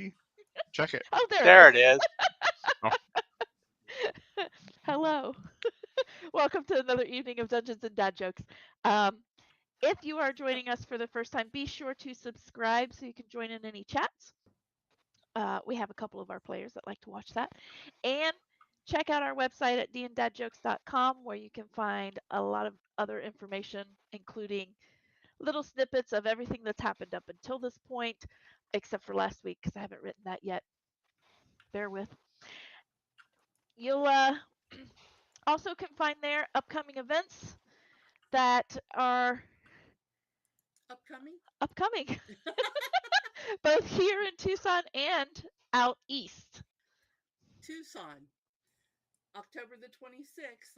see. Check it. Oh, there There it it is. Oh, is. Hello. Welcome to another evening of Dungeons and Dad Jokes. Um, if you are joining us for the first time, be sure to subscribe so you can join in any chats. We have a couple of our players that like to watch that. And check out our website at danddadjokes.com where you can find a lot of other information, including little snippets of everything that's happened up until this point, except for last week because I haven't written that yet. Bear with. You'll also can find there upcoming events that are Upcoming? upcoming, both here in Tucson and out east. Tucson, October the 26th.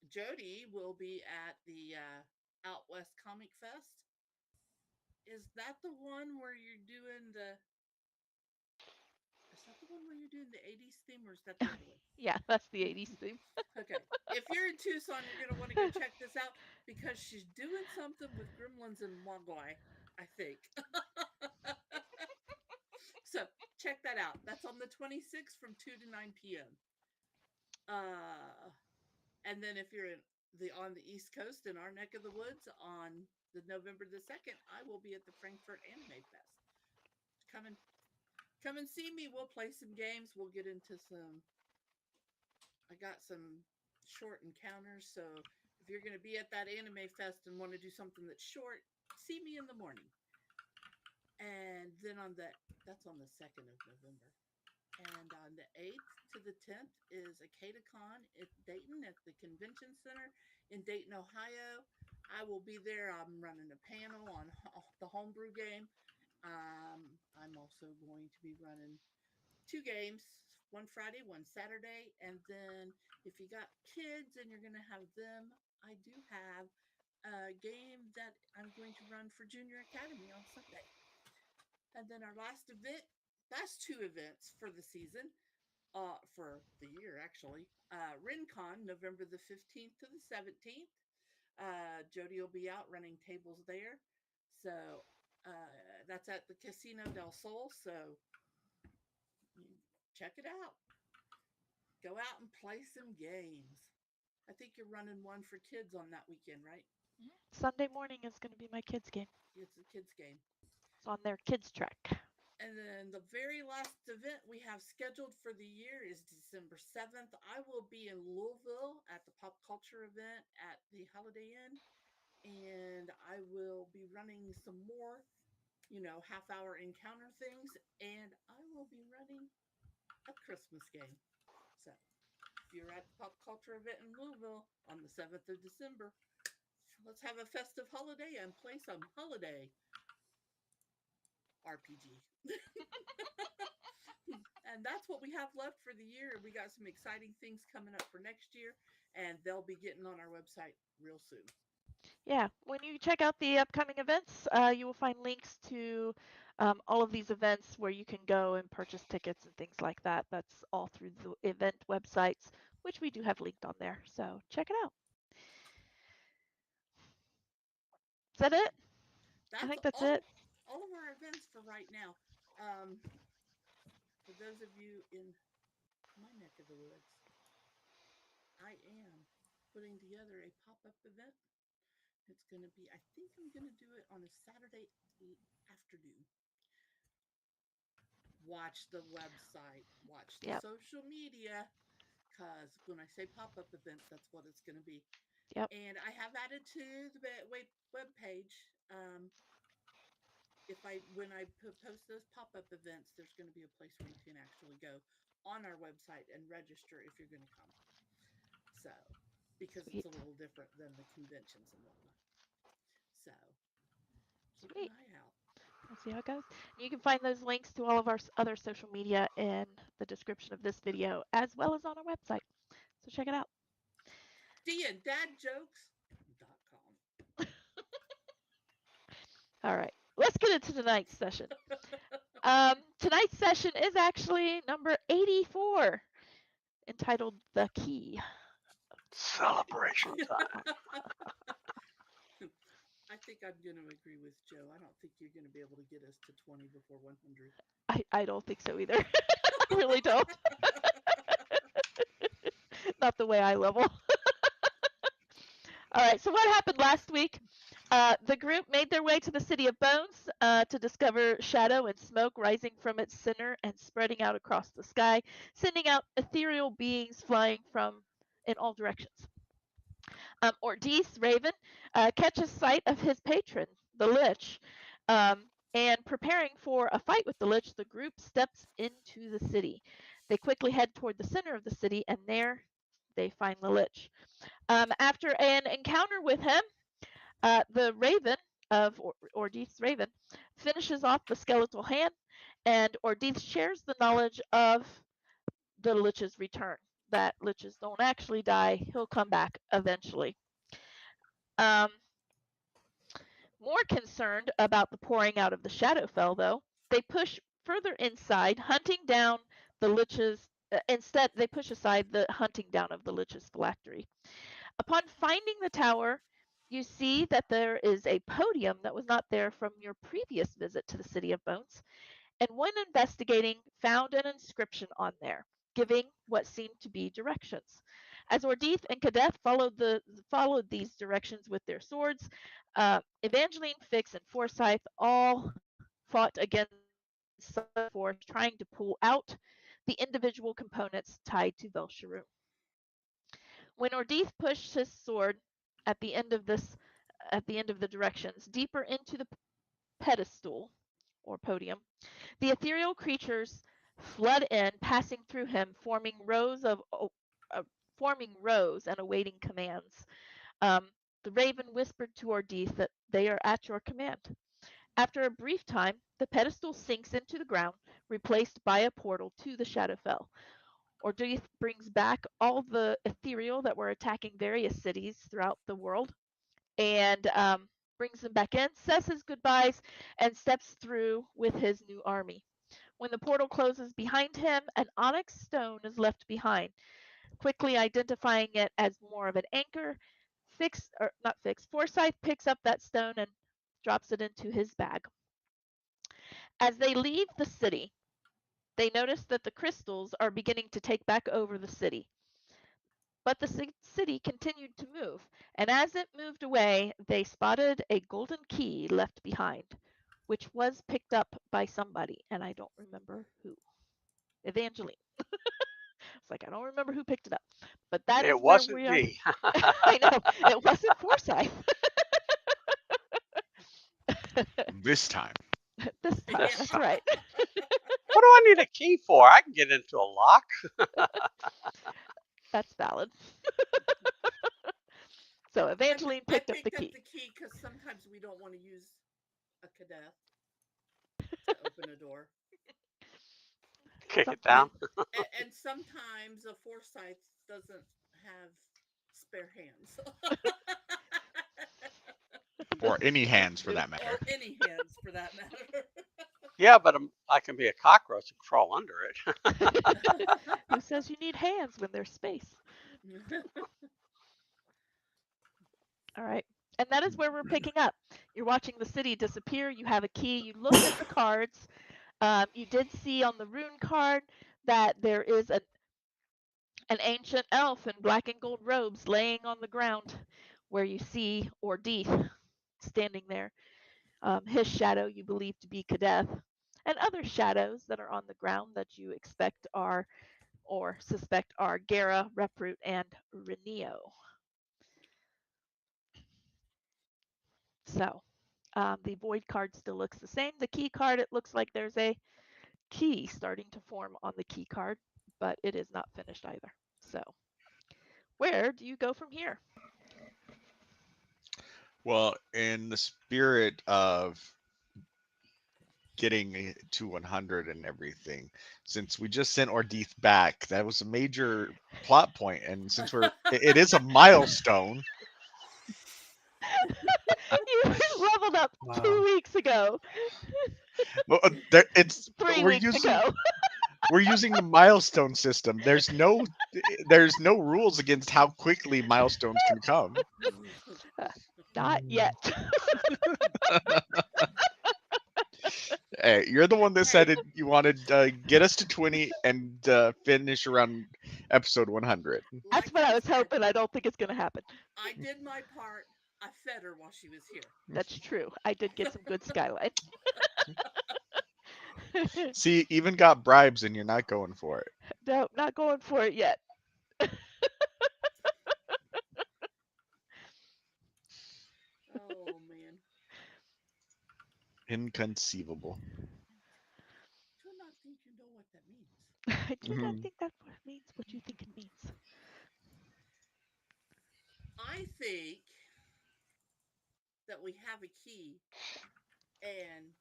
Jody will be at the Out West Comic Fest. Is that the one where you're doing the? Is that the one where you're doing the 80s theme, or is that the other one? Yeah, that's the 80s theme. Okay. If you're in Tucson, you're going to want to go check this out because she's doing something with Gremlins and Mogwai, I think. So check that out. That's on the 26th from 2 to 9 p.m. Uh, and then if you're on the East Coast in our neck of the woods on the November the 2nd, I will be at the Frankfurt Anime Fest. Come and see me. We'll play some games. We'll get into some. I got some short encounters, so if you're going to be at that anime fest and want to do something that's short, see me in the morning. And then that's on the 2nd of November. And on the 8th to the 10th is AcadaCon at Dayton at the Convention Center in Dayton, Ohio. I will be there. I'm running a panel on the homebrew game. I'm also going to be running 2 games, one Friday, one Saturday. And then if you got kids and you're going to have them, I do have a game that I'm going to run for Junior Academy on Sunday. And then our last 2 events for the season, for the year actually, RenCon, November the 15th to the 17th. Jody will be out running tables there. So that's at the Casino del Sol. So check it out. Go out and play some games. I think you're running one for kids on that weekend, right? Sunday morning is going to be my kids' game. It's a kids' game. It's on their kids' track. And then the very last event we have scheduled for the year is December 7th. I will be in Louisville at the pop culture event at the Holiday Inn. And I will be running some more, half-hour encounter things. And I will be running a Christmas game. So if you're at the pop culture event in Louisville on the 7th of December, let's have a festive holiday and play some holiday RPG. And that's what we have left for the year. We got some exciting things coming up for next year, and they'll be getting on our website real soon. Yeah, when you check out the upcoming events, you will find links to all of these events where you can go and purchase tickets and things like that. That's all through the event websites, which we do have linked on there. So check it out. Is that it? I That's think that's it. all of our events for right now. For those of you in my neck of the woods, I am putting together a pop-up event. It's going to be, I think I'm going to do it on a Saturday afternoon. Watch the website, watch the Yep. social media, because when I say pop-up event, that's what it's going to be. Yep. And I have added to the web page. When I post those pop-up events, there's going to be a place where you can actually go on our website and register if you're going to come. So, because it's Sweet. a little different than the conventions and whatnot. So, keep an Sweet. eye out. We'll see how it goes. You can find those links to all of our other social media in the description of this video, as well as on our website. So check it out. DandDadJokes.com. All right, let's get into tonight's session. Tonight's session is actually number 84, entitled The Key. Celebration time. I think I'm going to agree with Joe. I don't think you're going to be able to get us to 20 before 100. I don't think so either. I really don't. Not the way I level. All right, so what happened last week? The group made their way to the city of Bones to discover shadow and smoke rising from its center and spreading out across the sky, sending out ethereal beings flying from in all directions. Ortiz Raven catches sight of his patron, the Lich, and preparing for a fight with the Lich, the group steps into the city. They quickly head toward the center of the city, and there they find the Lich. After an encounter with him, the Raven of Ortiz Raven finishes off the skeletal hand, and Ortiz shares the knowledge of the Lich's return. That Liches don't actually die; he'll come back eventually. Um, More concerned about the pouring out of the Shadowfell, though, they push further inside, hunting down the Lich's. Instead, they push aside the hunting down of the Lich's phylactery. Upon finding the tower, you see that there is a podium that was not there from your previous visit to the City of Bones, and when investigating, found an inscription on there, giving what seemed to be directions. As Ordith and Kadeth followed these directions with their swords, Evangeline, Fix, and Forsyth all fought against some force trying to pull out the individual components tied to Vel'Sharoon. When Ordith pushed his sword at the end of the directions deeper into the pedestal or podium, the ethereal creatures flood in, passing through him, forming rows and awaiting commands. The raven whispered to Ordith that they are at your command. After a brief time, the pedestal sinks into the ground, replaced by a portal to the Shadowfell. Ordith brings back all the ethereal that were attacking various cities throughout the world and brings them back in, says his goodbyes, and steps through with his new army. When the portal closes behind him, an onyx stone is left behind. Quickly identifying it as more of an anchor, Forsyth picks up that stone and drops it into his bag. As they leave the city, they notice that the crystals are beginning to take back over the city. But the city continued to move, and as it moved away, they spotted a golden key left behind, which was picked up by somebody, and I don't remember who. Evangeline. It's like, I don't remember who picked it up. But that is It where wasn't we are. me. I know. It wasn't Forsyth. This time. This time. Yeah. That's right. What do I need a key for? I can get into a lock. That's valid. So Evangeline picked up the key. I picked up the key because sometimes we don't want to use a cadet to open a door. Kick it down. And sometimes a Forsyth doesn't have spare hands. Or any hands for that matter. Or any hands for that matter. Yeah, but I can be a cockroach and crawl under it. Who says you need hands when there's space? All right. And that is where we're picking up. You're watching the city disappear. You have a key. You look at the cards. You did see on the rune card that there is an ancient elf in black and gold robes laying on the ground where you see Ordith standing there. His shadow you believe to be Kadeth, and other shadows that are on the ground that you expect are or suspect are Gara, Reproot, and Reneo. So the void card still looks the same. The key card, it looks like there's a key starting to form on the key card, but it is not finished either. So where do you go from here? Well, in the spirit of getting to 100 and everything, since we just sent Ordith back, that was a major plot point, and since it is a milestone. You leveled up 2 weeks ago. Well, 3 weeks ago. We're using the milestone system. There's no rules against how quickly milestones can come. Not yet. Hey, you're the one that Hey, said you wanted to get us to 20 and finish around episode 100. That's like what I I was said, hoping. I don't think it's going to happen. I did my part. I fed her while she was here. That's true. I did get some good skyline. See, even got bribes and you're not going for it. No, not going for it yet. Oh man, Inconceivable. do not think you know what that means. I do not Mhm. think that means what you think it means. I think that we have a key, and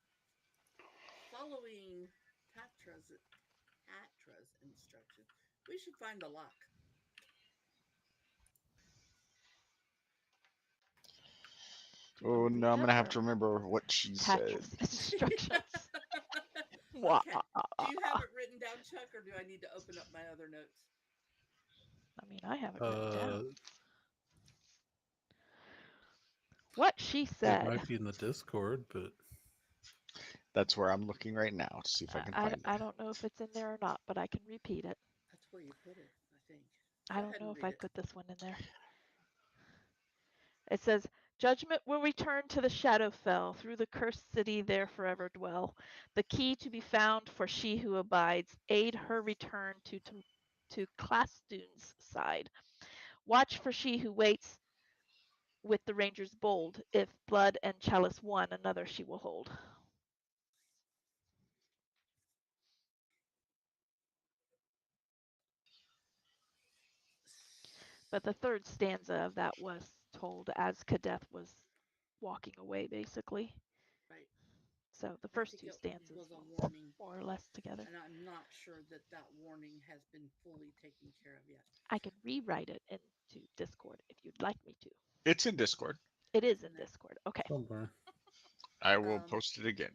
following Tatra's instructions, we should find the lock. Oh no, I'm gonna have Remember to remember what she said. Tatra's instructions. Mwah. Okay. Do you have it written down, Chuck, or do I need to open up my other notes? I mean, I have it written Uh, down. What she it said. might be in the Discord, but That's where I'm looking right now to see if I can find I it. don't know if it's in there or not, but I can repeat it. That's where you put it, I think. I Go don't ahead know and if read I it. put this one in there. It says, Judgment will return to the Shadowfell. Through the cursed city there forever dwell. The key to be found for she who abides. Aid her return to Clastoon's side. Watch for she who waits with the rangers bold. If blood and chalice one, another she will hold. But the third stanza of that was told as Kadeth was walking away, basically. Right. So the I first think two it stanzas was a warning, more or less together. and I'm not sure that that warning has been fully taken care of yet. I can rewrite it into Discord if you'd like me to. It's in Discord. It is It's in in there. Discord. Okay. somewhere. I will Um, post it again.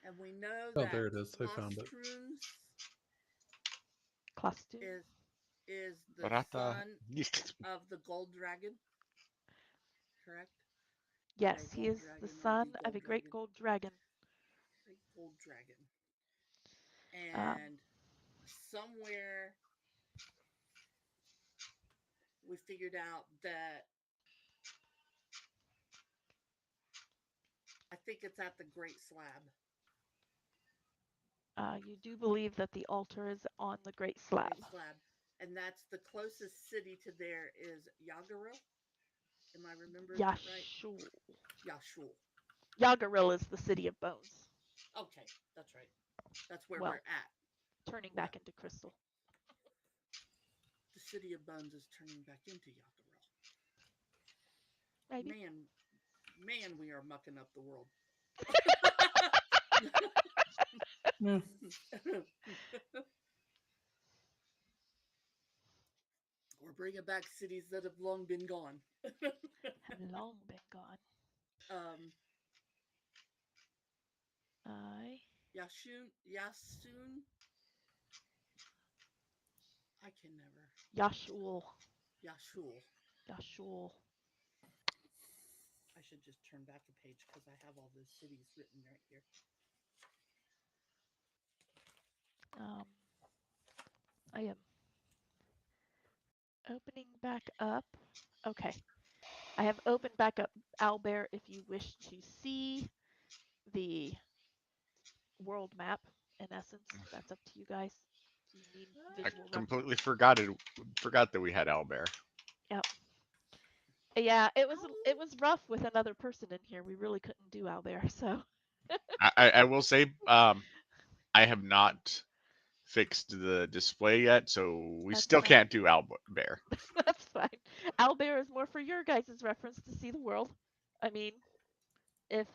and we know Oh, that there it is. I found it. Klostruns Clastoon. is the Barata. son of the gold dragon, correct? The Yes, Grey he Gold is the Dragon or son the of Gold a great Dragon? gold dragon. Great Gold Dragon. Um, And somewhere we figured out that I think it's at the Great Slab. you do believe that the altar is on the Great Slab. Great Slab. And that's the closest city to there is Yagara. Am I remembering that right? Yashul. Yashul. Yagaril is the city of bones. Okay, that's right. That's where Well, we're at. turning Yeah. back into crystal. The city of bones is turning back into Yagara. Maybe. Man, we are mucking up the world. Yeah. We're bringing back cities that have long been gone. Have long been gone. um, I. Yasun. I can never. Yashul. Yashul. Yashul. I should just turn back a page because I have all those cities written right here. Um, I am opening back up. Okay. I have opened back up Owlbear if you wish to see the world map. In essence, that's up to you guys. Do you need I visual reference? completely forgot that we had Owlbear. Yep. Yeah, it was rough with another person in here. We really couldn't do Owlbear, so I will say I have not fixed the display yet, so we that's still fine. can't do Owlbear. That's fine. Owlbear is more for your guys' reference to see the world. I mean, if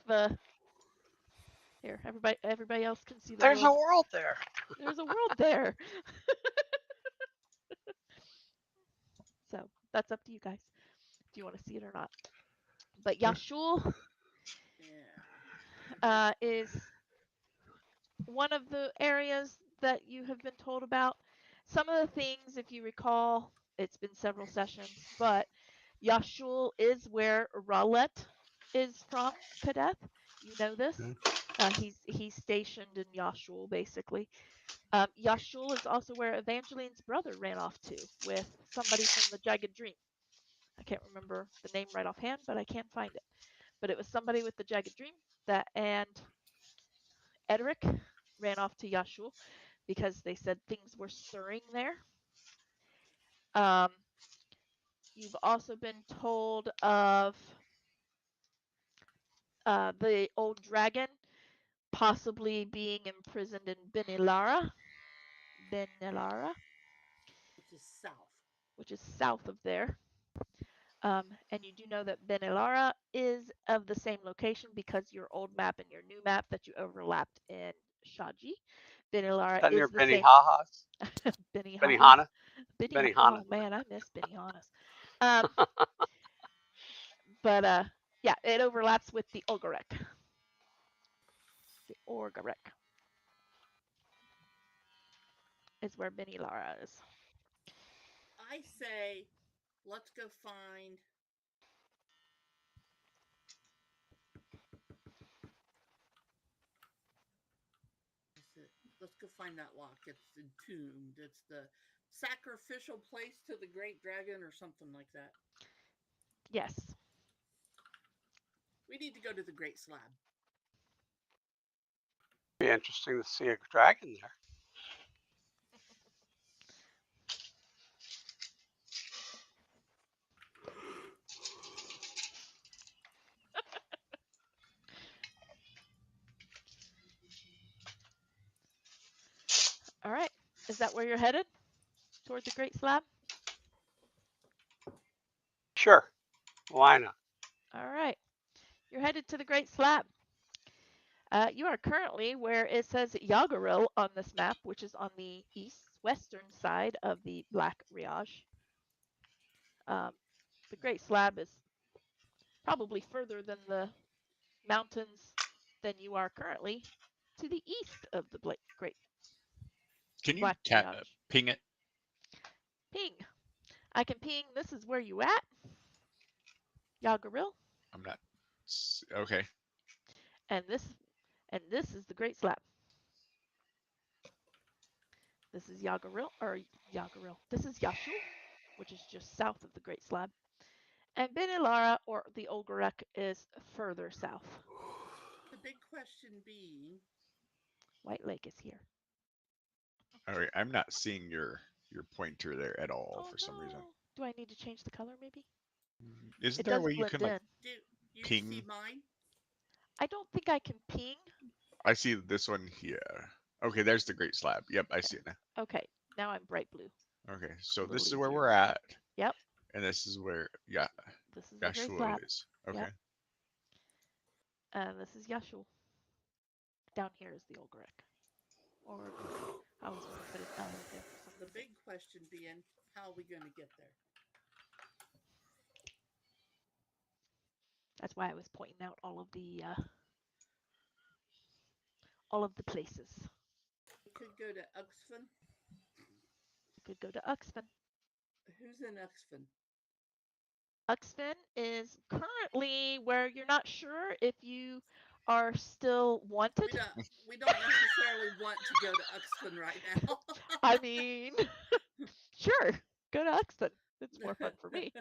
here everybody else can see the There's a world. world there. There's a world there. So that's up to you guys if you want to see it or not. But Yashul Yeah. is one of the areas that you have been told about. Some of the things, if you recall, it's been several sessions, but Yashul is where Rowlet is from Kadeth. You know this. Okay. He's stationed in Yashul, basically. Yashul is also where Evangeline's brother ran off to with somebody from the Jagged Dream. I can't remember the name right offhand, but I can't find it. But it was somebody with the Jagged Dream and Edric ran off to Yashul because they said things were stirring there. You've also been told of the old dragon possibly being imprisoned in Benilara, Which is south. which is south of there. And you do know that Benilara is of the same location because your old map and your new map that you overlapped in Shaji. Benilara That near is the same. Benihana's? Benihana. Benihana? Benihana. Oh man, I miss Benihana's. But yeah, it overlaps with the Olgarek. The Orgarek is where Benilara is. I say, let's go find. Let's go find that lock. It's entombed. It's the sacrificial place to the great dragon or something like that. Yes. We need to go to the Great Slab. Be interesting to see a dragon there. All right. Is that where you're headed? Toward the Great Slab? Sure. Why not? All right. You're headed to the Great Slab. You are currently where it says Yagaril on this map, which is on the western side of the Black Riage. The Great Slab is probably further than the mountains than you are currently to the east of the Great Can you Black Riage. ping it? Ping. I can ping. This is where you at, Yagaril. I'm not. Okay. And this is the Great Slab. This is Yagaril. This is Yashul, which is just south of the Great Slab. And Benilara, or the Olgarek, is further south. The big question being, White Lake is here. All right. I'm not seeing your pointer there at all for some reason. Do I need to change the color maybe? Isn't It there a does way you blend can like in. do you ping? see mine? I don't think I can ping. I see this one here. Okay, there's the Great Slab. Yep, I see it now. Okay, now I'm bright blue. Okay, so little this is where easier. we're at. Yep. And this is where This is the Great Yashul Slab. is. Okay. Yep. And this is Yashul. Down here is the Olgarek. Or I was going to put an L right there for some The reason. big question being, how are we going to get there? That's why I was pointing out all of the places. We could go to Uxfin. You could go to Uxfin. Who's in Uxfin? Uxfin is currently where you're not sure if you are still wanted. We don't necessarily want to go to Uxfin right now. I mean, sure, go to Uxfin. It's more fun for me.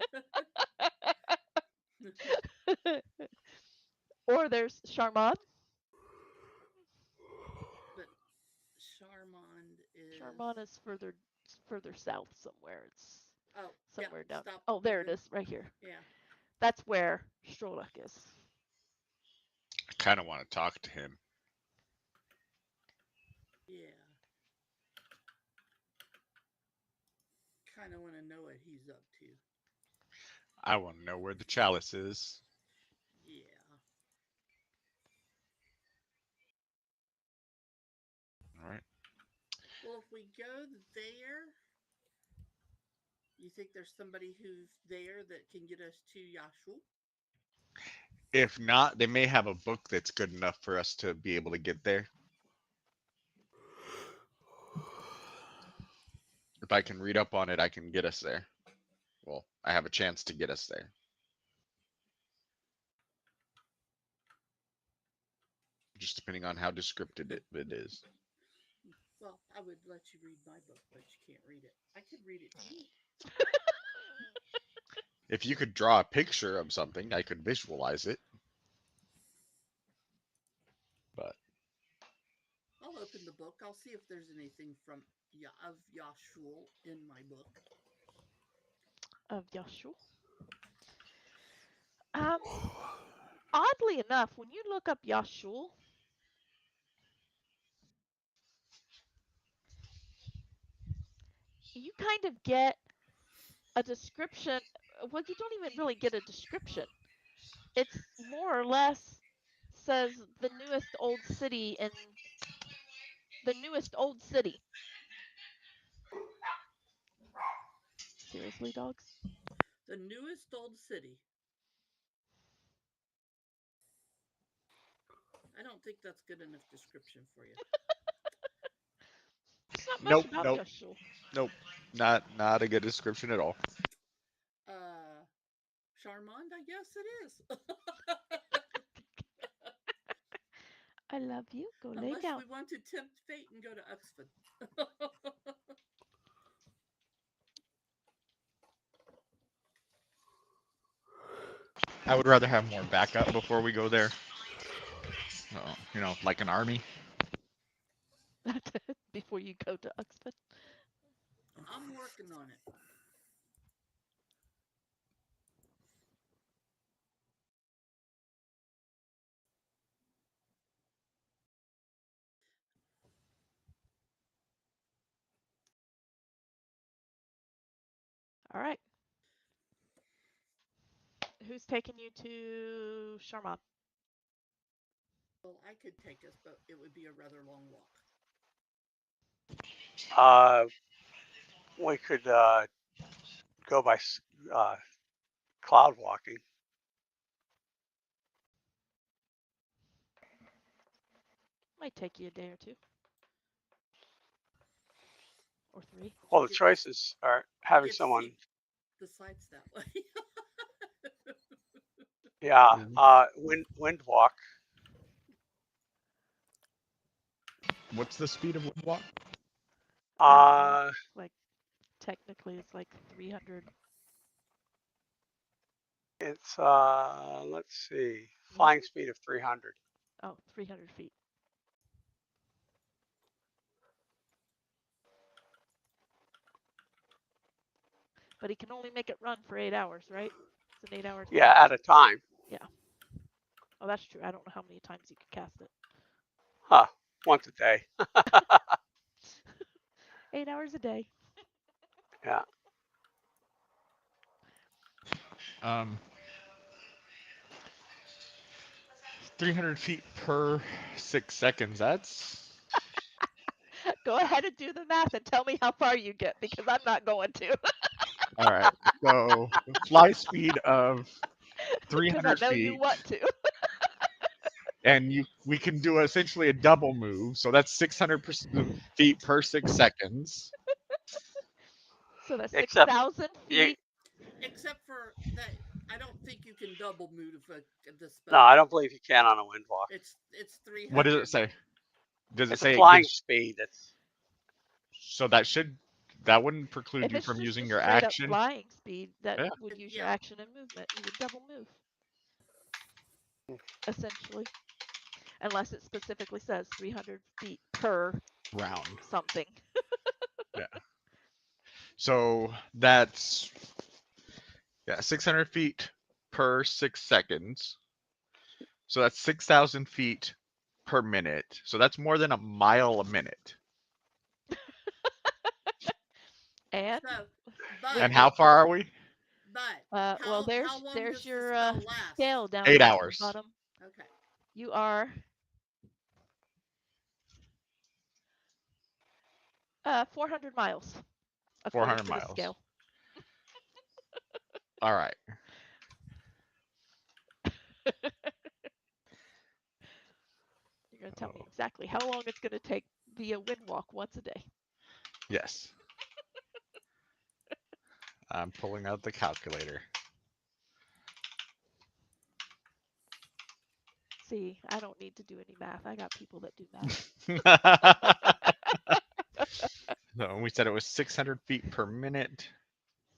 Or there's Charmand. But Charmand is. Charmand is further south somewhere. It's somewhere down. Stop. Oh, there it is, right here. Yeah. That's where Strolek is. I kind of want to talk to him. Yeah. Kind of want to know what he's up to. I want to know where the chalice is. Yeah. All right. Well, if we go there, you think there's somebody who's there that can get us to Yashul? If not, they may have a book that's good enough for us to be able to get there. If I can read up on it, I can get us there. Well, I have a chance to get us there. just depending on how descriptive it is. Well, I would let you read my book, but you can't read it. I could read it to you. If you could draw a picture of something, I could visualize it. But I'll open the book. I'll see if there's anything from of Yashul in my book. Of Yashul. Oddly enough, when you look up Yashul, you kind of get a description. Well, you don't even really get a description. It's more or less says the newest old city in the newest old city. Seriously, dogs? The newest old city. I don't think that's good enough description for you. It's not much nope, about nope, Yashul. nope. Not a good description at all. Charmand, I guess it is. I love you. Go lay Unless down. we want to tempt fate and go to Oxford. I would rather have more backup before we go there. Like an army. Before you go to Oxford. I'm working on it. All right. Who's taking you to Charmant? Well, I could take us, but it would be a rather long walk. We could go by cloud walking. Might take you a day or two. Or 3. Well, the choices are having someone. The sights that way. Yeah, wind walk. What's the speed of wind walk? Like technically it's like 300. It's let's see, flying speed of 300. Oh, 300 feet. But he can only make it run for 8 hours, right? It's an 8-hour. Yeah, at a time. Yeah. Oh, that's true. I don't know how many times you could cast it. Huh? Once a day. 8 hours a day. Yeah. 300 feet per 6 seconds. That's Go ahead and do the math and tell me how far you get because I'm not going to. all right. So fly speed of Because I 300 know feet. you want to. And we can do essentially a double move. So that's 600 feet per 6 seconds. So that's Except 6,000 feet. Except for that, I don't think you can double move the spell. No, I don't believe you can on a wind walk. It's 300. What does it say? Does it It's say a flying gives, speed. It's so that wouldn't preclude If you it's from just using a your straight up action? flying speed, that Yeah. would use Yeah. your action and movement. You would double move, essentially. Unless it specifically says 300 feet per Round. something. Yeah. So that's 600 feet per 6 seconds. So that's 6,000 feet per minute. So that's more than a mile a minute. And And how far are we? But well, how long there's does your the spell last? scale down 8 there at hours. the bottom. Okay. You are 400 miles. 400 To the miles. scale. All right. You're going to tell me exactly how long it's going to take via wind walk once a day. Yes. I'm pulling out the calculator. see. I don't need to do any math. I got people that do math. So we said it was 600 feet per minute.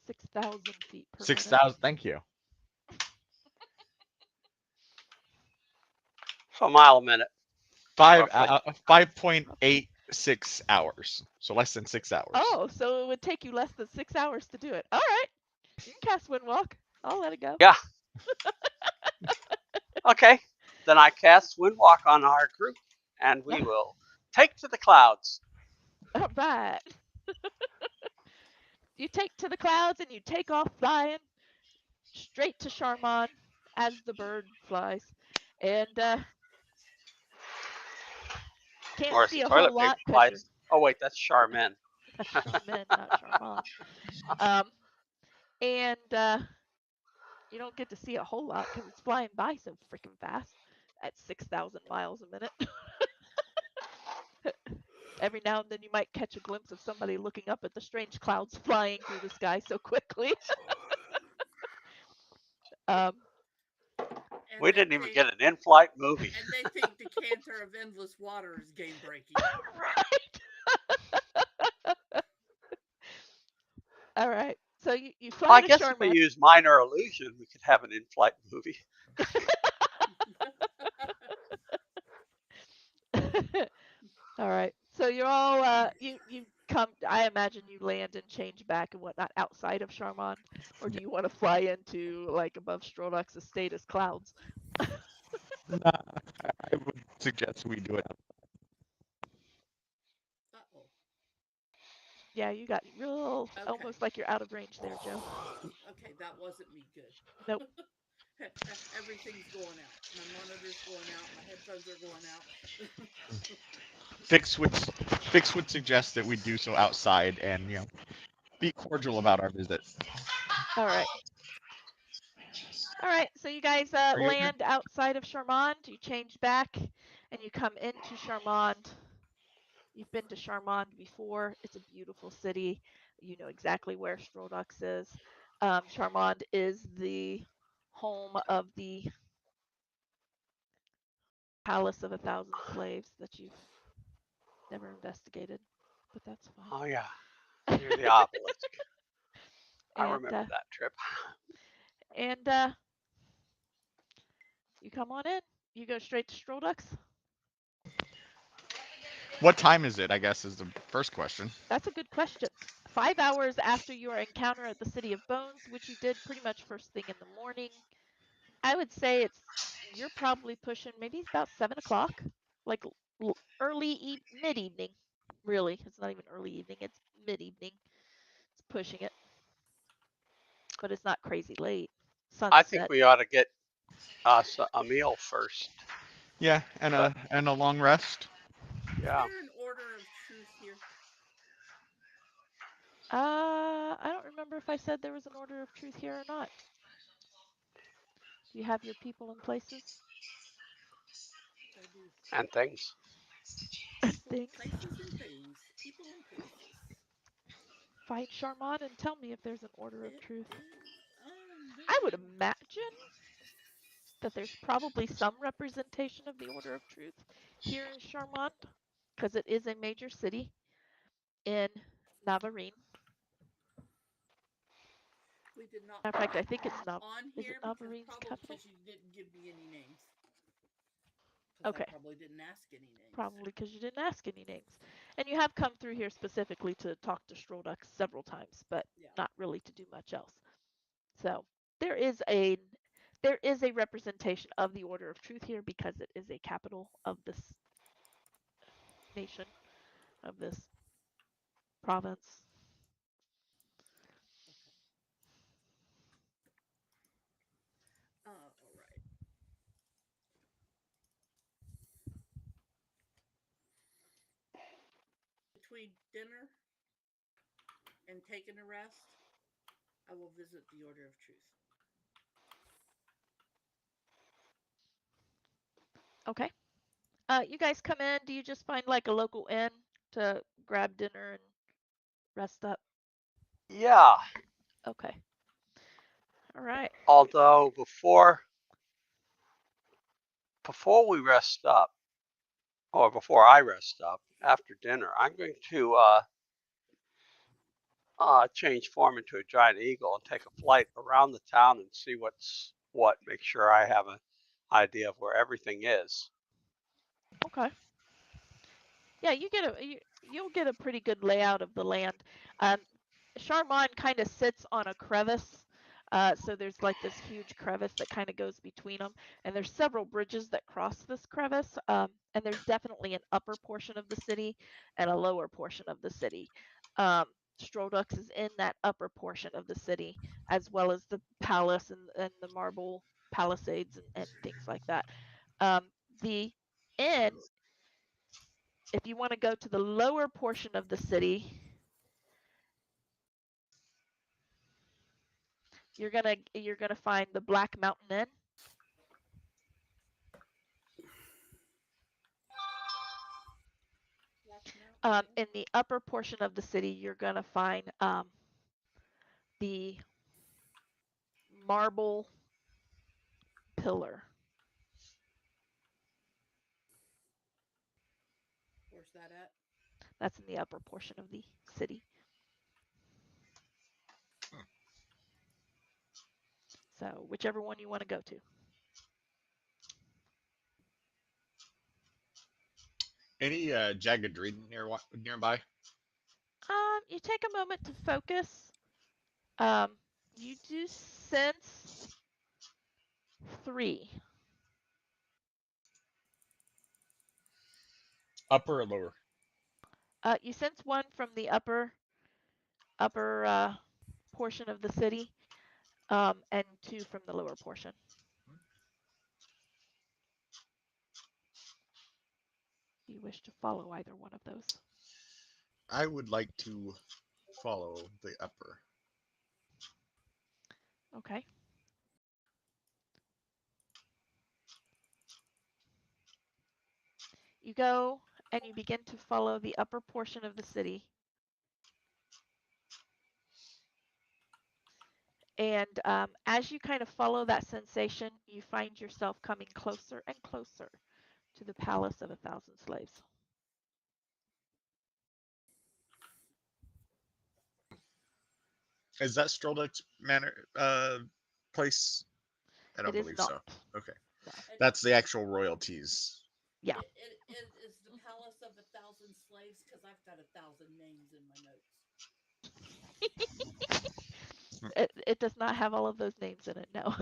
6,000 feet per minute. 6,000. Thank you. So a mile a minute. 5.86 hours. So less than 6 hours. Oh, so it would take you less than 6 hours to do it. All right. You can cast Windwalk. I'll let it go. Yeah. Okay. Then I cast Windwalk on our group, and we will take to the clouds. All right. You take to the clouds and you take off flying straight to Charmon as the bird flies. And can't Or as see the a whole toilet paper lot because you're flies. Oh, wait, that's Charmin. that's Charmin, not Charmon. And you don't get to see a whole lot because it's flying by so freaking fast at 6,000 miles a minute. Every now and then you might catch a glimpse of somebody looking up at the strange clouds flying through the sky so quickly. We didn't even get an in-flight movie. And they think Decanter of Endless Water is game breaking. Right. All right. So you fly I to guess if we Charmon. use minor illusion, we could have an in-flight movie. All right. So you're all you come. I imagine you land and change back and whatnot outside of Charmon, or do you want to fly into like above Stroduck's estate as clouds? Nah, I would suggest we do it. Uh-oh. Yeah, you got real Okay. almost like you're out of range there, Joe. Okay, that wasn't me good. Nope. Everything's going out. My monitor's going out. My headphones are going out. Fix would suggest that we do so outside and be cordial about our visit. All right. All right. So you guys Are you okay? land outside of Charmond. You change back, and you come into Charmond. You've been to Charmond before. It's a beautiful city. You know exactly where Stroduck's is. Charmond is the home of the Palace of 1,000 Slaves that you've never investigated, but that's fine. Oh, yeah. Near the obelisk. I And remember that trip. and you come on in. You go straight to Stroduck's. What time is it? I guess is the first question. That's a good question. 5 hours after your encounter at the City of Bones, which you did pretty much first thing in the morning. I would say you're probably pushing maybe about 7 o'clock, like early mid evening. Really, it's not even early evening; it's mid evening. It's pushing it, but it's not crazy late. I think Sunset. we ought to get us a meal first. Yeah, and a long rest. Yeah. Is there an order of truth here? I don't remember if I said there was an order of truth here or not. Do you have your people and places? I do. And things. People, Things. places, and things. People and places. Find Charmant and tell me if there's an order of It truth. is under. I would imagine that there's probably some representation of the order of truth here in Charmant, because it is a major city in Navarine. We did not Matter of put fact, I that think it's on is it here because Navarine's probably capital? because you didn't give me any names. Because Okay. I probably didn't ask any names. Probably because you didn't ask any names. And you have come through here specifically to talk to Stroduck several times, but not really to do much else. So there is a representation of the order of truth here because it is a capital of this nation, of this province. All right. Between dinner and taking a rest, I will visit the Order of Truth. Okay. You guys come in. Do you just find like a local inn to grab dinner and rest up? Yeah. Okay. All right. Although before before we rest up, or before I rest up after dinner, I'm going to change form into a giant eagle and take a flight around the town and see what's what. Make sure I have an idea of where everything is. Okay. Yeah, you'll get a pretty good layout of the land. Charmant kind of sits on a crevice. So there's like this huge crevice that kind of goes between them, and there's several bridges that cross this crevice. And there's definitely an upper portion of the city and a lower portion of the city. Um, Stroldux is in that upper portion of the city, as well as the palace and the marble palisades and things like that. The inn, if you want to go to the lower portion of the city, you're gonna find the Black Mountain Inn. In the upper portion of the city, you're gonna find the Marble Pillar. Where's that at? That's in the upper portion of the city. So whichever one you want to go to. Any jagged reading nearby? You take a moment to focus. You do sense 3. Upper or lower? You sense 1 from the upper portion of the city, and 2 from the lower portion. Do you wish to follow either one of those? I would like to follow the upper. Okay. You go and you begin to follow the upper portion of the city. And as you kind of follow that sensation, you find yourself coming closer and closer to the Palace of 1,000 Slaves. Is that Stroldux Manor place? I don't It is believe not. so. Okay. No. That's the actual royalties. Yeah. It is the Palace of 1,000 Slaves because I've got 1,000 names in my notes. It does not have all of those names in it, no.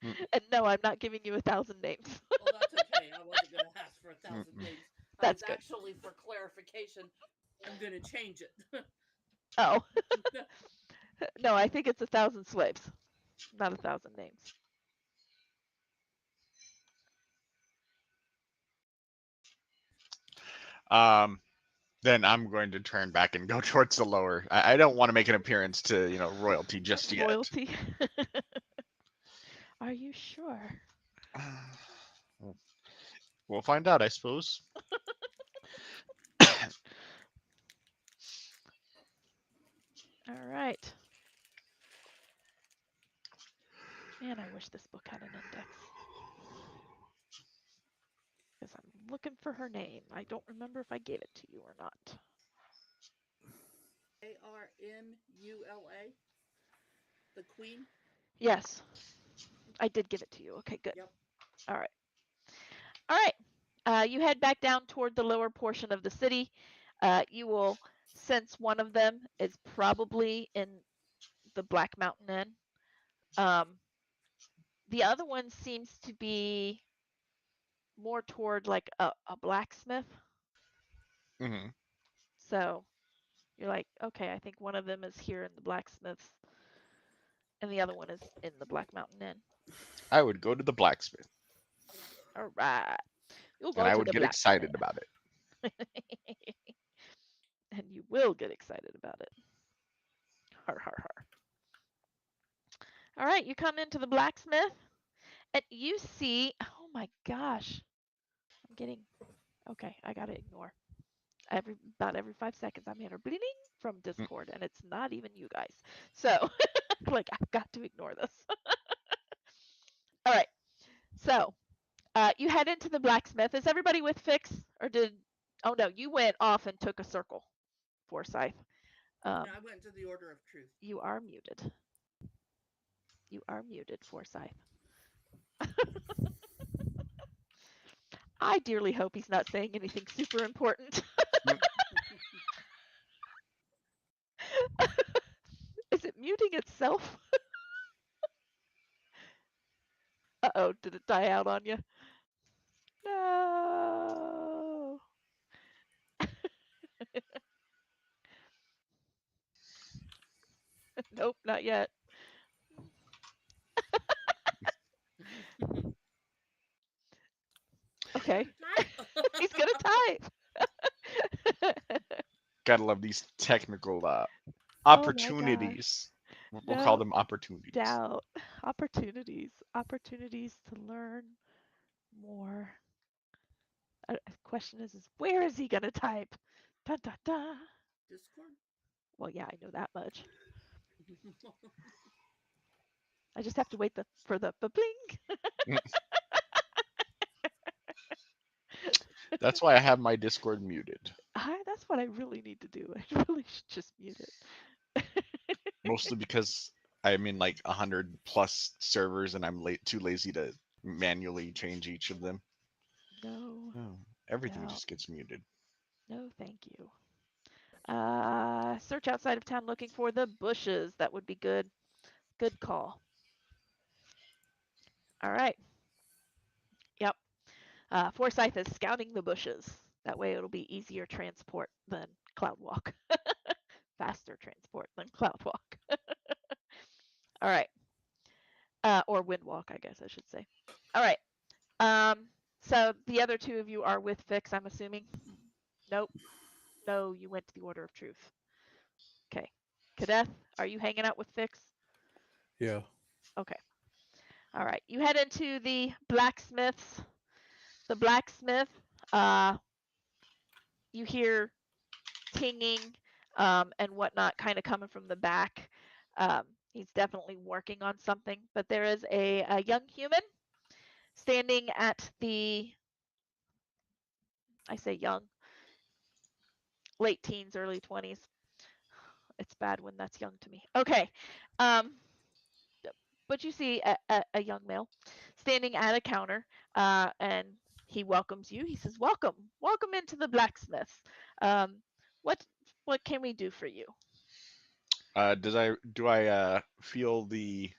Mm, And no, I'm not giving you 1,000 names. Well, that's okay. I wasn't going to ask for 1,000 mm. names. I was That's good. actually, for clarification, I'm going to change it. Oh. No, I think it's 1,000 slaves, not 1,000 names. Um, then I'm going to turn back and go towards the lower. I don't want to make an appearance to royalty just yet. Royalty. Are you sure? We'll find out, I suppose. All right. Man, I wish this book had an index. Because I'm looking for her name. I don't remember if I gave it to you or not. Armula, the Queen. Yes, I did give it to you. Okay, good. Yep. All right. All right. You head back down toward the lower portion of the city. You will sense one of them is probably in the Black Mountain Inn. The other one seems to be more toward like a blacksmith. Hmm. So you're like, okay, I think one of them is here in the blacksmith's, and the other one is in the Black Mountain Inn. I would go to the blacksmith, All right. You'll and go I to would the get blacksmith. excited about it. And you will get excited about it. Har, har, har. All right, you come into the blacksmith, and you see, oh my gosh, I'm getting, okay, I gotta ignore. About every 5 seconds, I'm hearing a bling from Mm. Discord, and it's not even you guys. So, like, I've got to ignore this. All right, so You head into the blacksmith. Is everybody with Fix, or did? Oh no, you went off and took a circle, Forsyth. And Um, I went to the Order of Truth. you are muted. You are muted, Forsyth. I dearly hope he's not saying anything super important. Is it muting itself? Uh-oh, did it die out on you? No. Nope, not yet. Okay, he's gonna type. Gotta love these technical Oh my gosh. opportunities. We'll call No them opportunities. doubt. Opportunities. Opportunities to learn more. Question is where is he gonna type? Da da da. Discord. Well, yeah, I know that much. I just have to wait for the bling. That's why I have my Discord muted. That's what I really need to do. I really should just mute it. Mostly because I'm in like 100+ servers and I'm too lazy to manually change each of them. No, Oh, everything no, just gets muted. no, thank you. Search outside of town looking for the bushes. That would be good. Good call. All right. Yep. Forsyth is scouting the bushes. That way it'll be easier transport than cloud walk. Faster transport than cloud walk. All right. Or wind walk, I guess I should say. All right. So the other two of you are with Fix, I'm assuming. Nope. No, you went to the Order of Truth. Okay. Kadeth, are you hanging out with Fix? Yeah. Okay. All right. You head into the blacksmiths. The blacksmith, you hear tinging and whatnot kind of coming from the back. He's definitely working on something, but there is a young human standing at the, I say young, late teens, early 20s. It's bad when that's young to me. Okay. Um, but you see a young male standing at a counter and he welcomes you. He says, welcome, welcome into the blacksmiths. Um, what what can we do for you? Do I feel the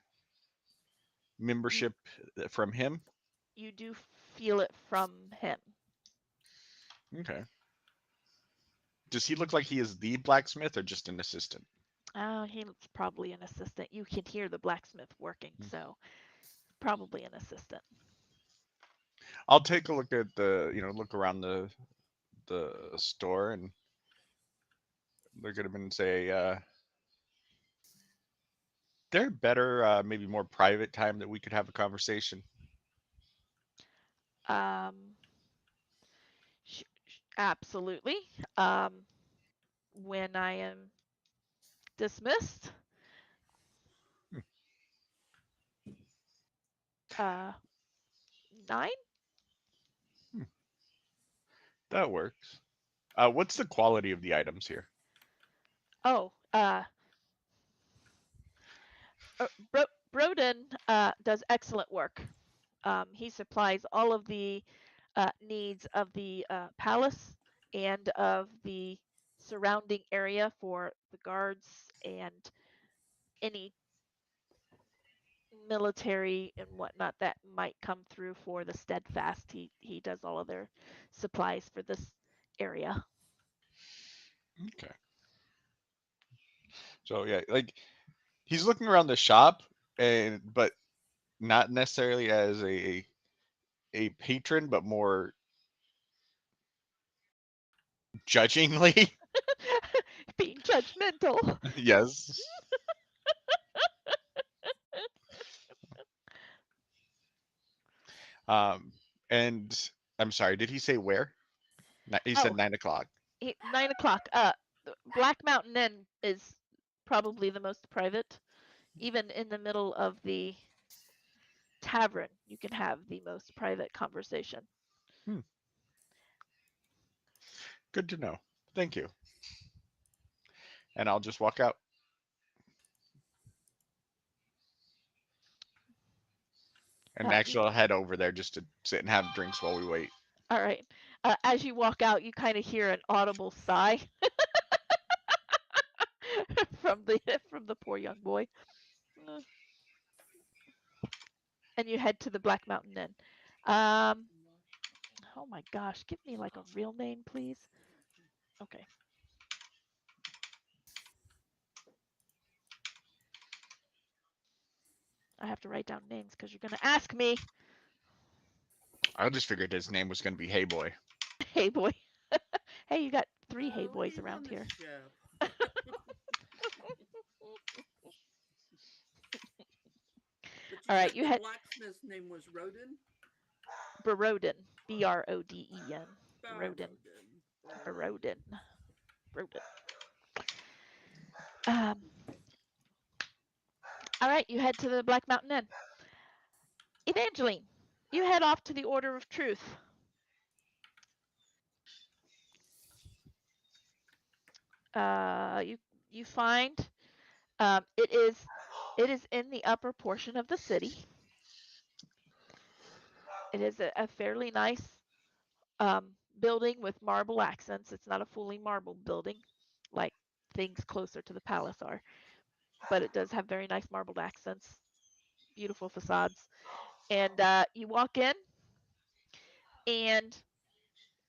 You membership from him? you do feel it from him. Okay. Does he look like he is the blacksmith or just an assistant? Oh, he's probably an assistant. You can hear the blacksmith working, so probably an assistant. I'll take a look at look around the store and look at him and say, there better maybe more private time that we could have a conversation. Um, absolutely. Um, when I am dismissed, Hmm, 9. hmm, that works. What's the quality of the items here? Oh, Broden does excellent work. He supplies all of the needs of the palace and of the surrounding area for the guards and any military and whatnot that might come through for the steadfast. He does all of their supplies for this area. Okay. So yeah, like he's looking around the shop but not necessarily as a patron, but more judgingly. Being judgmental. Yes. Um, and I'm sorry, did he say where? He said Oh, 9 o'clock. 9 o'clock. Black Mountain Inn is probably the most private, even in the middle of the tavern you can have the most private conversation. Good to know. Thank you. And I'll just walk out. And actually, I'll head over there just to sit and have drinks while we wait. All right. As you walk out, you kind of hear an audible sigh from the poor young boy. Uh, And you head to the Black Mountain Inn. Oh my gosh, give me like a real name, please. Okay. I have to write down names because you're going to ask me. I just figured his name was going to be Hey Boy. Hey boy. Hey, you got 3 hey No, boys he's around on the here. ship. But you All right, said you the had blacksmith's name was Rodin? Barodin. Broden. Barodin. Barodin. Barodin. Barodin. Um, all right, you head to the Black Mountain Inn. Evangeline, you head off to the Order of Truth. You find it is in the upper portion of the city. It is a fairly nice building with marble accents. It's not a fully marble building like things closer to the palace are, but it does have very nice marbled accents, beautiful facades. And you walk in, and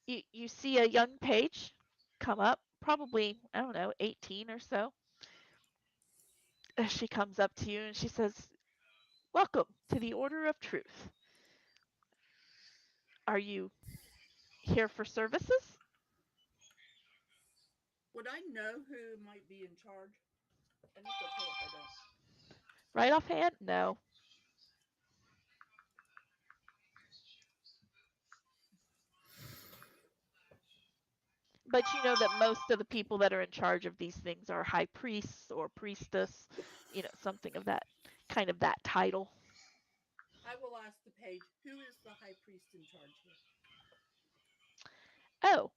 you see a young page come up, probably, I don't know, 18 or so. She comes up to you and she says, "Welcome to the Order of Truth. Are you here for services?" Would I know who might be in charge? And it's okay if I don't. Right offhand, no. But you know that most of the people that are in charge of these things are high priests or priestess, something of that kind of that title. I will ask the page, who is the high priest in charge here? Oh,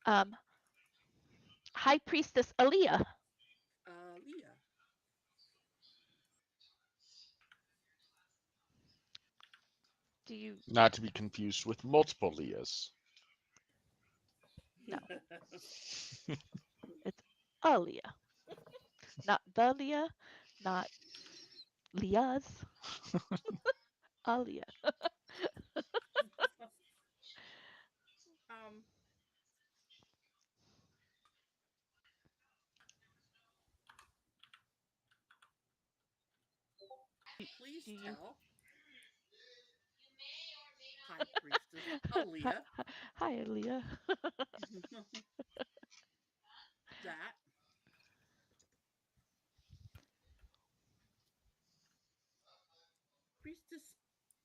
um, High Priestess Aaliyah. Leah. Do you? Not to be confused with multiple Leahs. No, it's Aaliyah, not the Leah, not Leah's. Aaliyah. um, please Do you? tell High Priestess Aaliyah Hi, Aaliyah. that Priestess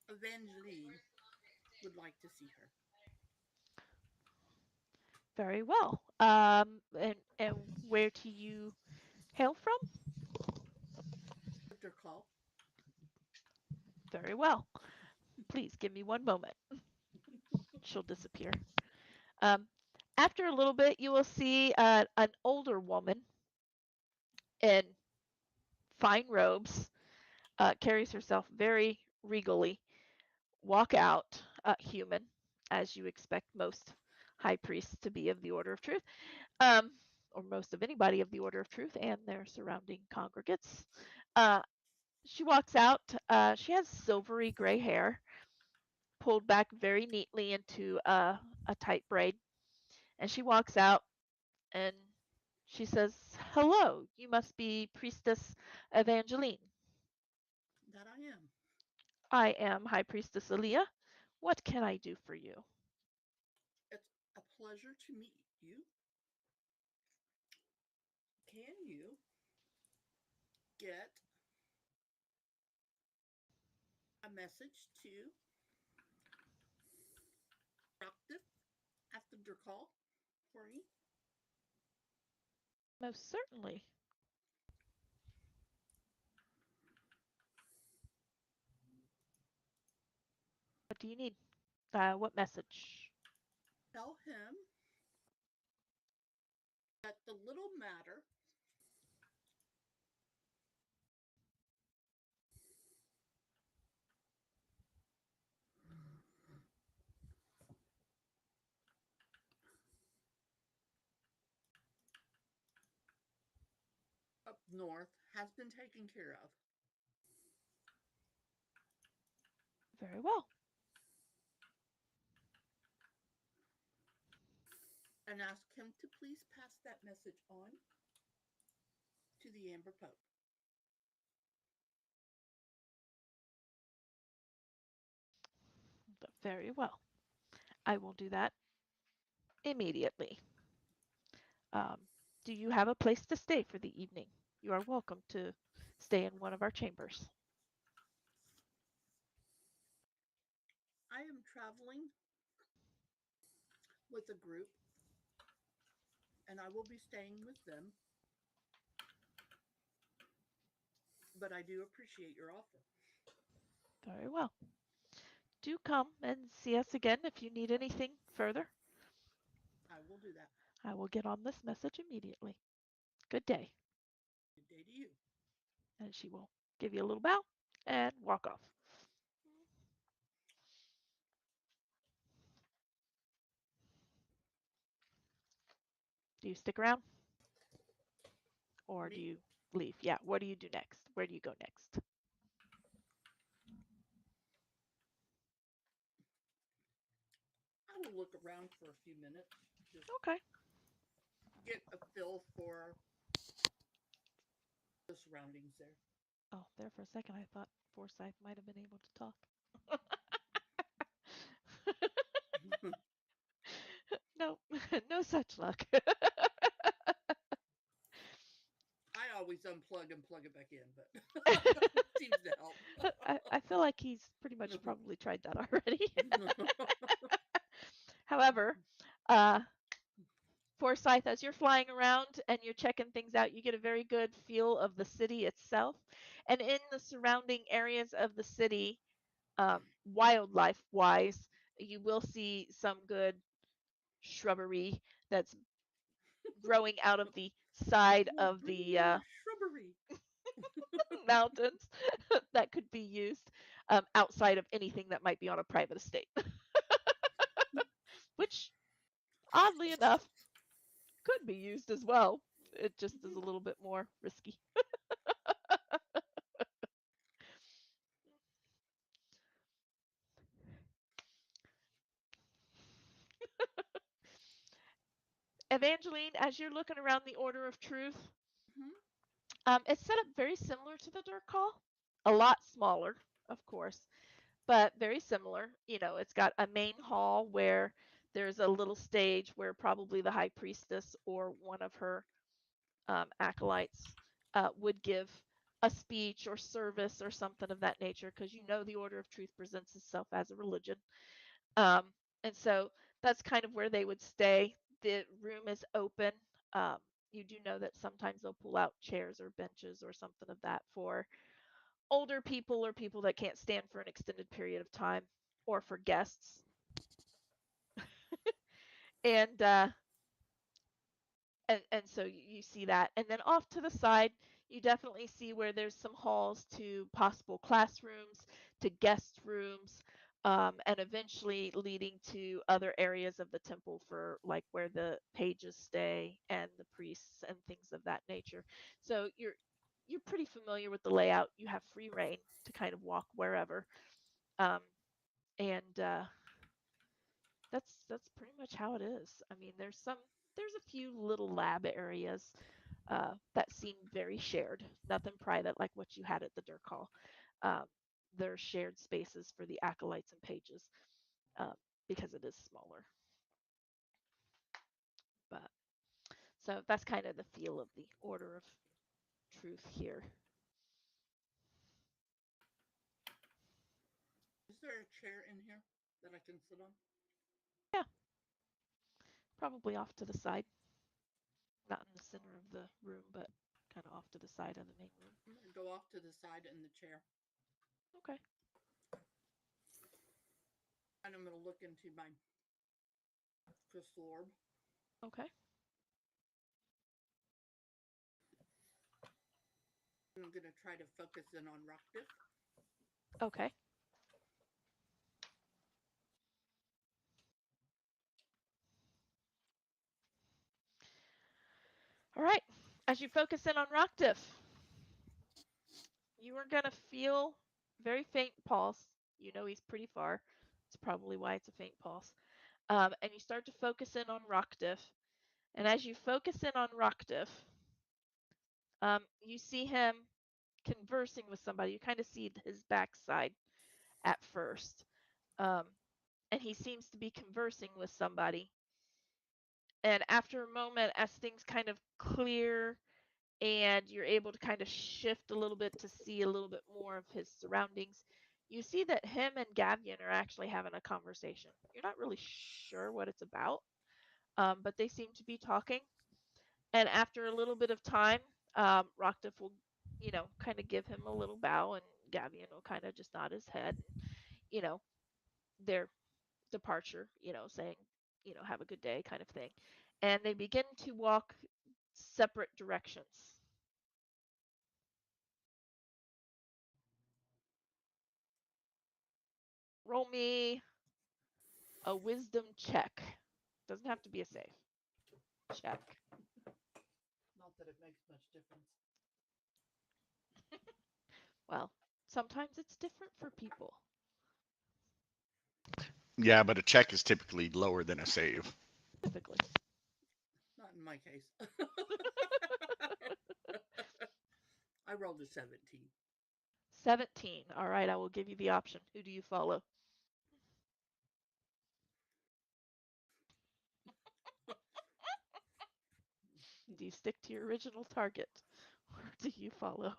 Evangeline would like to see her. Very well. And where do you hail from? Her call. Very well. Please give me one moment. She'll disappear. Um, After a little bit, you will see an older woman in fine robes, carries herself very regally, walk out, human, as you expect most high priests to be of the Order of Truth, um, or most of anybody of the Order of Truth and their surrounding congregates. Uh, she walks out. She has silvery gray hair, pulled back very neatly into a tight braid, and she walks out and she says, "Hello, you must be Priestess Evangeline." That I am. "I am High Priestess Aaliyah. What can I do for you?" It's a pleasure to meet you. Can you get a message to Doctor after their call for me? "Most certainly." do you need? What message? Tell him that the little matter up north has been taken care of, Very well. and ask him to please pass that message on to the Amber Pope. Very well. I will do that immediately. Um, do you have a place to stay for the evening? You are welcome to stay in one of our chambers. I am traveling with a group, and I will be staying with them, but I do appreciate your offer. Very well. Do come and see us again if you need anything further. I will do that. I will get on this message immediately. Good day. Good day to you. And she will give you a little bow and walk off. Do you stick around or do Me, you leave? Yeah, what do you do next? Where do you go next? I will look around for a few minutes, just Okay. get a feel for the surroundings there. Oh, there for a second I thought Forsyth might have been able to talk. No, no such luck. I always unplug and plug it back in, but seems to help. I feel like he's pretty much probably tried that already. However, uh, Forsyth, as you're flying around and you're checking things out, you get a very good feel of the city itself. And in the surrounding areas of the city, wildlife wise, you will see some good shrubbery that's growing out of the side of Bring the more shrubbery. mountains that could be used outside of anything that might be on a private estate, which oddly enough could be used as well. It just is a little bit more risky. Evangeline, as you're looking around the Order of Truth, Mhm. it's set up very similar to the Dirk Hall, a lot smaller, of course, but very similar. You know, it's got a main hall where there's a little stage where probably the high priestess or one of her acolytes would give a speech or service or something of that nature, because you know the Order of Truth presents itself as a religion. Um, and so that's kind of where they would stay. The room is open. Um, you do know that sometimes they'll pull out chairs or benches or something of that for older people or people that can't stand for an extended period of time or for guests. And and so you see that, and then off to the side you definitely see where there's some halls to possible classrooms, to guest rooms, and eventually leading to other areas of the temple for like where the pages stay and the priests and things of that nature. So you're pretty familiar with the layout. You have free reign to kind of walk wherever, um, and that's pretty much how it is. I mean, there's a few little lab areas that seem very shared, nothing private like what you had at the Dirk Hall. Um, there's shared spaces for the acolytes and pages um, because it is smaller. But so that's kind of the feel of the Order of Truth here. Is there a chair in here that I can sit on? Yeah, probably off to the side, not in the center of the room, but kind of off to the side of the main room. I'm going to go off to the side in the chair. Okay. And I'm going to look into my crystal orb. Okay. And I'm going to try to focus in on Rockdiff. Okay. All right. As you focus in on Rockdiff, you are going to feel very faint pulse. You know he's pretty far. It's probably why it's a faint pulse. And you start to focus in on Rockdiff. And as you focus in on Rockdiff, you see him conversing with somebody. You kind of see his backside at first. Um, and he seems to be conversing with somebody. And after a moment, as things kind of clear and you're able to kind of shift a little bit to see a little bit more of his surroundings, you see that him and Gavian are actually having a conversation. You're not really sure what it's about, but they seem to be talking. And after a little bit of time, Rockdiff will, kind of give him a little bow, and Gavian will kind of just nod his head. You know, their departure, saying, have a good day kind of thing. And they begin to walk separate directions. Roll me a wisdom check. Doesn't have to be a save. Check. Not that it makes much difference. Well, sometimes it's different for people. Yeah, but a check is typically lower than a save. Typically. Not in my case. I rolled a 17. 17. All right, I will give you the option. Who do you follow? Do you stick to your original target? Or do you follow?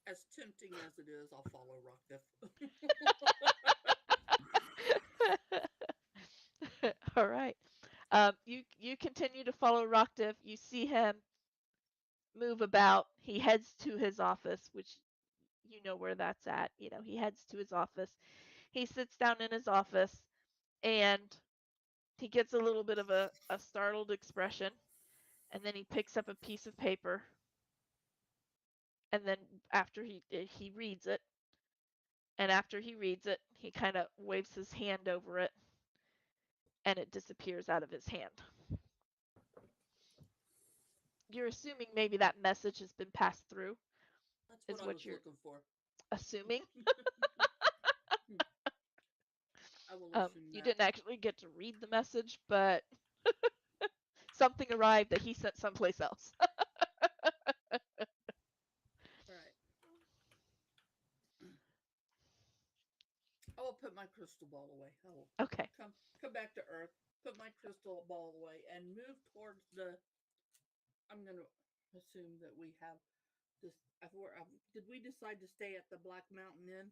As tempting as it is, I'll follow Rockdiff. All right. You continue to follow Rockdiff. You see him move about. He heads to his office, which you know where that's at. He heads to his office. He sits down in his office and he gets a little bit of a startled expression. And then he picks up a piece of paper. And then after he reads it, and after he reads it, he kind of waves his hand over it and it disappears out of his hand. You're assuming maybe that message has been passed through. That's what Is I what was you're looking for. assuming. I will assume You that. didn't actually get to read the message, but something arrived that he sent someplace else. Right. I will put my crystal ball away. I will Okay. come back to Earth, put my crystal ball away, and move towards the. I'm going to assume that we have this. Did we decide to stay at the Black Mountain Inn?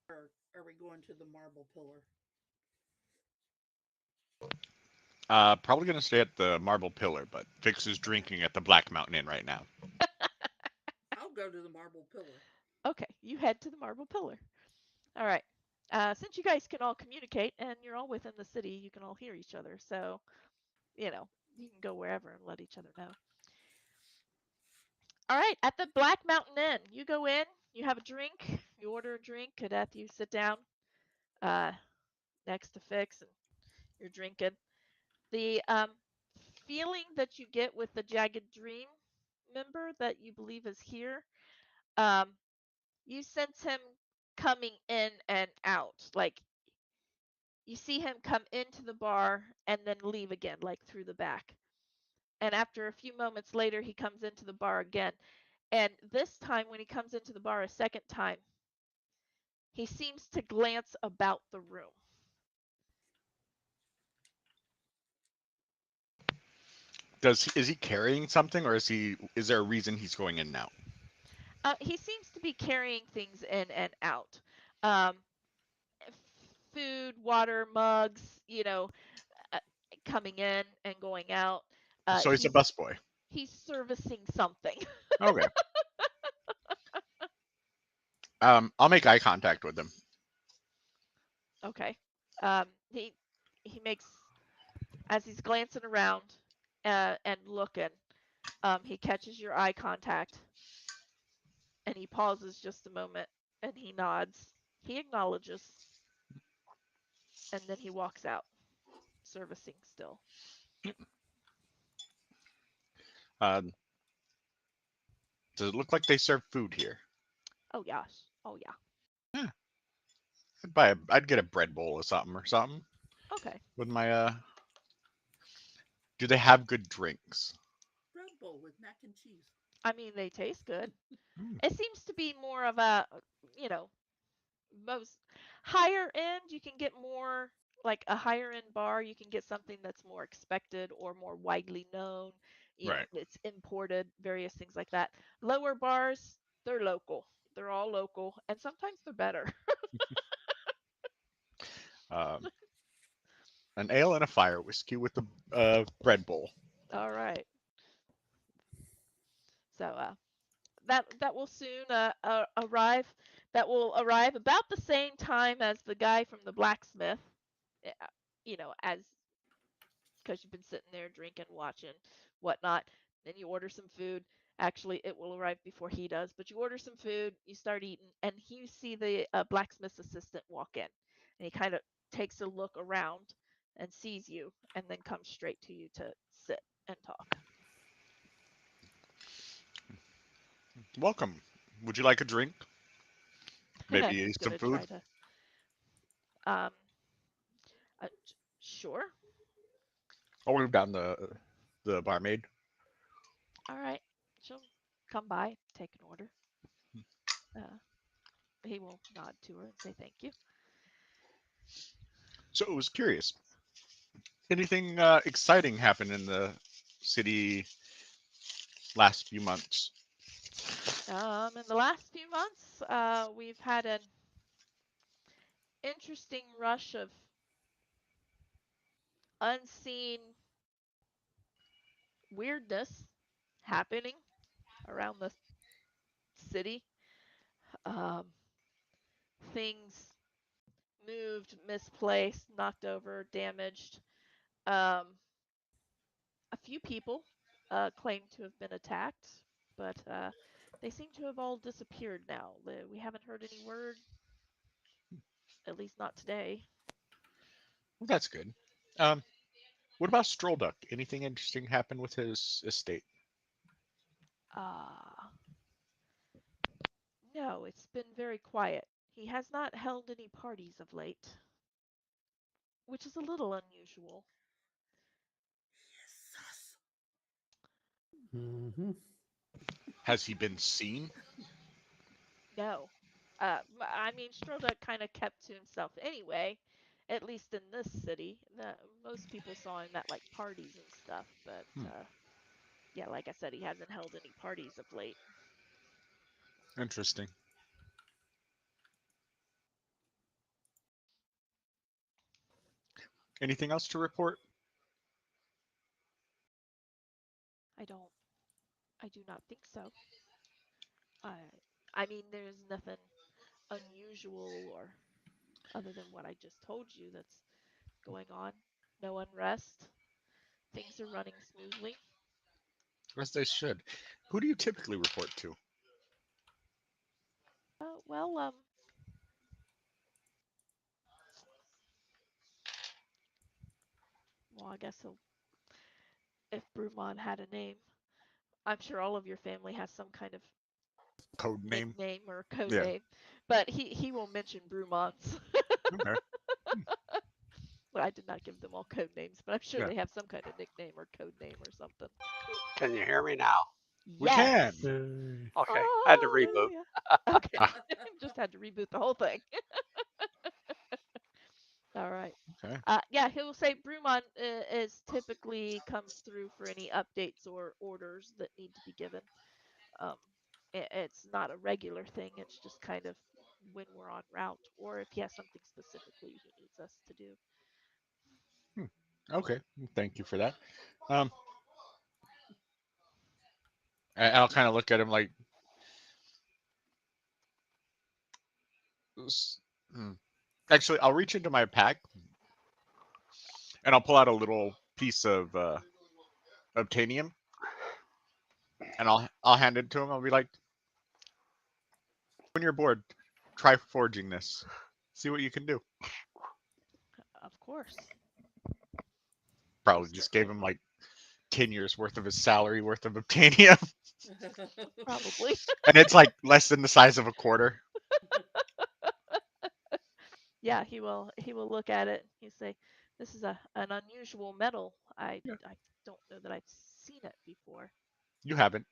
Or are we going to the Marble Pillar? Probably gonna stay at the Marble Pillar, but Fix is drinking at the Black Mountain Inn right now. I'll go to the Marble Pillar. Okay. You head to the Marble Pillar. All right. Since you guys can all communicate and you're all within the city, you can all hear each other. So, you can go wherever and let each other know. All right. At the Black Mountain Inn, you go in, you have a drink, you order a drink, Cadeth, you sit down next to Fix and you're drinking. The feeling that you get with the Jagged Dream member that you believe is here, um, you sense him coming in and out. Like you see him come into the bar and then leave again, like through the back. And after a few moments later, he comes into the bar again. And this time, when he comes into the bar a second time, he seems to glance about the room. Is he carrying something, or is there a reason he's going in now? He seems to be carrying things in and out. Um, Food, water, mugs, uh, coming in and going out. So he's a He's busboy. He's servicing something. Okay. I'll make eye contact with him. Okay. He makes as he's glancing around and looking. He catches your eye contact and he pauses just a moment and he nods. He acknowledges and then he walks out, servicing still. Um, does it look like they serve food here? Oh gosh. Oh yeah. Yeah. I'd get a bread bowl or something Okay. with my. Do they have good drinks? Bread bowl with mac and cheese. I mean, they taste good. Hmm, It seems to be more of a, you know, most higher end. You can get more like a higher end bar. You can get something that's more expected or more widely known. right. It's imported, various things like that. Lower bars, they're local. They're all local, and sometimes they're better. Um, an ale and a fire whiskey with a bread bowl. All right. So that will soon arrive. That will arrive about the same time as the guy from the blacksmith. uh, as because you've been sitting there drinking, watching, whatnot. Then you order some food. Actually, it will arrive before he does. But you order some food, you start eating, and you see the blacksmith's assistant walk in, and he kind of takes a look around and sees you, and then comes straight to you to sit and talk. Welcome. Would you like a drink? Maybe He's some gonna food? try to. Um, sure. I'll move down the barmaid. All right. She'll come by, take an order. Uh, he will nod to her and say thank you. So I was curious. Anything exciting happened in the city last few months? In the last few months, we've had an interesting rush of unseen weirdness happening around the city. Um, things moved, misplaced, knocked over, damaged. Um, a few people claim to have been attacked, but they seem to have all disappeared now. We haven't heard any word, at least not today. Well, that's good. Um, what about Stroll Duck? Anything interesting happen with his estate? Uh, no, it's been very quiet. He has not held any parties of late, which is a little unusual. Yes. Mm-hmm. Has he been seen? No. I mean, Stroda kind of kept to himself anyway, at least in this city. Most people saw him at like parties and stuff, but Hmm, yeah, like I said, he hasn't held any parties of late. interesting. Anything else to report? I don't, I do not think so. I, I mean, there's nothing unusual or other than what I just told you that's going on. No unrest. Things are running smoothly. As they should. Who do you typically report to? Well, I guess if Brumon had a name, I'm sure all of your family has some kind of Code name? nickname or code Yeah. name, but he won't mention Brumons. Okay. Well, I did not give them all code names, but I'm sure Yeah. they have some kind of nickname or code name or something. Can you hear me now? We Yes. can. Yay. Okay, I had to reboot. Hallelujah. Okay. Ah, Just had to reboot the whole thing. All right. okay. Yeah, he'll say Brumon is typically comes through for any updates or orders that need to be given. Um, it's not a regular thing. It's just kind of when we're en route or if he has something specifically he needs us to do. Hmm. Okay. Thank you for that. Um, And I'll kind of look at him like, hmm. Actually, I'll reach into my pack and I'll pull out a little piece of obtanium, and I'll hand it to him. I'll be like, when you're bored, try forging this. See what you can do. Of course. Probably just gave him like 10 years worth of his salary worth of obtanium, Probably. and it's like less than the size of a quarter. Yeah, he will look at it. He'll say, "This is an unusual metal. Yeah. I don't know that I've seen it before." You haven't.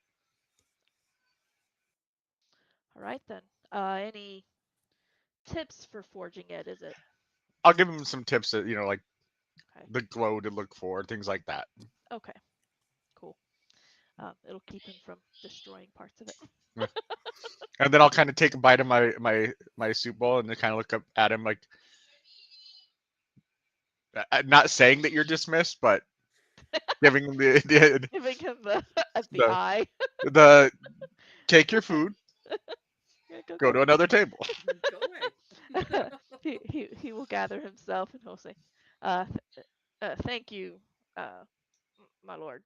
All right then. Any tips for forging it? Is it I'll give him some tips that like okay? the glow to look for, things like that. Okay, cool. It'll keep him from destroying parts of it. Yeah. And then I'll kind of take a bite of my soup bowl and then kind of look up at him like, not saying that you're dismissed, but giving him Giving him the the the eye. the take your food, Yeah, go go go. to another table. Go away. He will gather himself and he'll say, uh, "Thank you, my lord."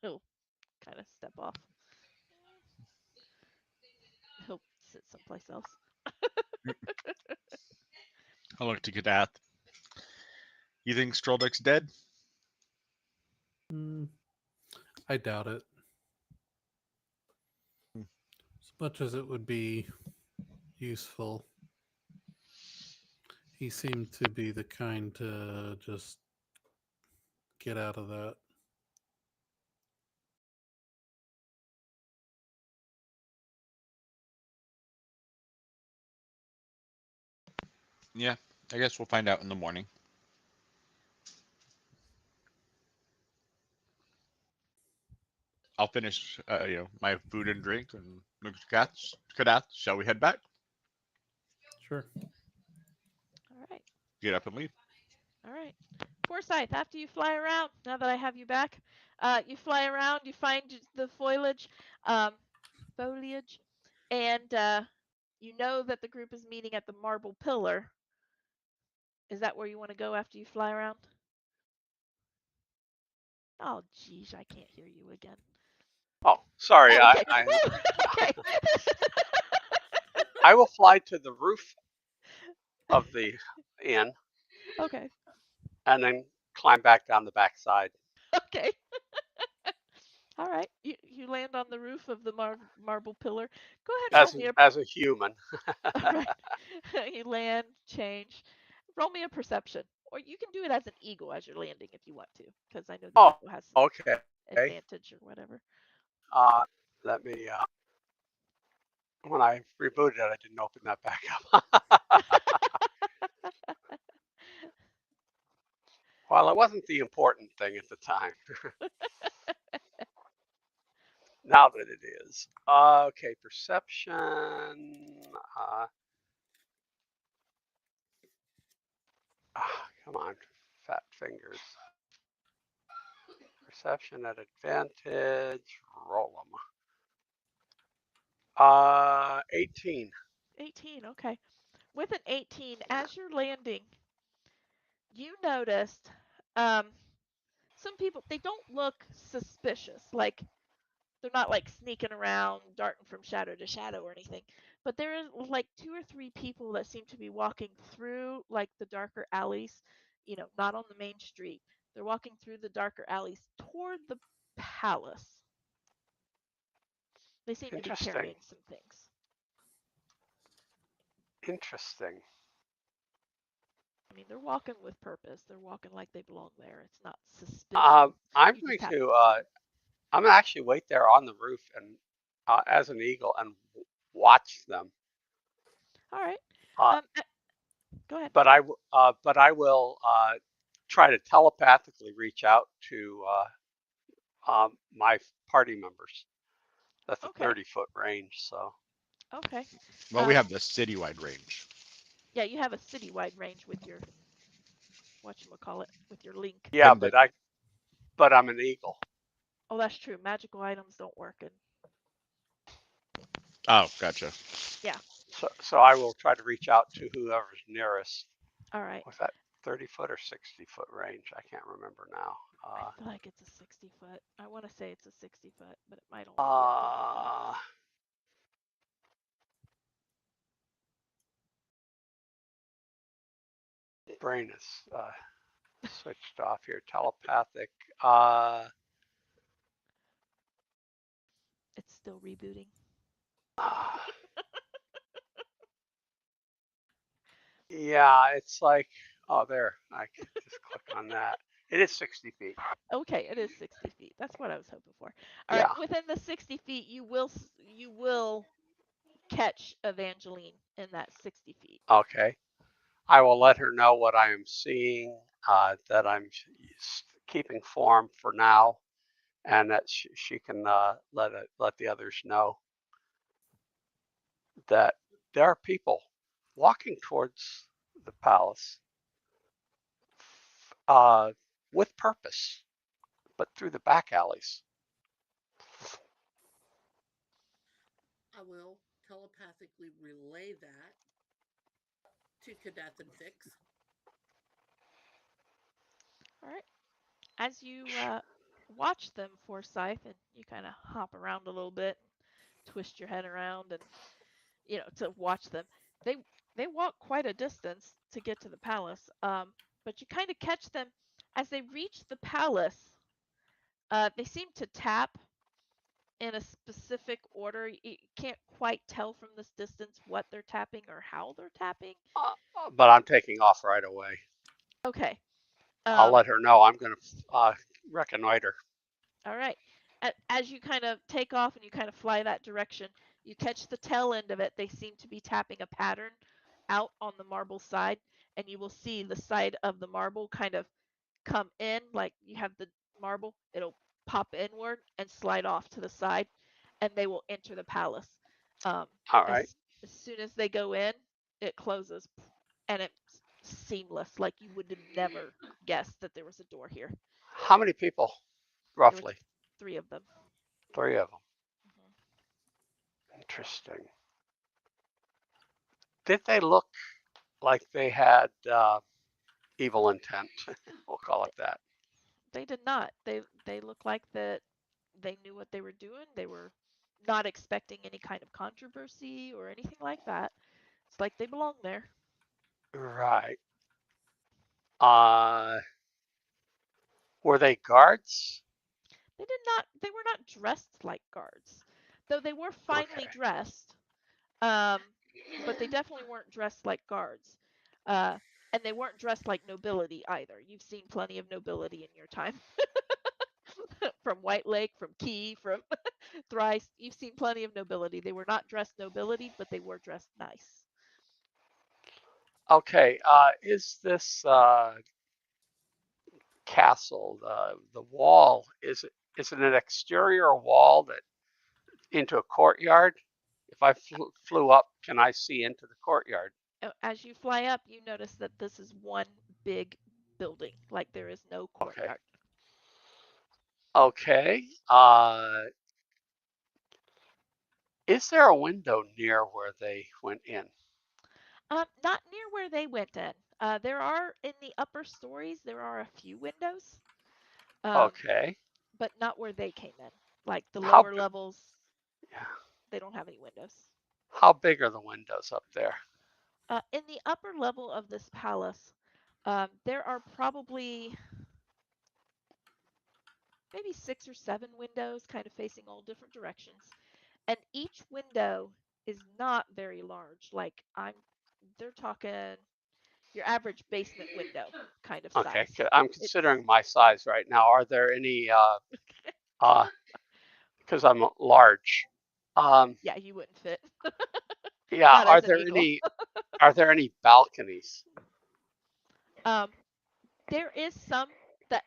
He'll kind of step off. He'll sit someplace else. I looked to Kadath. You think Stroldek's dead? Mm, I doubt it. Hmm. As much as it would be useful, he seemed to be the kind to just get out of that. Yeah, I guess we'll find out in the morning. I'll finish, my food and drink and look at Kadath. Shall we head back? Sure. All right. Get up and leave. All right. Forsyth, after you fly around, now that I have you back, you fly around, you find the um, foliage, and you know that the group is meeting at the Marble Pillar. Is that where you want to go after you fly around? Oh, geez, I can't hear you again. Oh, sorry. Oh, okay. Okay. I will fly to the roof of the inn Okay. and then climb back down the backside. Okay. All right. You land on the roof of the Marble Pillar. Go ahead and roll me a. As a human. All right. You land, change. Roll me a perception. Or you can do it as an eagle as you're landing if you want to, because I know the Oh, eagle has okay. advantage or whatever. Let me. When I rebooted it, I didn't open that back up. Well, it wasn't the important thing at the time. Now that it is. Okay, perception. Come on, fat fingers. Perception at advantage. Roll them. 18. 18. Okay. With an 18, as you're landing, you noticed some people, they don't look suspicious. Like, they're not like sneaking around, darting from shadow to shadow or anything. But there is like two or three people that seem to be walking through like the darker alleys, not on the main street. They're walking through the darker alleys toward the palace. They seem to be Interesting. carrying some things. Interesting. I mean, they're walking with purpose. They're walking like they belong there. It's not suspicious. I'm You going just happen to. to see them. I'm gonna actually wait there on the roof and as an eagle and watch them. All right. Uh, Go ahead. but I will try to telepathically reach out to my party members. That's a Okay. 30-foot range. So Okay. Well, we have the citywide range. Yeah, you have a citywide range with your whatchamacallit, with your link. yeah, And that but I'm an eagle. Oh, that's true. Magical items don't work in Oh, gotcha. So I will try to reach out to whoever's nearest. All right. Was that 30 foot or 60 foot range? I can't remember now. I feel like it's a 60 foot. I want to say it's a 60 foot, but it might only be a 30 foot. Uh, brain is switched off here. Telepathic. It's still rebooting. Yeah, it's like, oh, there. I can just click on that. It is 60 feet. Okay, it is 60 feet. That's what I was hoping for. All right, Yeah. within the 60 feet, you will catch Evangeline in that 60 feet. Okay. I will let her know what I am seeing, that I'm keeping form for now, and that she can let the others know that there are people walking towards the palace uh, with purpose, but through the back alleys. I will telepathically relay that to Kadath and Fix. All right. As you watch them, Forsyth, and you kind of hop around a little bit, twist your head around, and to watch them. They they walk quite a distance to get to the palace. But you kind of catch them as they reach the palace. They seem to tap in a specific order. You can't quite tell from this distance what they're tapping or how they're tapping. But I'm taking off right away. Okay. I'll let her know I'm going to reconnoiter. All right. As you kind of take off and you kind of fly that direction, you catch the tail end of it. They seem to be tapping a pattern out on the marble side, and you will see the side of the marble kind of come in, like you have the marble, it'll pop inward and slide off to the side, and they will enter the palace. Um, All right. as soon as they go in, it closes, and it's seamless. Like you would have never guessed that there was a door here. How many people, There were roughly? 3 of them. 3 of them. Mhm. Interesting. Did they look like they had evil intent? We'll call it that. They did not. They look like that they knew what they were doing. They were not expecting any kind of controversy or anything like that. It's like they belong there. Right. Uh, were they guards? They were not dressed like guards. Though they were finely Okay. dressed. But they definitely weren't dressed like guards. Uh and they weren't dressed like nobility either. You've seen plenty of nobility in your time. From White Lake, from Key, from Thrice. You've seen plenty of nobility. They were not dressed nobility, but they were dressed nice. Okay. Is this castle, the wall, is it an exterior wall that into a courtyard? If I flew up, can I see into the courtyard? As you fly up, you notice that this is one big building. Like there is no Okay. courtyard. Okay. Is there a window near where they went in? Not near where they went in. There are in the upper stories. There are a few windows, um, Okay. but not where they came in. Like the How lower levels, yeah. they don't have any windows. How big are the windows up there? In the upper level of this palace, there are probably maybe 6 or 7 windows, kind of facing all different directions, and each window is not very large. Like they're talking your average basement window kind of Okay, size. I'm It's considering my size right now. Are there any uh because I'm large. yeah, you wouldn't fit. Yeah, Not as an eagle. are there any balconies? Um, there is that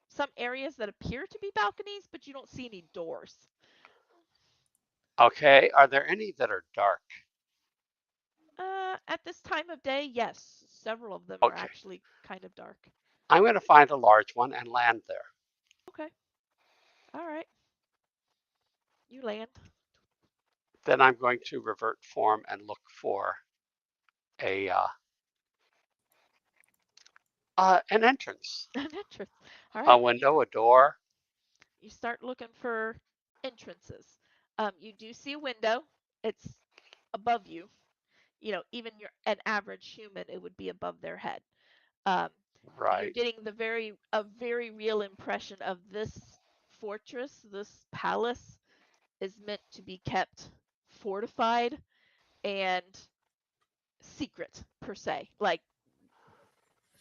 some areas that appear to be balconies, but you don't see any doors. Okay, are there any that are dark? At this time of day, yes, several of them are Okay. actually kind of dark. I'm going to find a large one and land there. Okay, all right. You land. Then I'm going to revert form and look for a an entrance, An entrance. All a right. window, a door. You start looking for entrances. You do see a window. It's above you. You know, even an average human, it would be above their head. Um, you're Right. getting a very real impression of this fortress, this palace is meant to be kept fortified and secret per se. Like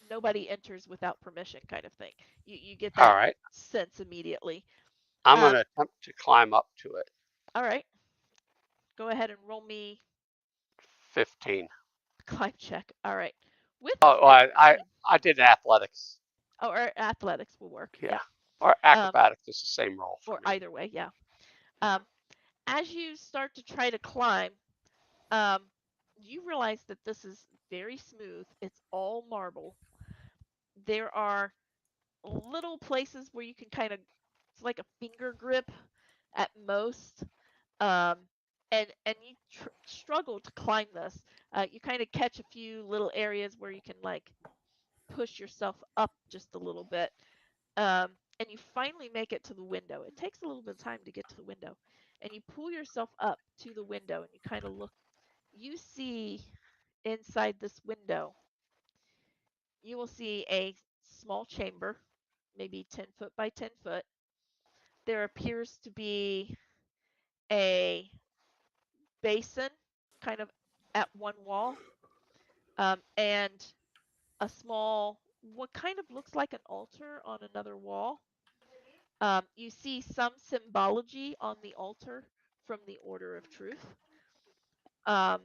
nobody enters without permission kind of thing. You get All that right. sense immediately. I'm going Um, to attempt to climb up to it. all right. Go ahead and roll me 15. a climb check. All right. With Oh, I did athletics. oh, or athletics will work. Yeah. Yep. Or Um, acrobatics is the same roll for or me. either way, yeah. Yeah. As you start to try to climb, um, you realize that this is very smooth. It's all marble. There are little places where you can kind of, it's like a finger grip at most. Um, and you struggle to climb this. You kind of catch a few little areas where you can like push yourself up just a little bit. And you finally make it to the window. It takes a little bit of time to get to the window. And you pull yourself up to the window and you kind of look. You see inside this window, you will see a small chamber, maybe 10 foot by 10 foot. There appears to be a basin kind of at one wall, and a small, what kind of looks like an altar on another wall. You see some symbology on the altar from the Order of Truth. Um,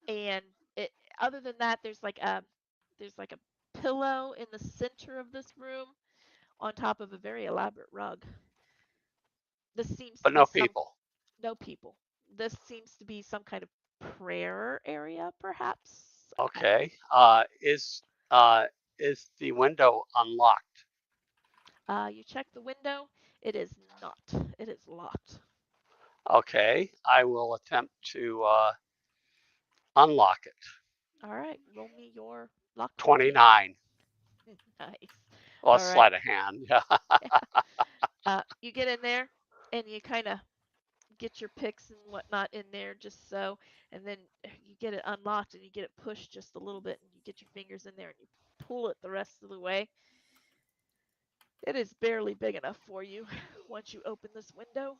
and it, other than that, there's like a pillow in the center of this room on top of a very elaborate rug. This seems to But be no some people. no people. This seems to be some kind of prayer area, perhaps. Okay. Is the window unlocked? You check the window. It is not. It is locked. Okay. I will attempt to unlock it. All right, roll me your lock speed. 29. Nice. Well, All right. sleight of hand. Yeah. You get in there and you kind of get your picks and whatnot in there just so, and then you get it unlocked and you get it pushed just a little bit and you get your fingers in there and you pull it the rest of the way. It is barely big enough for you. Once you open this window,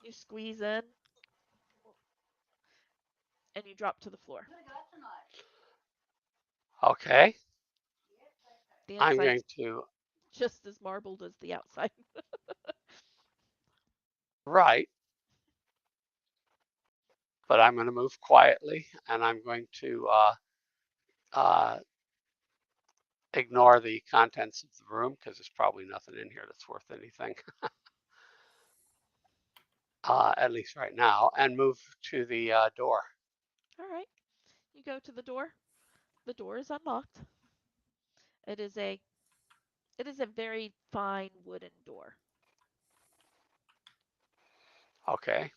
you squeeze in and you drop to the floor. Okay. The I'm inside's going to, just as marbled as the outside. right, but I'm going to move quietly and I'm going to uh, ignore the contents of the room because there's probably nothing in here that's worth anything, at least right now, and move to the door. All right. You go to the door. The door is unlocked. It is a it is a very fine wooden door. Okay.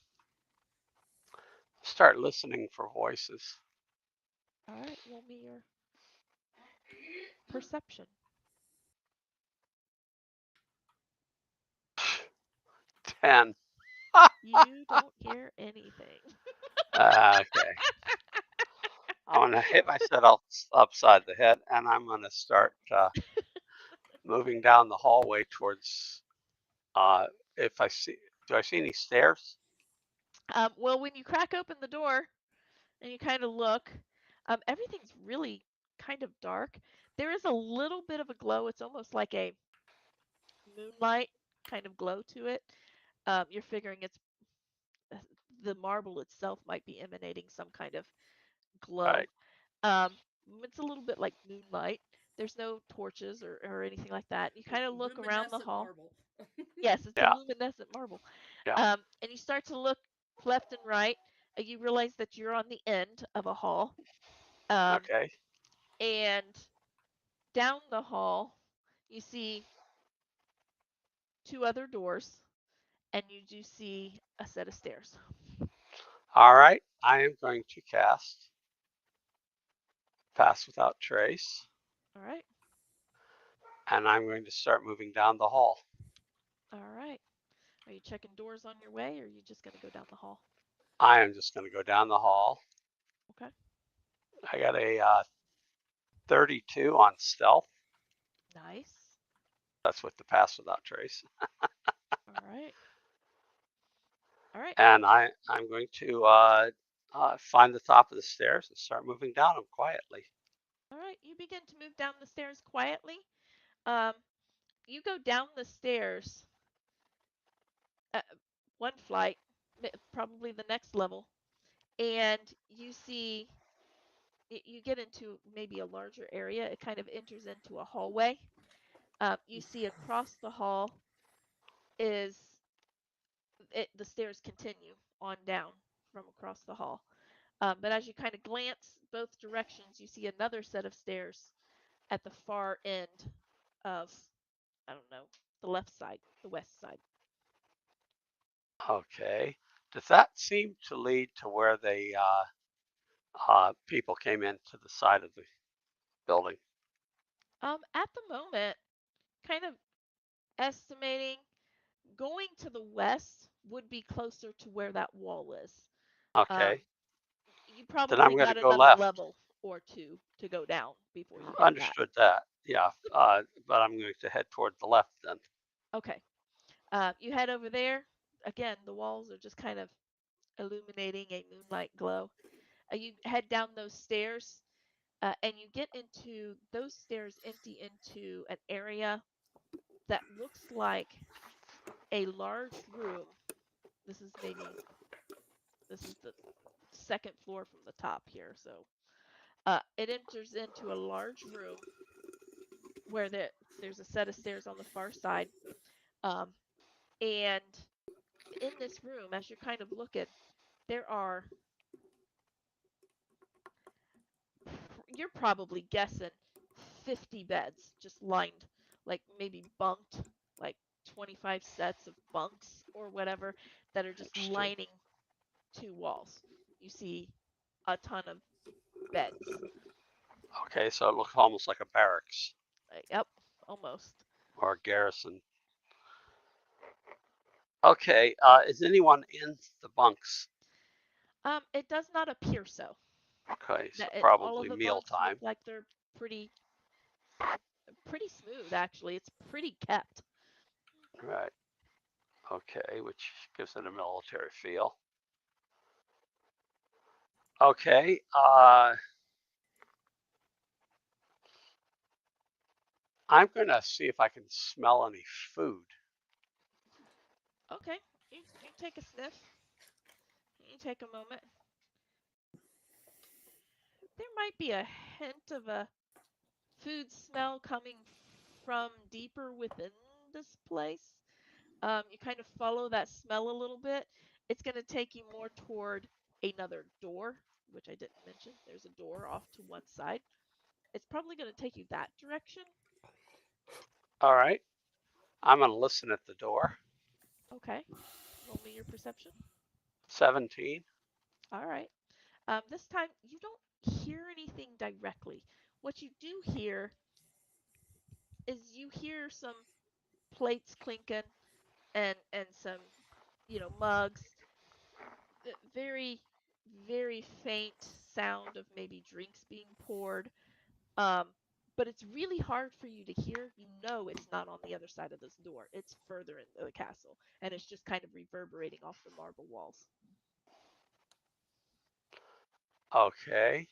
Start listening for voices. All right, roll me your perception. 10. You don't hear anything. Okay. I'm going to hit myself upside the head and I'm going to start moving down the hallway towards, if I see, do I see any stairs? Well, when you crack open the door and you kind of look, everything's really kind of dark. There is a little bit of a glow. It's almost like a moonlight kind of glow to it. You're figuring it's uh, the marble itself might be emanating some kind of glow. Right. Um, it's a little bit like moonlight. There's no torches or anything like that. You kind of look around the Luminescent hall. marble. Yes, it's a Yeah. luminescent marble. Yeah. And you start to look left and right. You realize that you're on the end of a hall. Um, Okay. and down the hall, you see two other doors. and you do see a set of stairs. All right, I am going to cast Pass Without Trace, All right. and I'm going to start moving down the hall. All right. Are you checking doors on your way, or are you just going to go down the hall? I am just going to go down the hall. Okay. I got a 32 on stealth. Nice. That's with the Pass Without Trace. All right. All right. And I'm going to find the top of the stairs and start moving down them quietly. All right. You begin to move down the stairs quietly. Um, you go down the stairs, one flight, probably the next level, and you see you get into maybe a larger area. It kind of enters into a hallway. You see across the hall is the stairs continue on down from across the hall. But as you kind of glance both directions, you see another set of stairs at the far end of, I don't know, the left side, the west side. Okay. Does that seem to lead to where the people came into the side of the building? At the moment, kind of estimating going to the west would be closer to where that wall is. Um, Okay. you Then I'm probably going to got go another left. level or two to go down before you hit that. Understood that. Yeah. But I'm going to head toward the left then. Okay. You head over there. Again, the walls are just kind of illuminating a moonlight glow. You head down those stairs, and you get into those stairs empty into an area that looks like a large room. This is maybe this is the second floor from the top here. So it enters into a large room where there's a set of stairs on the far side. Um, and in this room, as you're kind of looking, there are, you're probably guessing 50 beds just lined, like maybe bunked, like 25 sets of bunks or whatever that are just Interesting. lining two walls. You see a ton of beds. Okay, so it looks almost like a barracks Yep, almost. or a garrison. Okay, is anyone in the bunks? It does not appear so. Okay, so All of probably the bunks look mealtime. like they're pretty smooth actually. It's pretty kept. Right. Okay, which gives it a military feel. Okay, I'm gonna see if I can smell any food. Okay, you take a sniff. You take a moment. There might be a hint of a food smell coming from deeper within this place. You kind of follow that smell a little bit. It's going to take you more toward another door, which I didn't mention. There's a door off to one side. It's probably going to take you that direction. All right, I'm gonna listen at the door. Okay, roll me your perception. 17. All right. This time you don't hear anything directly. What you do hear is you hear some plates clinking and some mugs, very very faint sound of maybe drinks being poured. um but it's really hard for you to hear. You know it's not on the other side of this door. It's further into the castle, and it's just kind of reverberating off the marble walls. Okay.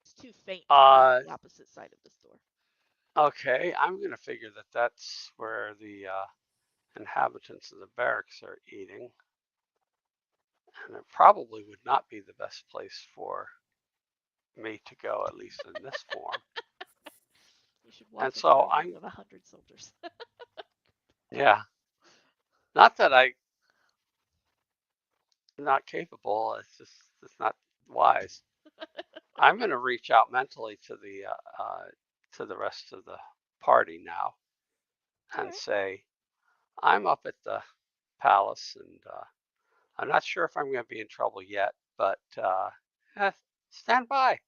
It's too faint to be on Uh, the opposite side of this door. okay, I'm gonna figure that that's where the inhabitants of the barracks are eating, and it probably would not be the best place for me to go, at least in this form. You should And walk into so a room I'm, of 100 soldiers. yeah, not that I'm not capable. It's not wise. I'm gonna reach out mentally to the rest of the party now All and right. say, I'm up at the palace, and I'm not sure if I'm going to be in trouble yet, but eh, stand by.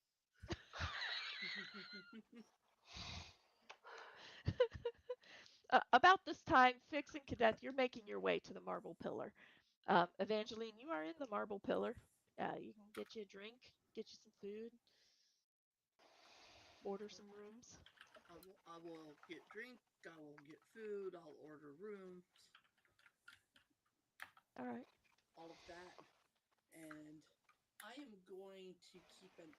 About this time, Fix and Cadet, you're making your way to the Marble Pillar. Evangeline, you are in the Marble Pillar. You can get you a drink, get you some food, order some rooms. I will get drink. I will get food. I'll order rooms. All right. All of that, and I am going to keep an.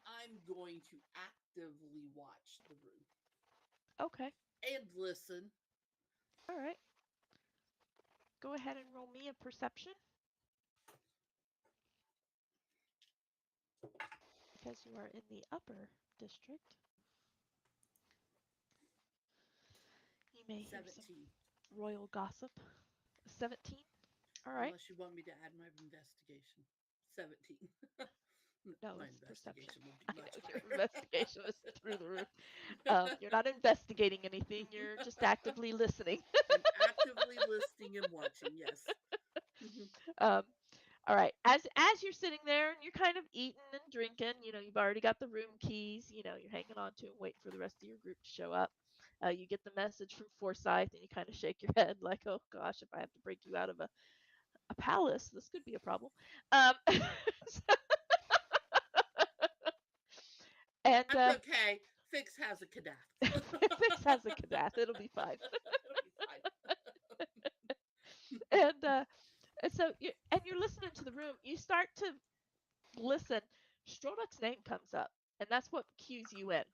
I'm going to actively watch the room Okay. and listen. All right. Go ahead and roll me a perception because you are in the upper district. You may hear some 17. royal gossip. 17. All right. Unless you want me to add my investigation. 17. No, My it's perception. investigation will be much Your higher. investigation was through the roof. You're not investigating anything. You're just actively listening. I'm actively listening and watching, yes. Um, all right. As you're sitting there and you're kind of eating and drinking, you've already got the room keys. You're hanging on to them, waiting for the rest of your group to show up. You get the message from Forsyth, and you kind of shake your head like, "Oh gosh, if I have to break you out of a palace, this could be a problem." Um, and That's okay. Fix has a cadath. Fix has a cadath. It'll be fine. It'll be fine. and you're listening to the room. You start to listen. Stroduk's name comes up, and that's what cues you in.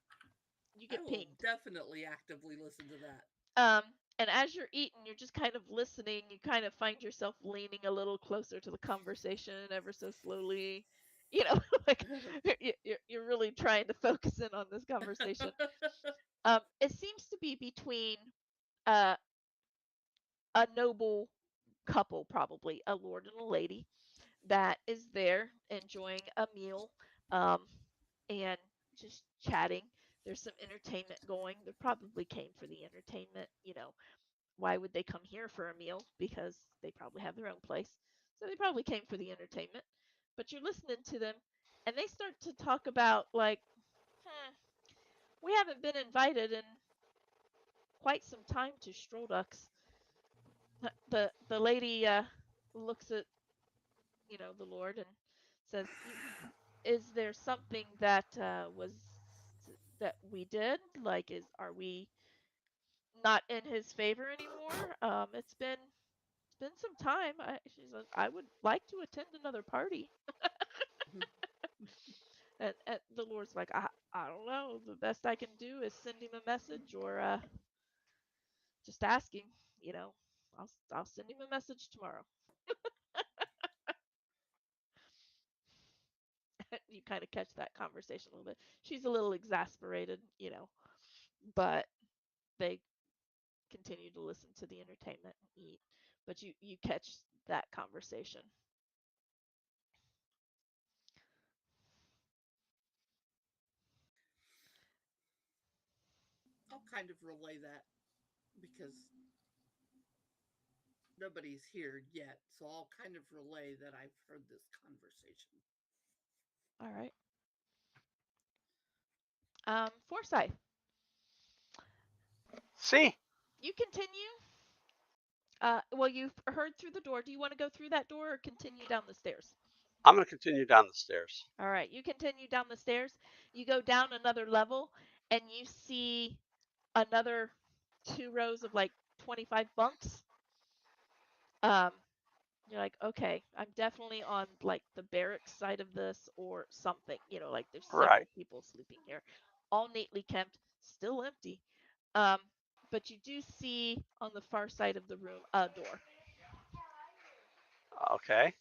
You I get will pinged. definitely actively listen to that. Um, and as you're eating, you're just kind of listening. You kind of find yourself leaning a little closer to the conversation ever so slowly. Like you're really trying to focus in on this conversation. It seems to be between uh, a noble couple, probably a lord and a lady, that is there enjoying a meal, um, and just chatting. There's some entertainment going. They probably came for the entertainment. Why would they come here for a meal? Because they probably have their own place. So they probably came for the entertainment. But you're listening to them, and they start to talk about, like, we haven't been invited in quite some time to Stroduck's. The lady looks at the Lord and says, "Is there something that that we did? Like, are we not in His favor anymore? It's been some time." She's like, "I would like to attend another party." And the Lord's like, I don't know. The best I can do is send him a message, or just ask him. You know, I'll send him a message tomorrow. You kind of catch that conversation a little bit. She's a little exasperated, but they continue to listen to the entertainment and eat. But you catch that conversation. I'll kind of relay that because nobody's here yet. So I'll kind of relay that I've heard this conversation. All right. Forsyth, See, you continue. Well, you've heard through the door. Do you want to go through that door or continue down the stairs? I'm going to continue down the stairs. All right, you continue down the stairs. You go down another level, and you see another 2 rows of like 25 bunks. Um, you're like, okay, I'm definitely on like the barracks side of this or something. Like there's Right. several people sleeping here, all neatly kept, still empty. Um, but you do see on the far side of the room a door. Okay.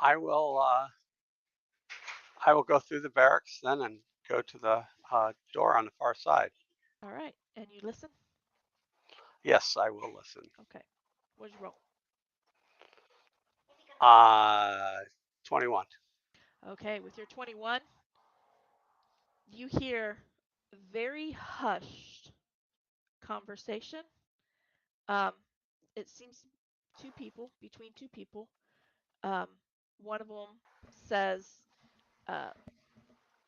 I will. I will go through the barracks then and go to the door on the far side. All right, and you listen. Yes, I will listen. Okay, what'd you roll? Uh, 21. Okay, with your 21, you hear very hushed conversation. It seems between two people. Um, one of them says, uh,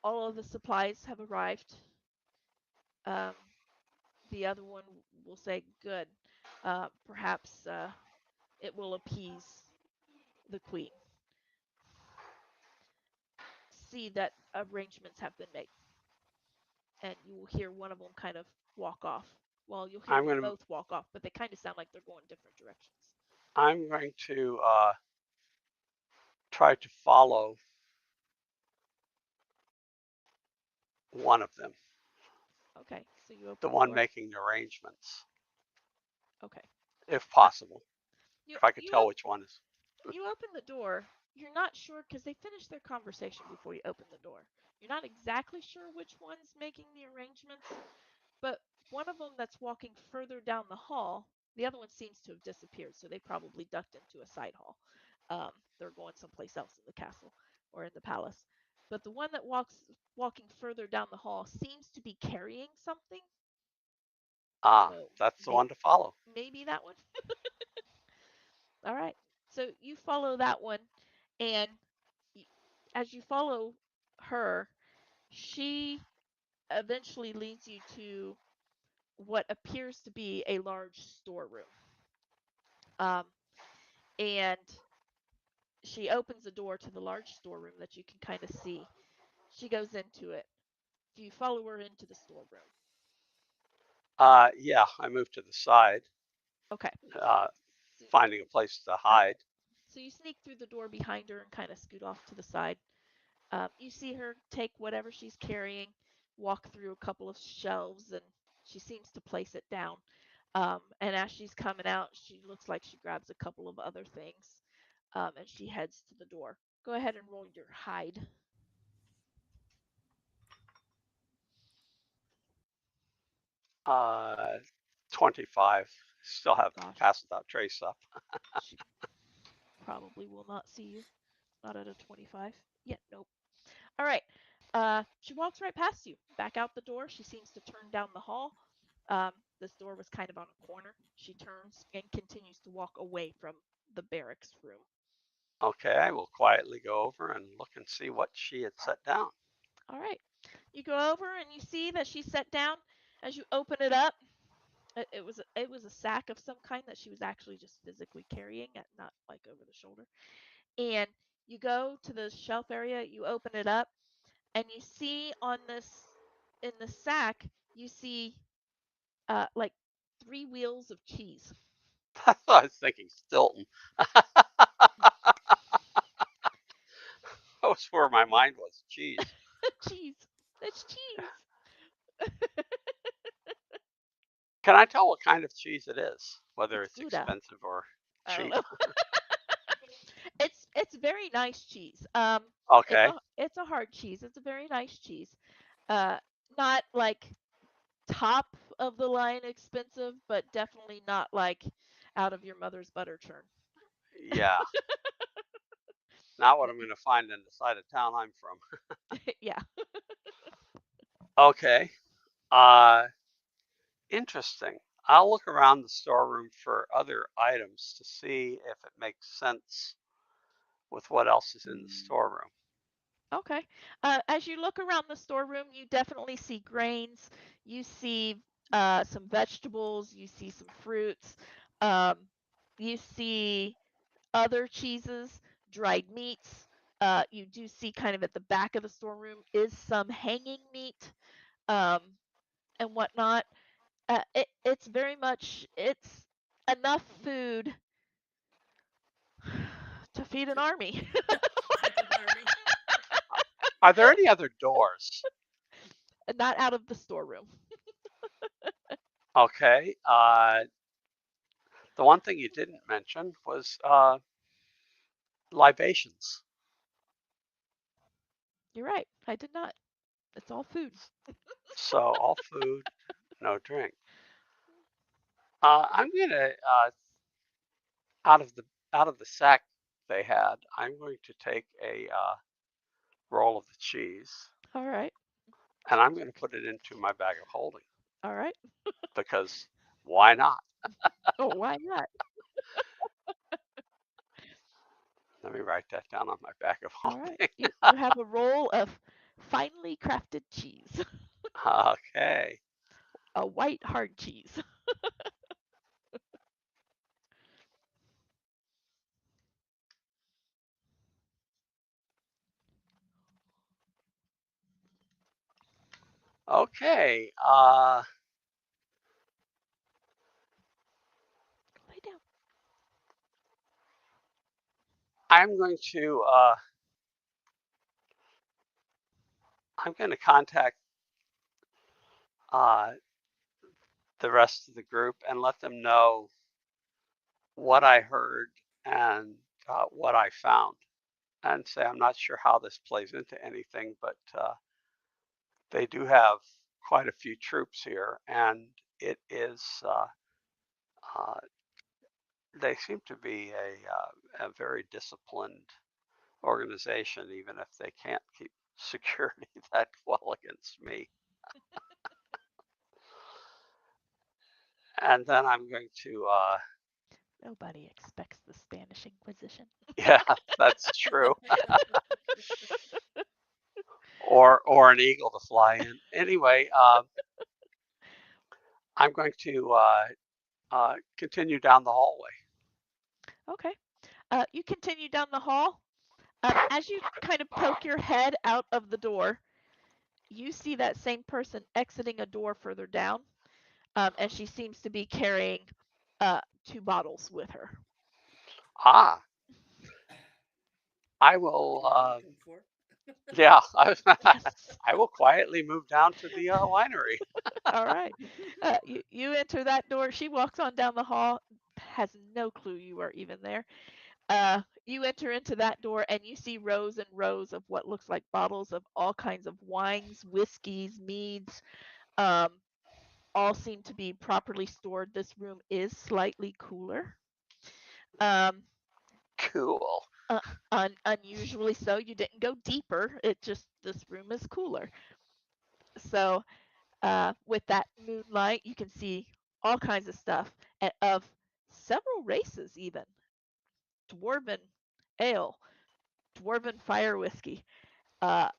all of the supplies have arrived. Um, the other one will say, good. Perhaps it will appease the queen. See that arrangements have been made. And you will hear one of them kind of walk off. Well, you'll hear I'm them going to both walk off, but they kind of sound like they're going different directions. I'm going to try to follow one of them, Okay, so you open the the one door. making the arrangements, Okay. if possible. You If I could you tell which one is. you open the door. You're not sure because they finished their conversation before you open the door. You're not exactly sure which one's making the arrangements, but one of them that's walking further down the hall, the other one seems to have disappeared, so they probably ducked into a side hall. They're going someplace else in the castle or in the palace. But the one that walking further down the hall seems to be carrying something. So That's the one to follow. maybe that one. All right. So you follow that one, and as you follow her, she eventually leads you to what appears to be a large storeroom. Um, and she opens the door to the large storeroom that you can kind of see. She goes into it. Do you follow her into the storeroom? Yeah, I moved to the side, Okay. uh, So, finding a place to all right. hide. So you sneak through the door behind her and kind of scoot off to the side. You see her take whatever she's carrying, walk through a couple of shelves, and she seems to place it down. And as she's coming out, she looks like she grabs a couple of other things, and she heads to the door. Go ahead and roll your hide. 25. Still have Gosh, pass without trace up. she probably will not see you. Not at a 25. Yeah, nope. All right. She walks right past you. Back out the door. She seems to turn down the hall. This door was kind of on a corner. She turns and continues to walk away from the barracks room. Okay, I will quietly go over and look and see what she had set down. All right. You go over and you see that she set down. As you open it up, it was a sack of some kind that she was actually just physically carrying, not like over the shoulder. And you go to the shelf area. You open it up, and you see on this in the sack, you see like 3 wheels of cheese. I was thinking Stilton. That was where my mind was. Cheese. Cheese. That's cheese. Can I tell what kind of cheese it is? Whether It's it's Gouda. expensive or I don't cheap? know. It's very nice cheese. Okay. It's a hard cheese. It's a very nice cheese. Uh, not like top of the line expensive, but definitely not like out of your mother's butter churn. Yeah. Not what I'm going to find in the side of town I'm from. Yeah. Okay. Uh, Interesting. I'll look around the storeroom for other items to see if it makes sense with what else is in the storeroom. Okay. As you look around the storeroom, you definitely see grains. You see some vegetables. You see some fruits. Um, you see other cheeses, dried meats. You do see kind of at the back of the storeroom is some hanging meat um, and whatnot. It's very much it's enough food to feed an army. Are there any other doors? Not out of the storeroom. Okay. The one thing you didn't mention was libations. You're right. I did not. It's all food. So all food, no drink. I'm gonna out of the out of the sack they had. I'm going to take a roll of the cheese All right. and I'm going to put it into my bag of holding. All right. because why not? Oh, why not? Let me write that down on my bag of All right. holding. You have a roll of finely crafted cheese, Okay. a white hard cheese. Okay. Lay down. I'm going to contact uh, the rest of the group and let them know what I heard and what I found, and say I'm not sure how this plays into anything, but they do have quite a few troops here, and it is uh, they seem to be a very disciplined organization, even if they can't keep security that well against me. And then I'm going to, Nobody expects the Spanish Inquisition. yeah, that's true, or an eagle to fly in. Anyway, I'm going to continue down the hallway. Okay. You continue down the hall. As you kind of poke your head out of the door, you see that same person exiting a door further down, and she seems to be carrying 2 bottles with her. Ah, I What will. you're looking for. Yeah, Yes. I will quietly move down to the winery. All right. You enter that door. She walks on down the hall, has no clue you are even there. You enter into that door and you see rows and rows of what looks like bottles of all kinds of wines, whiskeys, meads. Um, all seem to be properly stored. This room is slightly cooler. Um, Cool. unusually so. You didn't go deeper. It just this room is cooler. So with that moonlight, you can see all kinds of stuff of several races, even dwarven ale, dwarven fire whiskey, uh,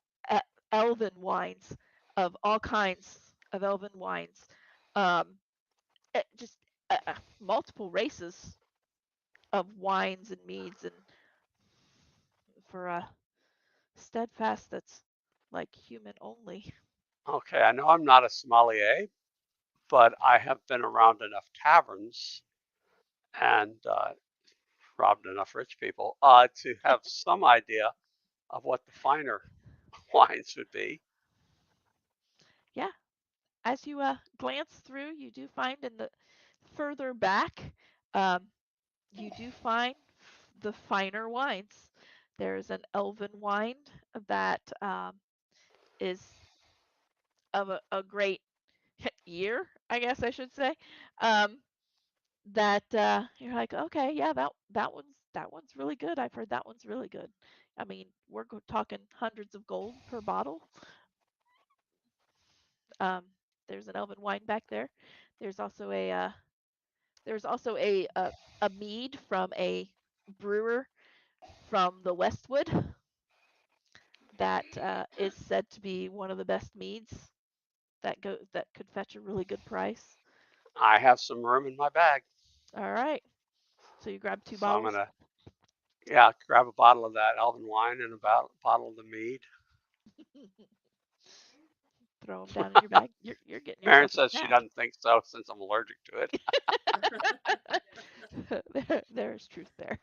elven wines of all kinds of elven wines, um, just multiple races of wines and meads, and for a steadfast that's like human only. Okay, I know I'm not a sommelier, but I have been around enough taverns and robbed enough rich people to have some idea of what the finer wines would be. Yeah, as you glance through, you do find in the further back, um, you do find the finer wines. There's an elven wine that is of a great year, I guess I should say. Um, that you're like, okay, yeah, that one's really good. I've heard that one's really good. I mean, we're talking hundreds of gold per bottle. Um, there's an elven wine back there. There's also a mead from a brewer from the Westwood that is said to be one of the best meads that could fetch a really good price. I have some room in my bag, All right. So you grab two so I'm bottles. gonna, yeah, grab a bottle of that elven wine and a bottle of the mead. Throw them down in your bag. You're getting Marion yourself a says she snack. doesn't think so since I'm allergic to it. There's truth there.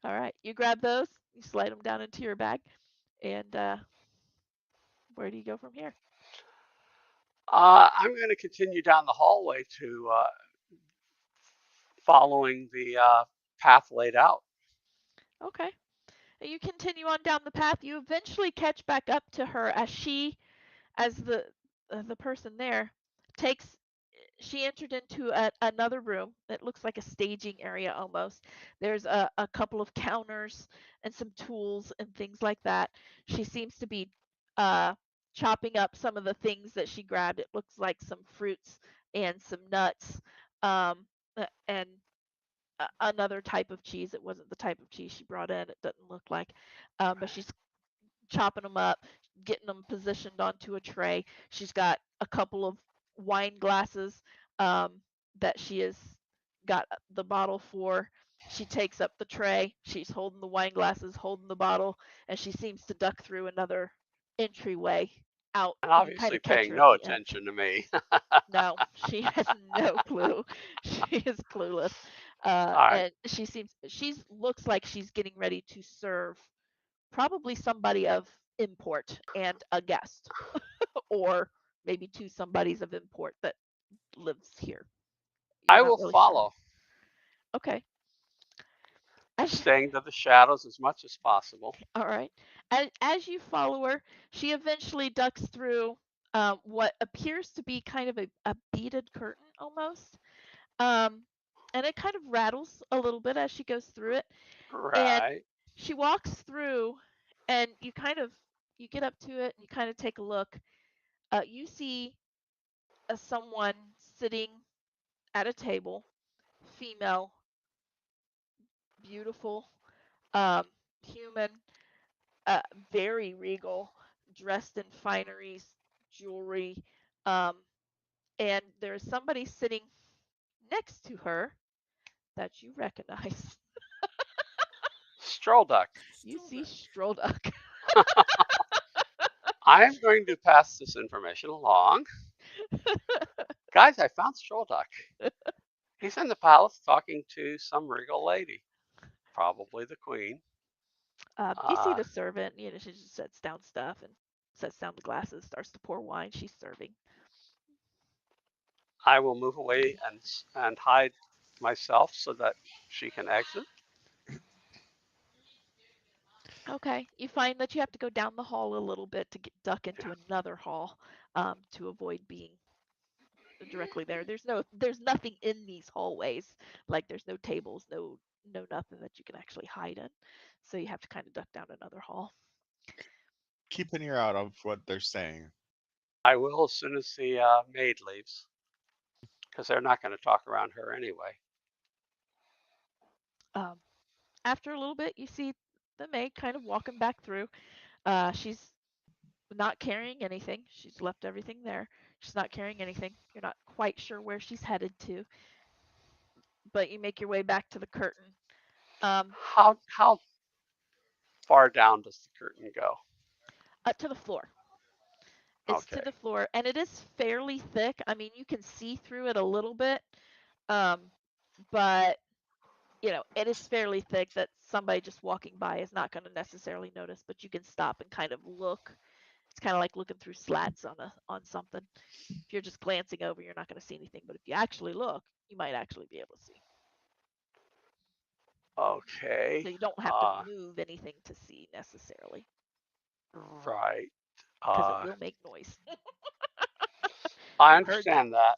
All right. You grab those. You slide them down into your bag. And where do you go from here? I'm going to continue down the hallway to following the path laid out. Okay. You continue on down the path. You eventually catch back up to her as the person there takes. She entered into another room that looks like a staging area almost. There's a couple of counters and some tools and things like that. She seems to be uh, chopping up some of the things that she grabbed. It looks like some fruits and some nuts, and another type of cheese. It wasn't the type of cheese she brought in. It doesn't look like, but she's chopping them up, getting them positioned onto a tray. She's got a couple of wine glasses that she has got the bottle for. She takes up the tray. She's holding the wine glasses, holding the bottle, and she seems to duck through another entryway out. And You kind obviously of catch paying her at no the end. attention to me. No, she has no clue. She is clueless. All right. And she's looks like she's getting ready to serve probably somebody of import and a guest, or maybe two somebodies of import that lives here. You're I not will really sure. follow, Okay. As staying to the shadows as much as possible. all right. As you follow her, she eventually ducks through what appears to be kind of a beaded curtain almost. Um, and it kind of rattles a little bit as she goes through it. And Right. she walks through, and you get up to it and you kind of take a look. You see someone sitting at a table, female, beautiful, um, human, uh, very regal, dressed in fineries, jewelry, um, and there's somebody sitting next to her that you recognize. Stroll duck. You Stroll see duck. Strollduck. I am going to pass this information along. Guys, I found Stroll duck. He's in the palace talking to some regal lady, probably the queen. You see Uh, the servant. She just sets down stuff and sets down the glasses, starts to pour wine. She's serving. I will move away and hide myself so that she can exit. Okay, you find that you have to go down the hall a little bit to duck Yeah. into another hall to avoid being directly there. There's nothing in these hallways. Like there's no tables, no nothing that you can actually hide in. So you have to kind of duck down another hall. Keep an ear out of what they're saying. I will as soon as the maid leaves, because they're not going to talk around her anyway. Um, After a little bit, you see the maid kind of walking back through. She's not carrying anything. She's left everything there. She's not carrying anything. You're not quite sure where she's headed to, but you make your way back to the curtain. Um, How far down does the curtain go? Up to the floor. It's to Okay. the floor, and it is fairly thick. I mean, you can see through it a little bit, um, but it is fairly thick that somebody just walking by is not going to necessarily notice. But you can stop and kind of look. It's kind of like looking through slats on something. If you're just glancing over, you're not going to see anything. But if you actually look, you might actually be able to see. Okay. So you don't have to move anything to see necessarily, Right. because it will make noise. I You heard that. understand that.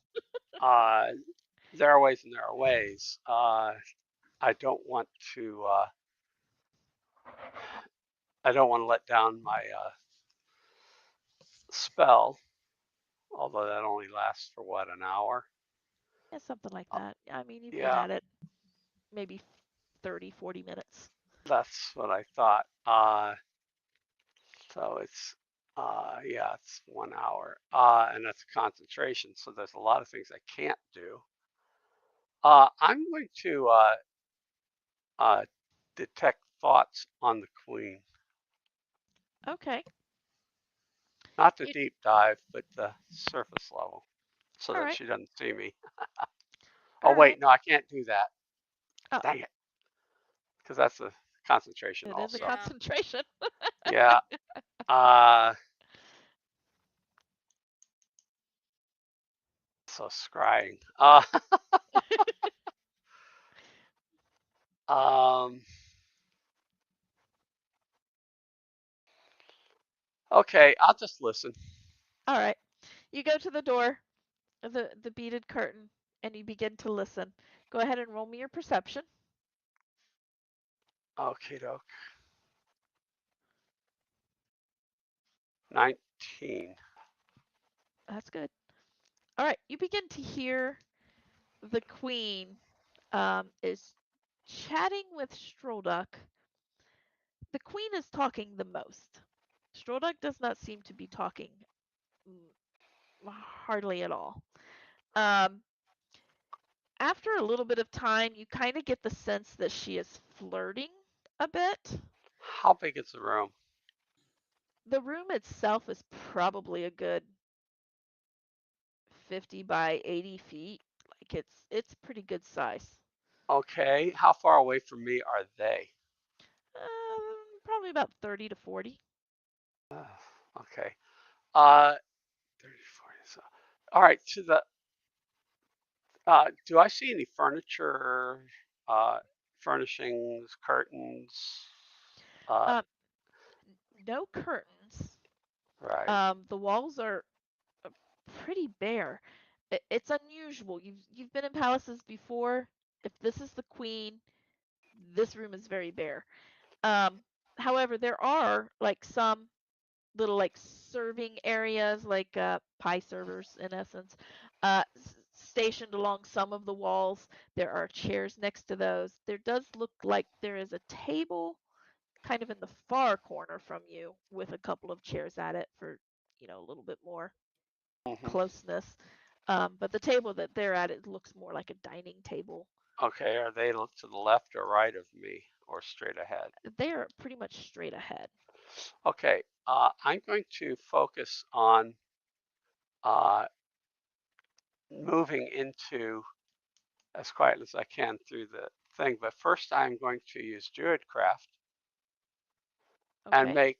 There are ways and there are ways. I don't want to. I don't want to let down my spell, although that only lasts for what, an hour? Yeah, something like Uh, that. I mean, you've been yeah, at it maybe 30, 40 minutes. that's what I thought. So it's yeah, it's 1 hour. And that's concentration. So there's a lot of things I can't do. I'm going to uh, detect thoughts on the queen. Okay. Not the You, deep dive, but the surface level, so all that right. she doesn't see me. Oh All wait, right. no, I can't do that. Oh, Dang it, because that's a concentration it is a also. Yeah. concentration. Yeah. Uh, so scrying. Um. Okay, I'll just listen. All right. You go to the door, the beaded curtain, and you begin to listen. Go ahead and roll me your perception. Okay, doke. 19. 19. That's good. All right, you begin to hear the queen is chatting with Strolduck. The queen is talking the most. Strolduck does not seem to be talking hardly at all. Um, After a little bit of time, you kind of get the sense that she is flirting a bit. How big is the room? The room itself is probably a good 50 by 80 feet. Like it's pretty good size. Okay. How far away from me are they? Probably about 30 to 40. Okay. 30, 40. So, all right. To the. Do I see any furniture, uh, furnishings, curtains? Uh, Um, no curtains. right. The walls are pretty bare. It's unusual. You've been in palaces before. If this is the queen, this room is very bare. Um, However, there are like some little like serving areas, like pie servers in essence, stationed along some of the walls. There are chairs next to those. There does look like there is a table kind of in the far corner from you with a couple of chairs at it for, a little bit more Hmm. closeness. But the table that they're at, it looks more like a dining table. Okay. Are they to the left or right of me or straight ahead? They are pretty much straight ahead. Okay. I'm going to focus on uh, moving into as quietly as I can through the thing. But first, I'm going to use Druidcraft and Okay. make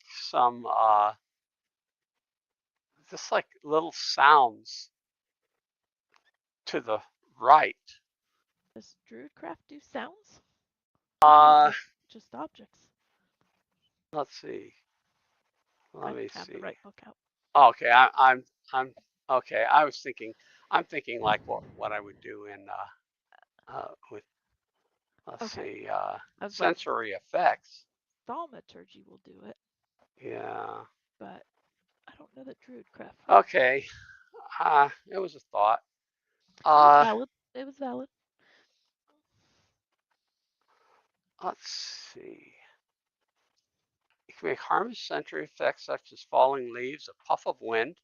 some just like little sounds to the right. Does Druidcraft do sounds? I thought it Uh, was just objects. let's see. I Let don't me have the see. right book out. Okay, I'm okay. I'm thinking like what I would do in with let's Okay. see I was like, sensory effects. thaumaturgy will do it, Yeah. but I don't know that Druidcraft will. Okay. It was a thought. It was Uh, valid. It was valid. let's see. You can make harmless sensory effects such as falling leaves, a puff of wind,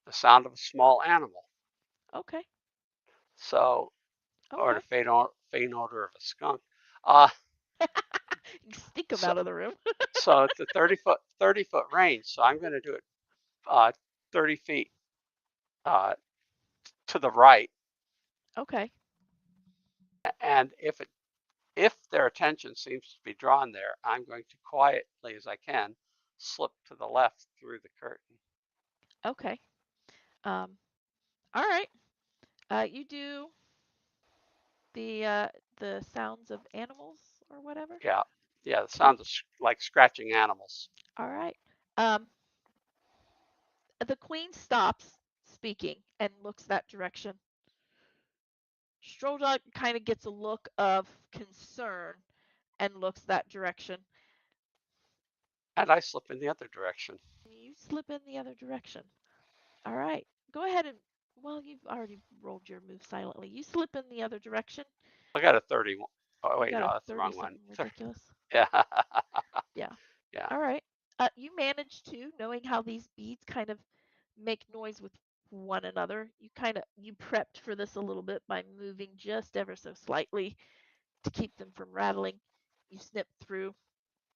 the sound of a small animal. Okay. So, or Okay. the faint odor of a skunk. Uh, You stink them so, out of the room. so it's a 30-foot range. So I'm going to do it 30 feet uh, to the right. Okay. And if their attention seems to be drawn there, I'm going to quietly as I can slip to the left through the curtain. Okay. Um. All right. You do the sounds of animals or whatever. Yeah, yeah. The Okay. sound of like scratching animals. All right. Um. The queen stops speaking and looks that direction. Stroldog kind of gets a look of concern and looks that direction. And I slip in the other direction. You slip in the other direction. All right. Go ahead and, well, you've already rolled your move silently. You slip in the other direction. I got a 30. Oh, You wait, got no, a that's the 30 wrong one. something ridiculous. Yeah. Yeah. Yeah. All right. You manage to, knowing how these beads kind of make noise with one another. You prepped for this a little bit by moving just ever so slightly to keep them from rattling. You snip through,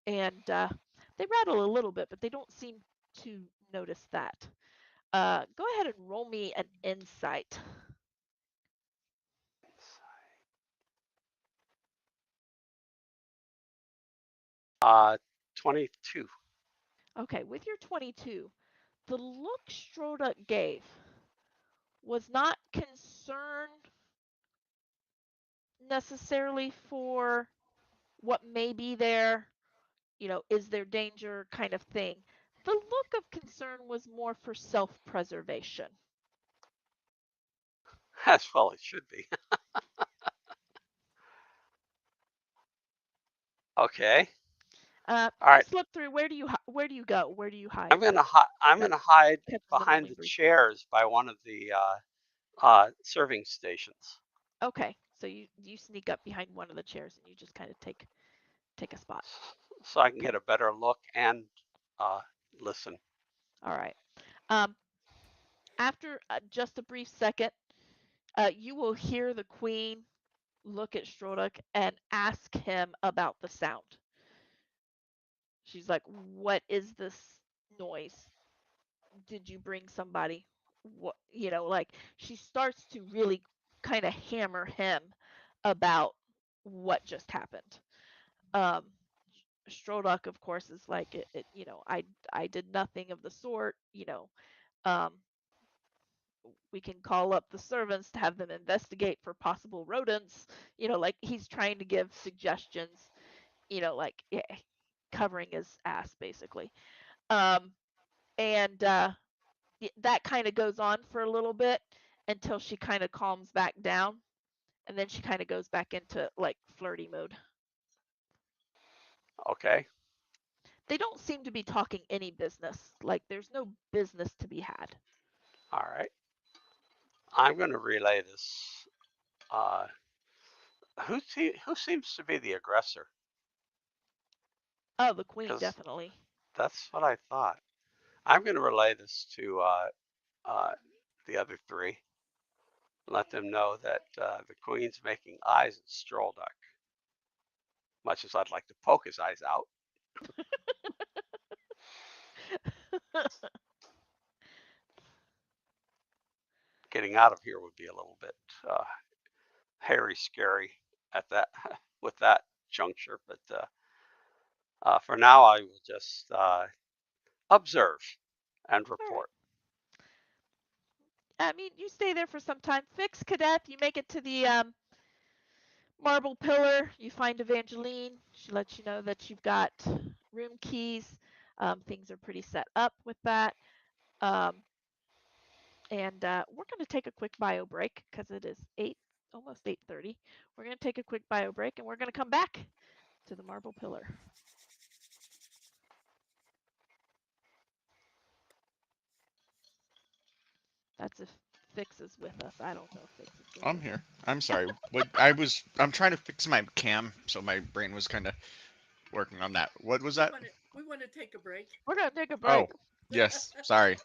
and they rattle a little bit, but they don't seem to notice that. Go ahead and roll me an insight. 22. Okay, with your 22, the look Stroda gave was not concern necessarily for what may be there, is there danger kind of thing. The look of concern was more for self preservation. As well it should be. Okay. All right. Slip through. Where do you go? Where do you hide? I'm gonna hide. I'm that gonna hide catches them behind only the briefly. chairs by one of the serving stations. Okay, so you sneak up behind one of the chairs and you just kind of take a spot. So I can get a better look and listen. All right. After just a brief second, you will hear the queen look at Stroduk and ask him about the sound. She's like, "What is this noise? Did you bring somebody?" What, like she starts to really kind of hammer him about what just happened. Um, Stroduk, of course, is like, I did nothing of the sort. Um, we can call up the servants to have them investigate for possible rodents. Like he's trying to give suggestions. Like, yeah, covering his ass basically. Um, and that kind of goes on for a little bit until she kind of calms back down, and then she kind of goes back into like flirty mode. Okay. They don't seem to be talking any business. Like there's no business to be had. All right. I'm gonna relay this. Uh, who seems to be the aggressor? Oh, the queen Because definitely. that's what I thought. I'm gonna relay this to the other three. Let them know that the queen's making eyes at Strolduck, much as I'd like to poke his eyes out. Getting out of here would be a little bit hairy, scary at that with that juncture. But for now, I will just observe and All right. report. I mean, you stay there for some time. Fix Cadet. You make it to the marble pillar. You find Evangeline. She lets you know that you've got room keys. Things are pretty set up with that. Um, and we're going to take a quick bio break because it is almost 8:30. We're going to take a quick bio break, and we're going to come back to the marble pillar. That's if Fix is with us. I don't know if Fix is with I'm us. here. I'm sorry. I'm trying to fix my cam, so my brain was kind of working on that. What was that? We want to take a break. We're going to take a Oh, break. yes. Sorry.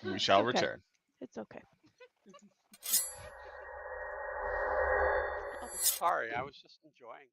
We It's shall okay. return. It's okay. Oh. Sorry, I was just enjoying.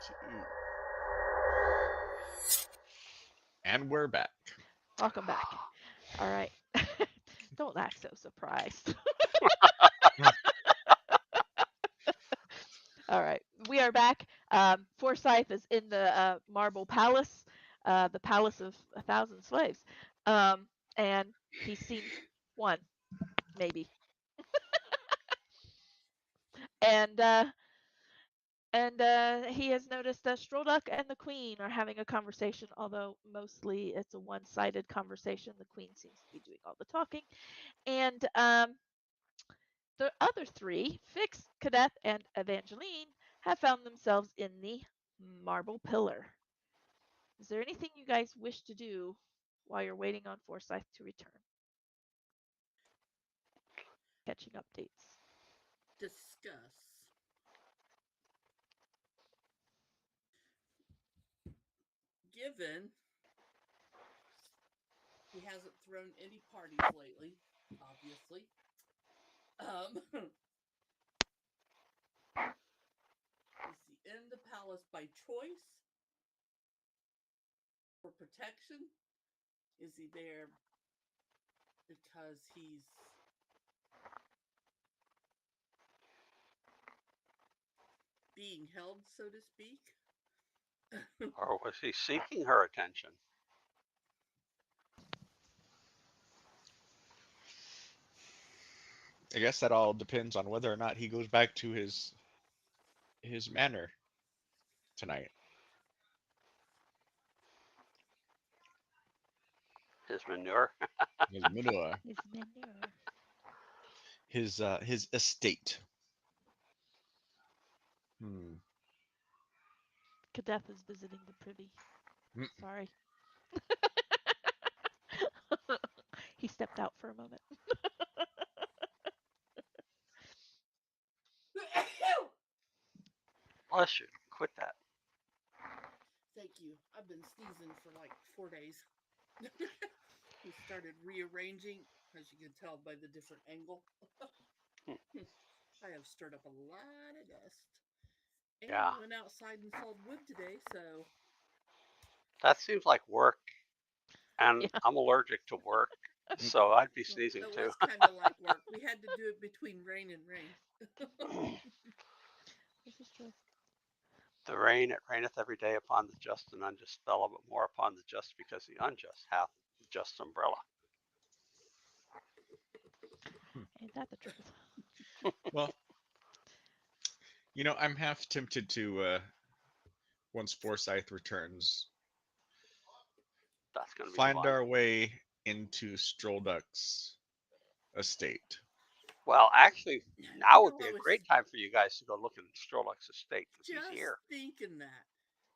two. And we're back. Welcome back. All right. Don't act so surprised. All right. We are back. Forsyth is in the Marble Palace, the Palace of a Thousand Slaves. And he's seen one, maybe. And he has noticed that Strolduck and the Queen are having a conversation, although mostly it's a one-sided conversation. The Queen seems to be doing all the talking. And the other three, Fix, Cadeth, and Evangeline, have found themselves in the Marble Pillar. Is there anything you guys wish to do while you're waiting on Forsyth to return? Catching updates. Discuss. Given he hasn't thrown any parties lately, obviously. Is he in the palace by choice? For protection? Is he there because he's being held, so to speak? Or was he seeking her attention? I guess that all depends on whether or not he goes back to his manor tonight. His manure? His manure. His manure. His estate. Hmm. Cadeth is visiting the privy. Mm. Sorry. He stepped out for a moment. Bless you. Quit that. Thank you. I've been sneezing for like 4 days. We started rearranging, as you can tell by the different angle. I have stirred up a lot of dust. And Yeah. went outside and sawed wood today, so That seems like work, and Yeah. I'm allergic to work, so I'd be well, sneezing it too. was kind of like work. We had to do it between rain and rain. This is true. The rain, it raineth every day upon the just and unjust fellow, but more upon the just, because the unjust hath the just umbrella. Ain't that the truth? Well, I'm half tempted to once Forsyth returns, That's going to be find fun. our way into Strolduck's estate. Well, actually, now You would know, be I a was great time for you guys to go look at Strolex's estate because he's just here. thinking that.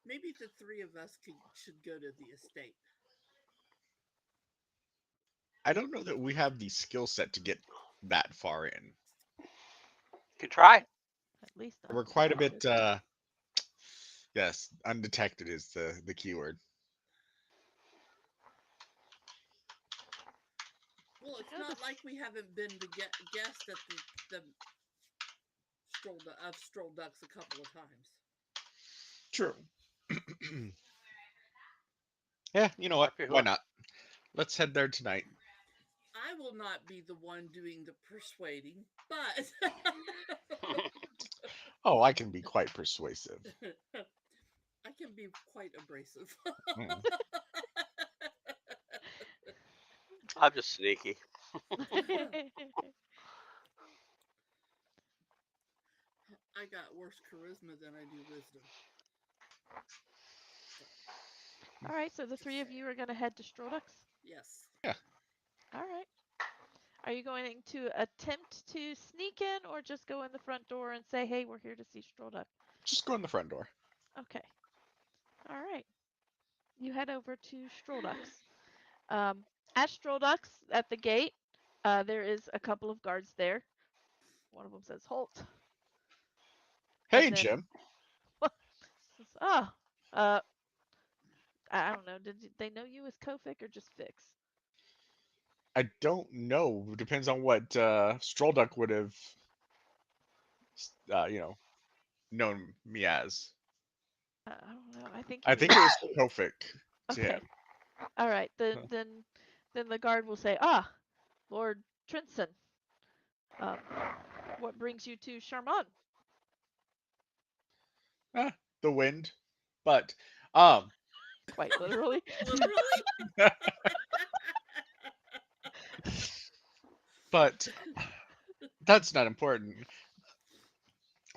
Maybe the three of us should go to the estate. I don't know that we have the skill set to get that far in. You can try. At least We're quite a undetected. bit yes, undetected is the keyword. Well, it's You know, not this. like we haven't been the guest at the Stroll Ducks a couple of times. True. Yeah, you know what? Might be Why who. not? Let's head there tonight. I will not be the one doing the persuading, but Oh, I can be quite persuasive. I can be quite abrasive. Mm. I'm just sneaky. I got worse charisma than I do wisdom. So, All right, so the just three of saying. you are going to head to Strolduck's? Yes. Yeah, All right. Are you going to attempt to sneak in or just go in the front door and say, hey, we're here to see Strolduck? just go in the front door. Okay. All right. You head over to Strolduck's. At Strolduck's, at the gate, there is a couple of guards there. One of them says, halt. Hey, And then, Jim. says, oh, uh, I don't know. Did they know you as Kofik or just Fix? I don't know. Depends on what Strolduck would have, uh, you know, known me as. I don't know. I think I you think would. it was Tofik to Okay. him. All right. Then the guard will say, "Ah, Lord Trinson, um, what brings you to Charmant?" Ah, the wind. But um Quite literally. Literally. but that's not important.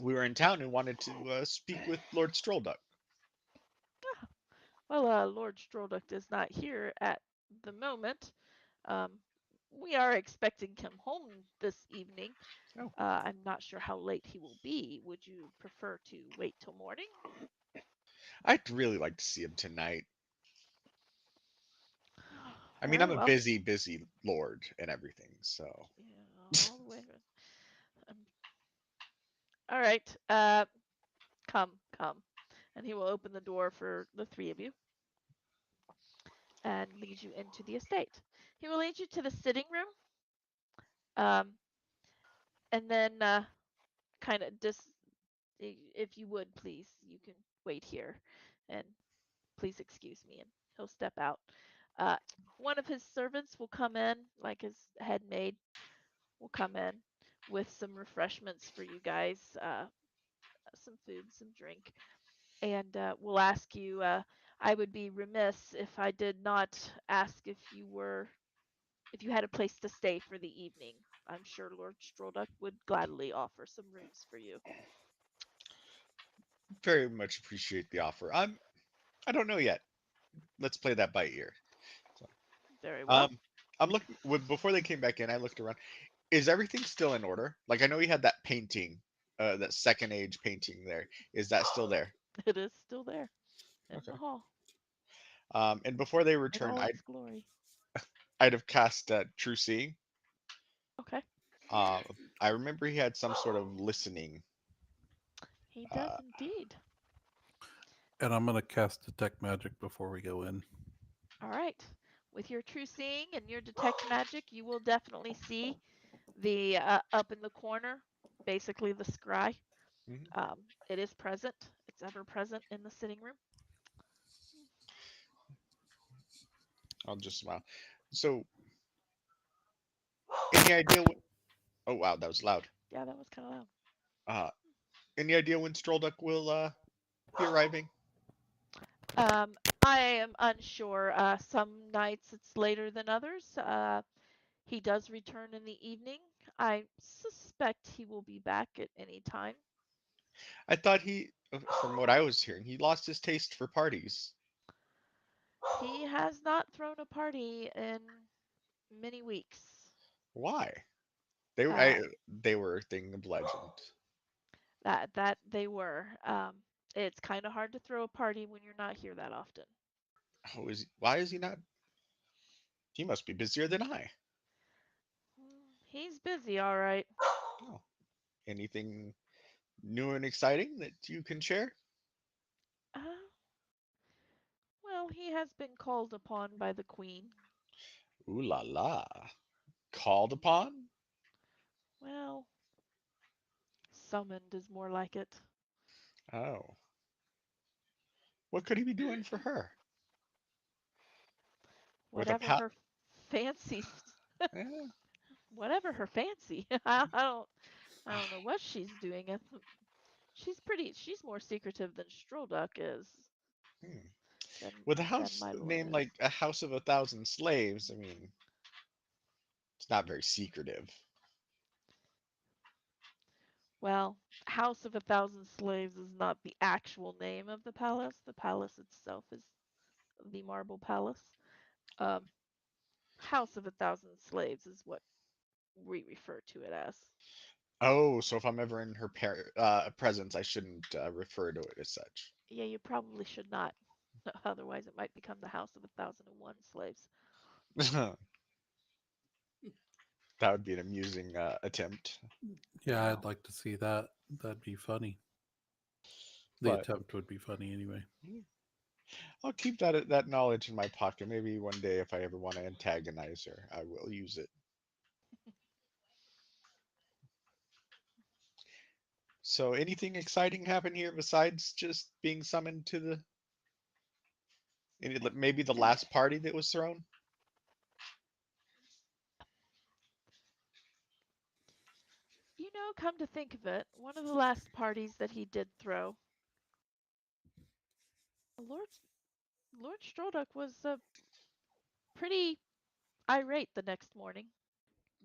We were in town and wanted to speak with Lord Strollduck. Well, Lord Strolduck is not here at the moment. Um, we are expecting him home this evening. Oh, I'm not sure how late he will be. Would you prefer to wait till morning? I'd really like to see him tonight. I mean, Very I'm a well. busy, busy lord and everything, so Yeah, all the way. Um, all right. Come. And he will open the door for the three of you and lead you into the estate. He will lead you to the sitting room, um, and then kind of just, if you would please, you can wait here, and please excuse me. And he'll step out. Uh, One of his servants will come in, like his head maid will come in with some refreshments for you guys, some food, some drink, and we'll ask you. I would be remiss if I did not ask if you had a place to stay for the evening. I'm sure Lord Strolduck would gladly offer some rooms for you. very much appreciate the offer. I don't know yet. Let's play that by ear. So, Very well. um, I'm looking before they came back in. I looked around. Is everything still in order? Like I know you had that painting, that second age painting there. Is that still there? It is still there in Okay. the hall And before they in return, all its glory. I'd have cast True Seeing. Okay. Uh, I remember he had some sort of listening. He does Uh, indeed. And I'm gonna cast detect magic before we go in. All right. With your true seeing and your detect magic, you will definitely see the up in the corner, basically the scry. mhm, It is present. It's ever present in the sitting room. I'll just smile. So, any idea when? Oh wow, that was loud. Yeah, that was kind of loud. Uh, any idea when Strolduck will be arriving? I am unsure. Some nights it's later than others. He does return in the evening. I suspect he will be back at any time. I thought from what I was hearing, he lost his taste for parties. He has not thrown a party in many weeks. Why? Uh, They were a thing of legend. that they were. It's kind of hard to throw a party when you're not here that often. Why is he not? He must be busier than I. He's busy, all right. Oh, anything new and exciting that you can share? Uh, well, he has been called upon by the queen. Ooh la la. Called upon? Well, summoned is more like it. Oh. What could he be doing for her? With a Whatever pal? her fancies, Eh, whatever her fancy. I don't know what she's doing. She's more secretive than Strolduck is, hmm. than With a than house my lord named is. like a House of a Thousand Slaves, I mean, it's not very secretive. Well, House of a Thousand Slaves is not the actual name of the palace. The palace itself is the Marble Palace. Um, House of a Thousand Slaves is what we refer to it as. Oh, so if I'm ever in her presence, I shouldn't refer to it as such. Yeah, you probably should not. Otherwise, it might become the House of a Thousand and One Slaves. That would be an amusing attempt, Yeah, Well, I'd like to see that. That'd be funny. The but attempt would be funny anyway. I'll keep that knowledge in my pocket. Maybe one day, if I ever want to antagonize her, I will use it. So, anything exciting happen here besides just being summoned to maybe the last party that was thrown? Come to think of it, one of the last parties that he did throw, Lord Lord Stroduck was pretty irate the next morning.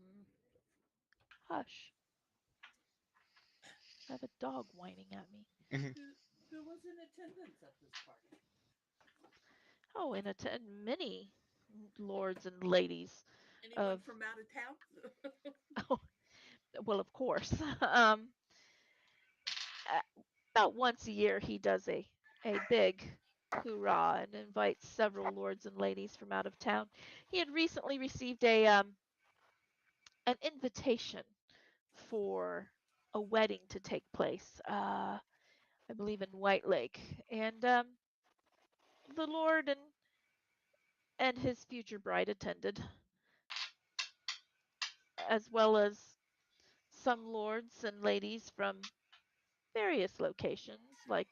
Mm. Hush, I have a dog whining at me. Mhm. Who, who was in attendance at this party? Oh, and many lords and ladies Anyone of, from out of town? oh, well, of course. About once a year he does a big hoorah and invites several lords and ladies from out of town. He had recently received a an invitation for a wedding to take place. I believe in White Lake, and the lord and his future bride attended, as well as some lords and ladies from various locations like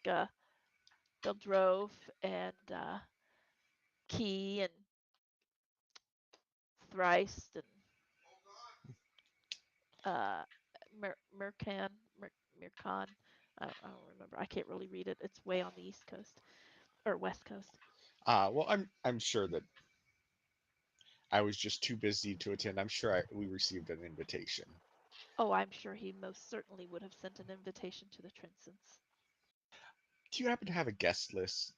Beldrove and Key and Thrice and uh, Mirkan, Mirkan. I don't remember. I can't really read it. It's way on the East Coast or West Coast. Well, I'm sure that I was just too busy to attend. I'm sure we received an invitation. Oh, I'm sure he most certainly would have sent an invitation to the Trinsons. Do you happen to have a guest list?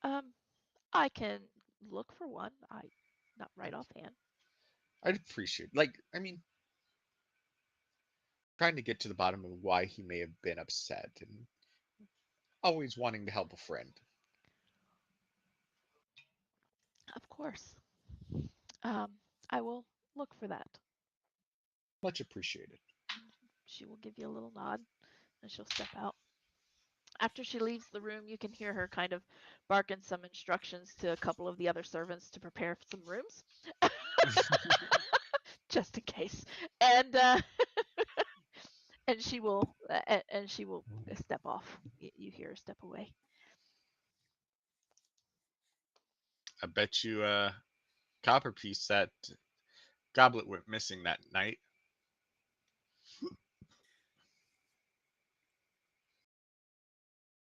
Um, I can look for one. I not right offhand. I'd appreciate. I mean, trying to get to the bottom of why he may have been upset, and always wanting to help a friend. Of course. I will look for that. Much appreciated. She will give you a little nod and she'll step out. After she leaves the room, you can hear her kind of barking some instructions to a couple of the other servants to prepare some rooms, just in case. And and she will step off. You hear her step away. I bet you copper piece that goblet went missing that night.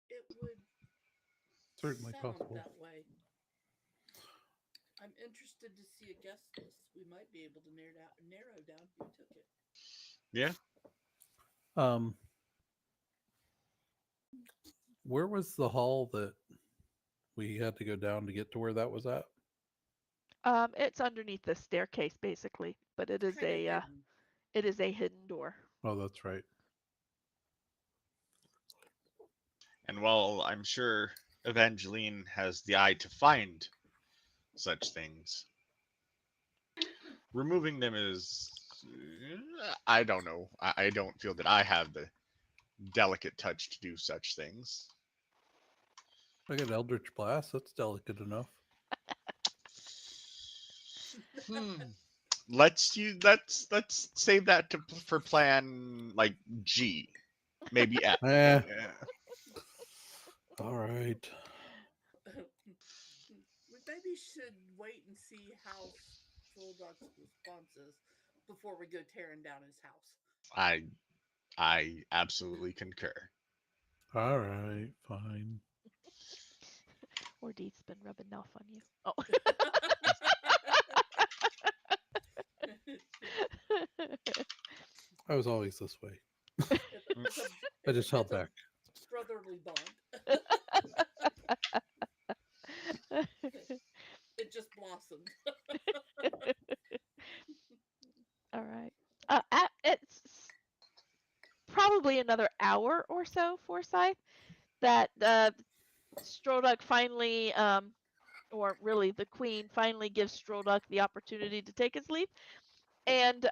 It would Certainly sound possible. that way. I'm interested to see a guest list. We might be able to narrow down who took it. Yeah. Um, where was the hall that we had to go down to get to where that was at? It's underneath the staircase basically, but It's kind of hidden. it is a hidden door. Oh, that's right. And while I'm sure Evangeline has the eye to find such things, removing them is. I don't know. I don't feel that I have the delicate touch to do such things. I got Eldritch Blast. That's delicate enough. Hmm. Let's save that for plan like G, maybe F. Eh. Yeah. All right. We maybe should wait and see how Stroldog's response is before we go tearing down his house. I I absolutely concur. All right. Fine. Or Deeth's been rubbing off on you. Oh. I was always this way. it's a I it's a just held it's a back. brotherly bond. It just blossomed. All right. It's probably another hour or so, Forsyth, that Stroduck finally, or really the Queen finally gives Stroduck the opportunity to take his leave, and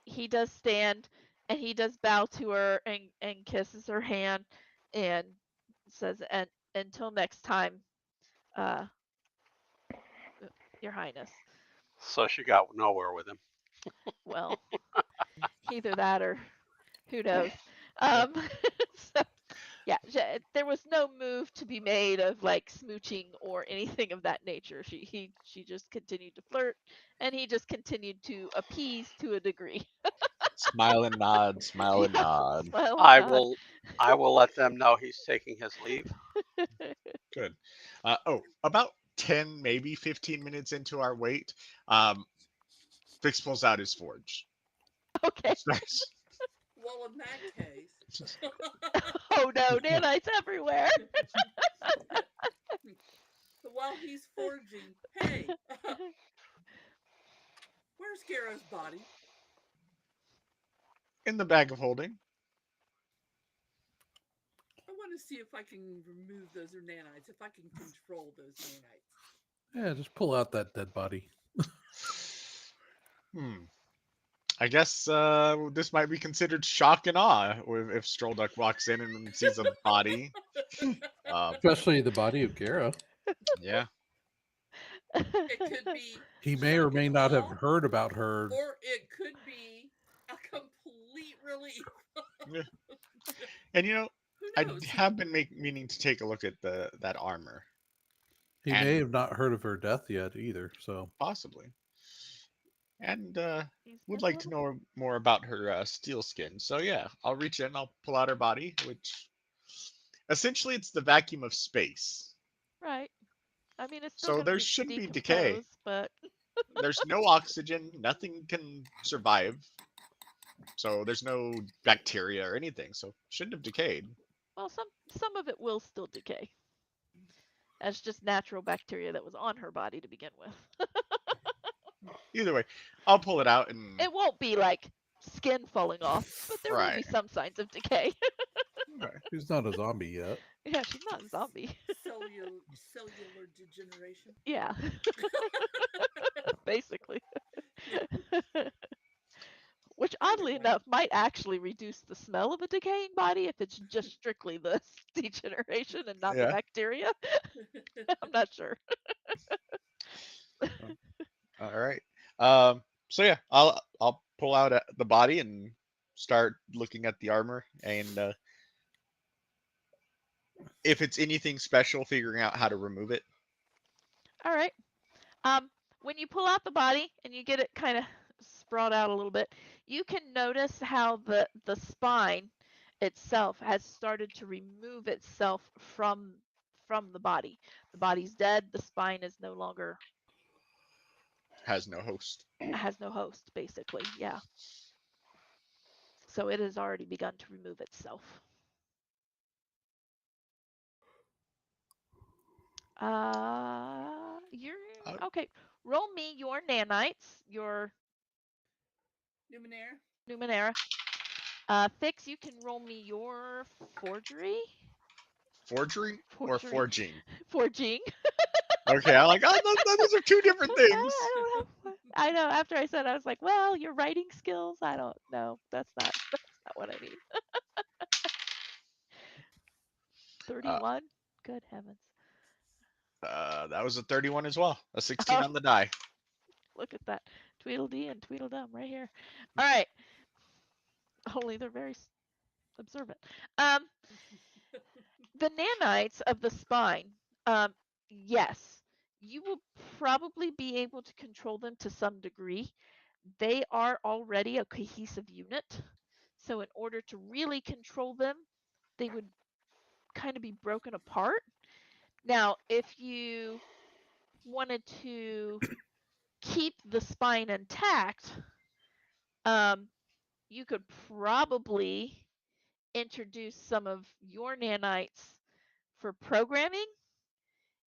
he does stand and he does bow to her and kisses her hand and says, "And until next time, uh, Your Highness." So she got nowhere with him. Well, either that or Who knows? Um, so yeah, there was no move to be made of like smooching or anything of that nature. She just continued to flirt, and he just continued to appease to a degree. Smile and nod, smile and Yeah, nod. smile and I nod. will I will let them know he's taking his leave. Good. About 10, maybe 15 minutes into our wait, um, Fix pulls out his forge. Okay. Starts. Well, in that case, Oh no, nanites everywhere. while he's forging, hey, where's Garo's body? In the bag of holding. I want to see if I can remove those nanites, if I can control those nanites. Yeah, just pull out that dead body. Hmm. I guess this might be considered shock and awe if Strolduck walks in and sees a body. Um, Especially the body of Gara. yeah. It could be He may or shock and may not have awe, heard about her. or it could be a complete relief. Yeah. And Who I knows? have been meaning to take a look at that armor, He may and have not heard of her death yet either. So possibly, and He's would been a like to little know more about her steel skin. So yeah, I'll reach in, I'll pull out her body, which essentially it's the vacuum of space. right. I mean, it's still So going there to shouldn't be decay. decompose, but There's no oxygen, nothing can survive. So there's no bacteria or anything. So shouldn't have decayed. well, some of it will still decay. That's just natural bacteria that was on her body to begin with. Either way, I'll pull it out and It won't be like skin falling off, but there will right. be some signs of decay. Okay. she's not a zombie yet. Yeah, she's not a zombie. Cellular degeneration. Yeah, basically. Which, Either oddly way, enough, might actually reduce the smell of a decaying body if it's just strictly the degeneration and not the Yeah. bacteria. I'm not sure. All right. So yeah, I'll pull out the body and start looking at the armor, and if it's anything special, figuring out how to remove it. All right. Um, when you pull out the body and you get it kind of sprawled out a little bit, you can notice how the spine itself has started to remove itself from the body. The body's dead. The spine is no longer Has no host. has no host, basically. Yeah. So it has already begun to remove itself. You're Uh, okay. Roll me your nanites, your Numenera. Numenera. Fix, you can roll me your forgery. Forgery or Forgery. forging? Forging. Okay, I'm like, oh, those are two different things. I don't know. I know. After I said, I was like, well, your writing skills. I don't know. That's not. That's not what I mean. Uh, 31. Good heavens. that was a 31 as well. A 16 Oh, on the die. look at that. Tweedledee and Tweedledum right here. All right. Only they're very observant. Um, the nanites of the spine. Yes, you will probably be able to control them to some degree. They are already a cohesive unit. So, in order to really control them, they would kind of be broken apart. Now, if you wanted to keep the spine intact, um, you could probably introduce some of your nanites for programming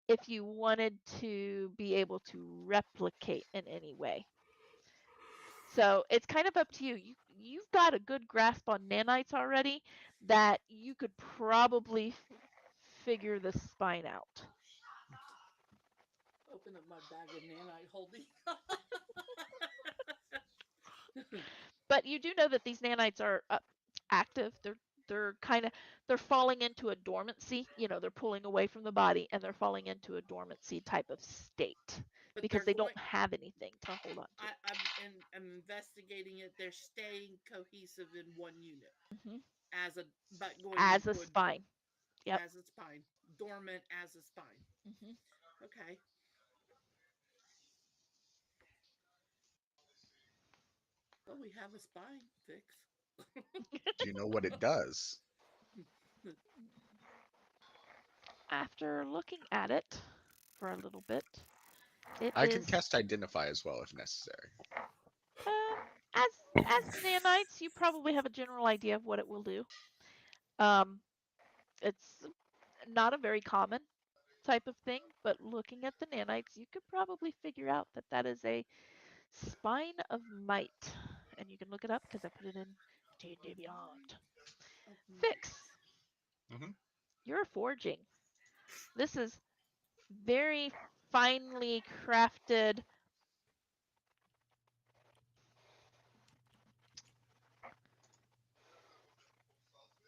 if you wanted to be able to replicate in any way. So it's kind of up to you. You've got a good grasp on nanites already that you could probably figure the spine out. Open up my bag of nanite holding. But you do know that these nanites are active. they're kind of they're falling into a dormancy. They're pulling away from the body and they're falling into a dormancy type of state But because they're they going. don't have anything to hold on to. I'm investigating it. They're staying cohesive in one unit Hmm. as a, but going As a into a spine. Yep. as a spine, dormant as a spine. Hmm. Okay. Well, we have a spine fix. Do you know what it does? After looking at it for a little bit, it I can is cast Identify as well if necessary. um, as nanites, you probably have a general idea of what it will do. Um, it's not a very common type of thing, but looking at the nanites, you could probably figure out that that is a spine of might, and you can look it up because I put it in D&D Beyond. Of might. Fix, Hmm. you're forging. This is very finely crafted.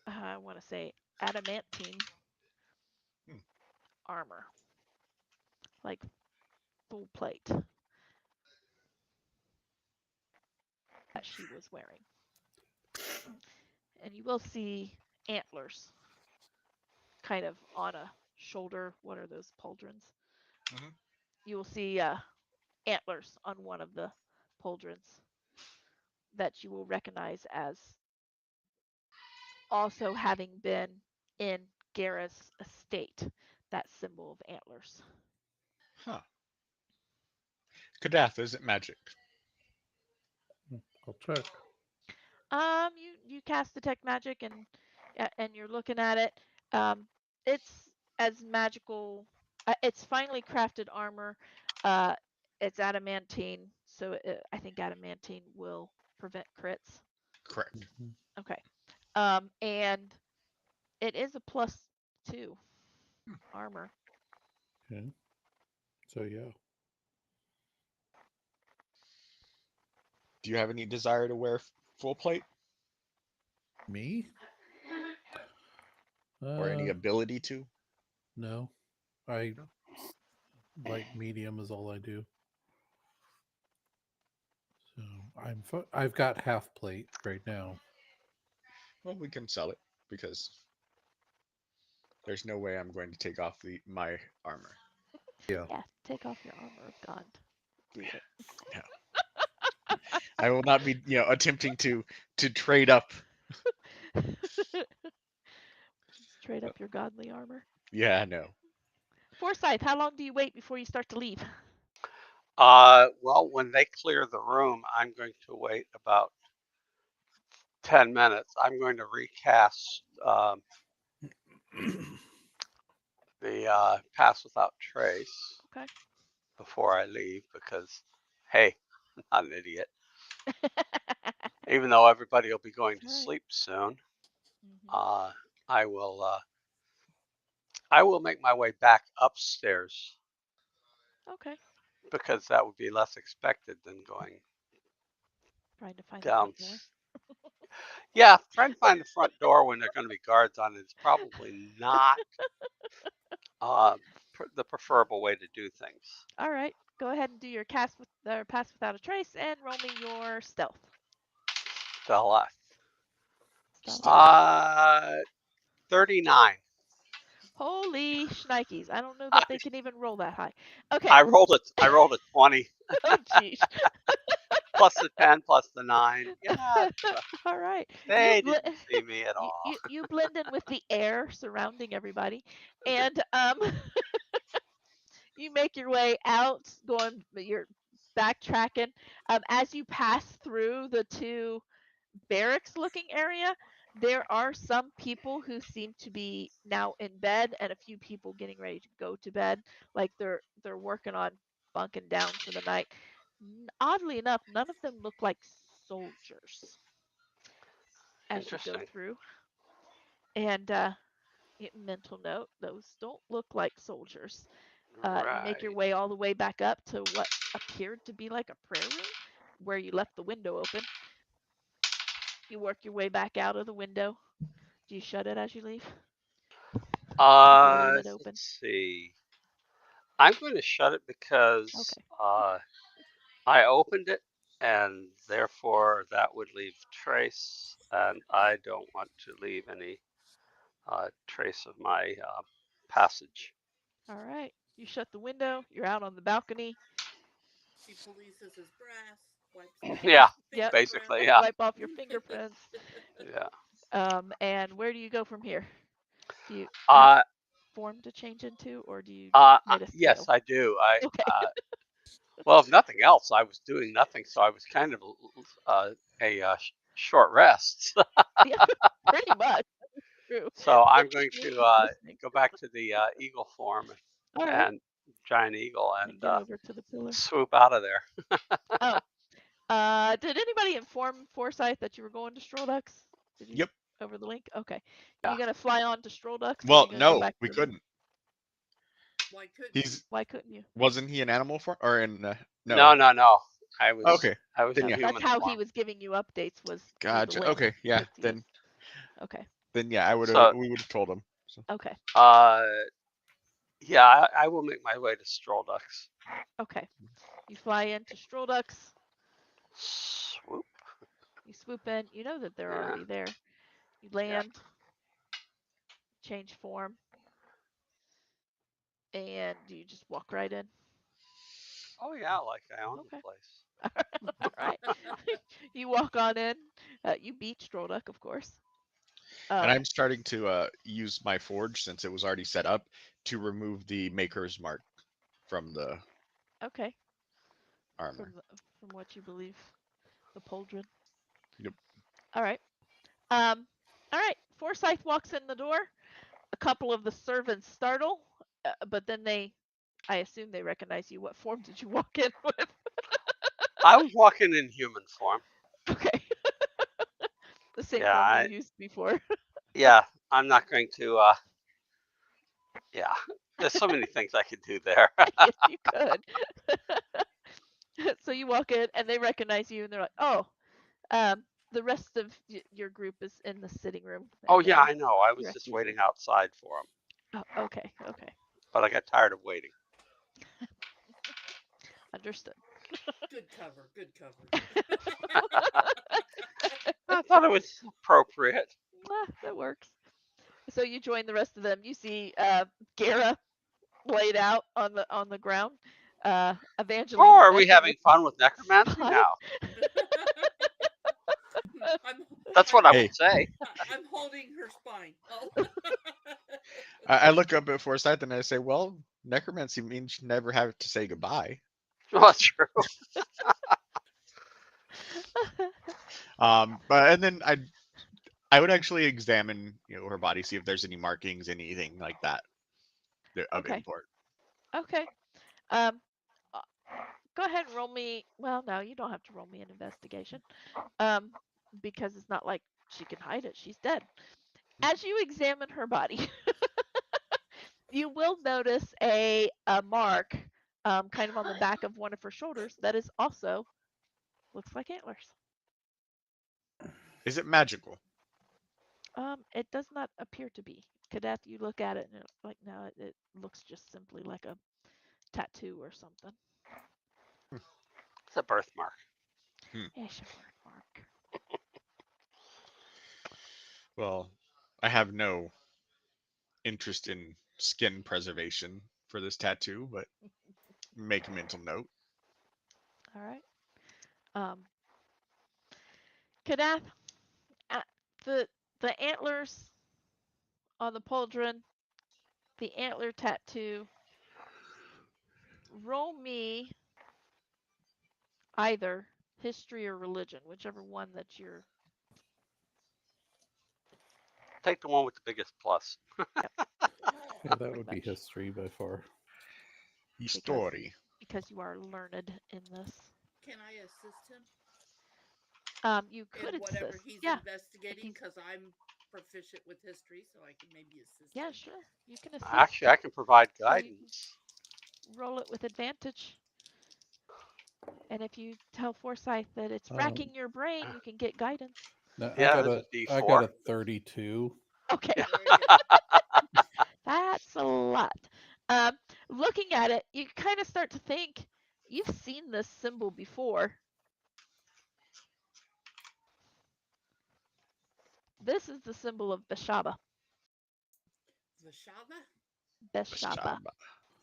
I want to say adamantine Hmm. armor, like full plate that she was wearing. And you will see antlers kind of on a shoulder. What are those pauldrons? Hmm. You will see antlers on one of the pauldrons that you will recognize as also having been in Gara's estate, that symbol of antlers. Huh. Kadath, is it magic? I'll check. You cast detect magic and you're looking at it. It's as magical. It's finely crafted armor. Uh, it's adamantine, so I think adamantine will prevent crits. Correct. Mhm. Okay. And it is a +2 armor. Okay. So yeah, Do you have any desire to wear full plate me? or any Uh, ability to? no. I No. light medium is all I do. So I've got half plate right now. Well, we can sell it because there's no way I'm going to take off the my armor. Yeah. Yeah, take off your armor of God. Do it. Yeah. I will not be, attempting to trade up. Trade up your godly armor. Yeah, no. Forsyth, how long do you wait before you start to leave? Well, when they clear the room, I'm going to wait about 10 minutes. I'm going to recast the Pass Without Trace Okay. before I leave because, hey, I'm not an idiot. Even though everybody will be going to All right. sleep soon, Mm-hmm. uh, I will. I will make my way back upstairs Okay. because that would be less expected than going Trying to find the down. front door. Yeah, trying to find the front door when there are going to be guards on it is probably not uh, the preferable way to do things. All right. Go ahead and do your cast with or pass without a trace and roll me your stealth. The left. Stealth. Stealth. 39. Holy shnikes. I don't know that they can even roll that high. Okay. I rolled a 20 Oh, jeez. plus the 10 plus the 9. Yeah, All right. they didn't see me at You, all. you you blend in with the air surrounding everybody, and you make your way out, going you're backtracking. As you pass through the two barracks looking area, there are some people who seem to be now in bed and a few people getting ready to go to bed, like they're working on bunking down for the night. Oddly enough, none of them look like soldiers as you go Interesting. through. And mental note, those don't look like soldiers. You make your Right. way all the way back up to what appeared to be like a prayer room where you left the window open. You work your way back out of the window, Do you shut it as you leave? Or do you leave it open? Let's see. I'm going to shut it because Okay. I opened it, and therefore that would leave trace, and I don't want to leave any trace of my passage. All right. You shut the window. You're out on the balcony. She polices his brass, wipes down Yeah, his Yep. basically, fingerprints. yeah, Wipe off your fingerprints. yeah. And where do you go from here? Do you have Uh, form to change into, or do you uh, made a yes, scale? I do. Okay. Well, if nothing else, I was doing nothing, so I was kind of a short rest. Yeah, pretty much. True. So I'm Just going me to listening. go back to the eagle form All right. and giant eagle and And get over to the pillar. swoop out of there. Oh. Did anybody inform Forsyth that you were going to Strollducks? Did you Yep. over the link? Okay. Yeah. You gonna fly on to Strollducks, or are Well, you gonna go no, back we to the? couldn't. Why couldn't you? He's Why couldn't you? wasn't he an animal form or in No, no? no, no. I was Okay, I was then in yeah, That's human how he form. was giving you updates was through the gotcha. link Okay, yeah, with you. Okay. then yeah, So we would have told him. So. Okay. uh yeah, I will make my way to Stroll Ducks. Okay. You fly into Strollducks. Swoop. You swoop in. You know that they're Yeah, already there. You yeah. land, change form, and you just walk right in. Oh yeah, like I own the Okay. place. All right. You walk on in. You beat Strollduck, of course. And Um. I'm starting to use my forge since it was already set up to remove the maker's mark from the Okay. armor. From what you believe, the pauldron. Yep. All right. All right. Forsyth walks in the door. A couple of the servants startle, but then I assume they recognize you. What form did you walk in with? I was walking in human form. Okay. The same Yeah, form you used before. yeah. I'm not going to. Yeah, there's so many things I could do there. Yes, you could. So you walk in, and they recognize you, and they're like, "Oh, the rest of your group is in the sitting room," Oh and yeah, they I know. I was direct just you to. waiting outside for him, Oh, okay. Okay. but I got tired of waiting. Understood. Good cover. Good cover. I thought it was appropriate. That works. So you join the rest of them. You see Gara laid out on the ground. Oh, Evangeline are we messing with having fun with necromancy Spy. now? I'm That's I'm what I Hey, would say. I'm holding her spine. Oh. I look up at Forsyth and I say, well, necromancy means you never have to say goodbye. Well, true. But and then I would actually examine her body, see if there's any markings, anything like that of Okay. import. Okay. Um, uh, Go ahead and roll me. Well, no, you don't have to roll me an investigation. Um, because it's not like she can hide it. She's dead. As you examine her body, you will notice a mark, kind of on the back of one of her shoulders that is also looks like antlers. Is it magical? It does not appear to be. Kadath, you look at it and like now it looks just simply like a tattoo or something. It's a birthmark. It's a birthmark. Well, I have no interest in skin preservation for this tattoo, but make a mental note. All right. Um, Kadath, uh, the antlers on the pauldron, the antler tattoo. Roll me either history or religion, whichever one that you're. Take the one with the biggest plus. Yep, Yeah, that pretty would be much history by far. because Story. you are learned in this. Can I assist him You in could whatever assist. he's Yeah, if investigating? he's. Because I'm proficient with history, so I can maybe assist Yeah, him. sure. You can assist. Actually, I can provide So you guidance. roll it with advantage. And if you tell Forsyth that it's Um, racking your brain, you can get guidance. no, Yeah, there's a I got D4. a 32. Okay, Yeah. There you go. that's a lot. Um, Looking at it, you kind of start to think you've seen this symbol before. This is the symbol of Beshaba. Vashava? Beshaba, Shaba.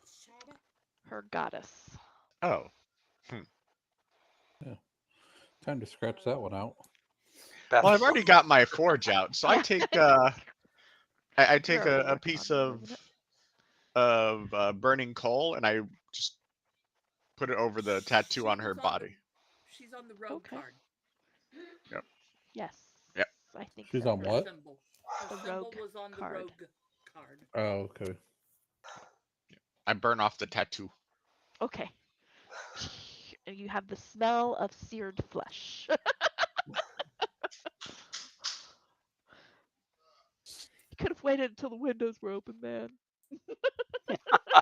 Shaba? her goddess. Oh. Hmm. Yeah. Time to scratch that one out. Beth. Well, I've already got my forge out, so I Yeah, take I take you're already a working on piece removing it. of burning coal and I just put it over the tattoo She on her was on the. body. She's on the rogue Okay. card. Yep. Yes, Yep. I think She's so. on Her what? symbol. Her The symbol rogue was on the card. rogue card. Oh, okay. I burn off the tattoo. Okay. And you have the smell of seared flesh. You could have waited until the windows were open, man.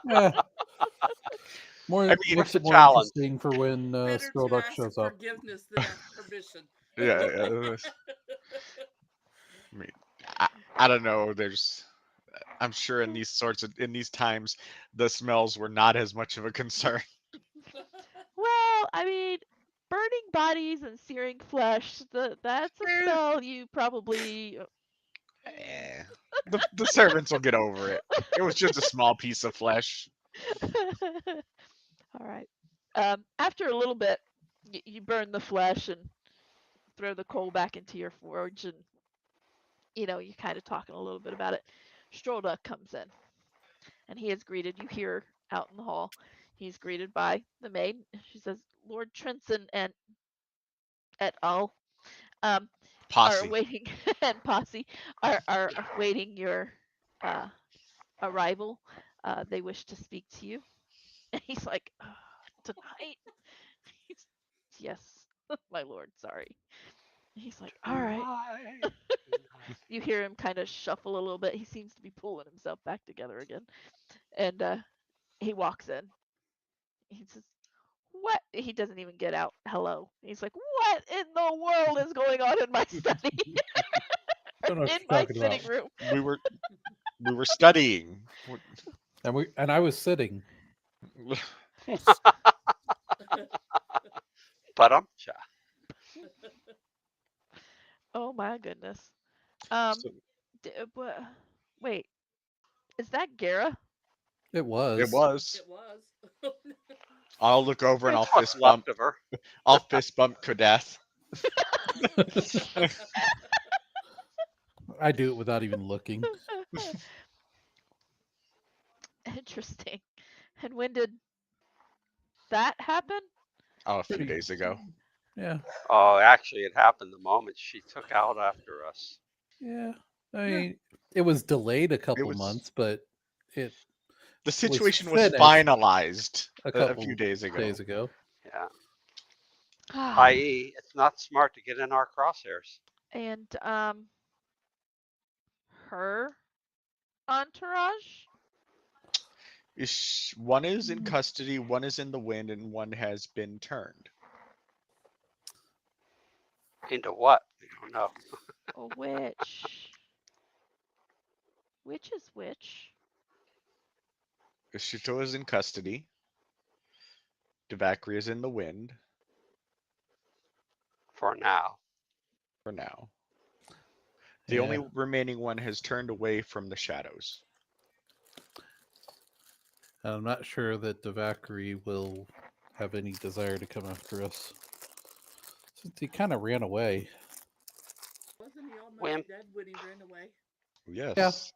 Yeah. I mean, Makes What's the it more challenge? interesting for when Better to Skrullduk ask shows up. forgiveness than ask permission. yeah, I mean, I, I don't know. I'm sure in these times, the smells were not as much of a concern. Well, I mean, burning bodies and searing flesh, that's a Eh, smell you probably. eh. The servants will get over it. It was just a small piece of flesh. All right. After a little bit, you burn the flesh and throw the coal back into your forge, and you're kind of talking a little bit about it. Strolda comes in, and he is greeted. You hear out in the hall. He's greeted by the maid. She says, "Lord Trenson and et al. Um, are Posse. waiting, and posse are waiting your uh, arrival. They wish to speak to you." And he's like, "Tonight?" He's, "Yes, my lord. Sorry." He's like, "All right." Tonight. You hear him kind of shuffle a little bit. He seems to be pulling himself back together again. And he walks in. He says, "What?" He doesn't even get out. Hello. He's like, "What in the world is going on in my study? Don't know what In you're my talking sitting about. room?" We were studying. And I was sitting. But Oh my goodness. Um, So wait, is that Gara? It it was. was. It was. I'll look over and it's what's left of her. I'll fist bump Kadath. I do it without even looking. Interesting. And when did that happen? Oh, a few Pretty. days ago. Yeah. Oh, actually, it happened the moment she took out after us. Yeah. I Yeah. mean, it was delayed a It couple was months, but it the was situation was finished finalized a a few couple days ago. days ago. Yeah. Ah, I.e., it's not smart to get in our crosshairs. and her entourage? One is in custody, one is in the wind, and one has been turned. Into what? We don't know. A witch. Which is which? Ishito is in custody. Devakri is in the wind For now. for now. The Yeah. only remaining one has turned away from the shadows. And I'm not sure that Devakri will have any desire to come after us. Since he kind of ran away. Wasn't he almost Wimp. dead when he ran away? Yeah. Yes.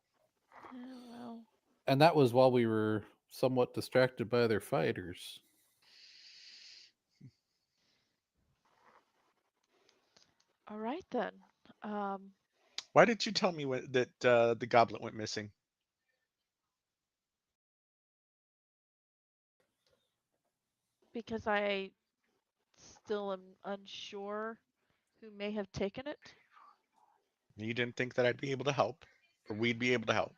Well, And that was while we were somewhat distracted by other fighters. all right then. Um, Why did you tell me that the goblet went missing? because I still am unsure who may have taken it. You didn't think that I'd be able to help, or we'd be able to help.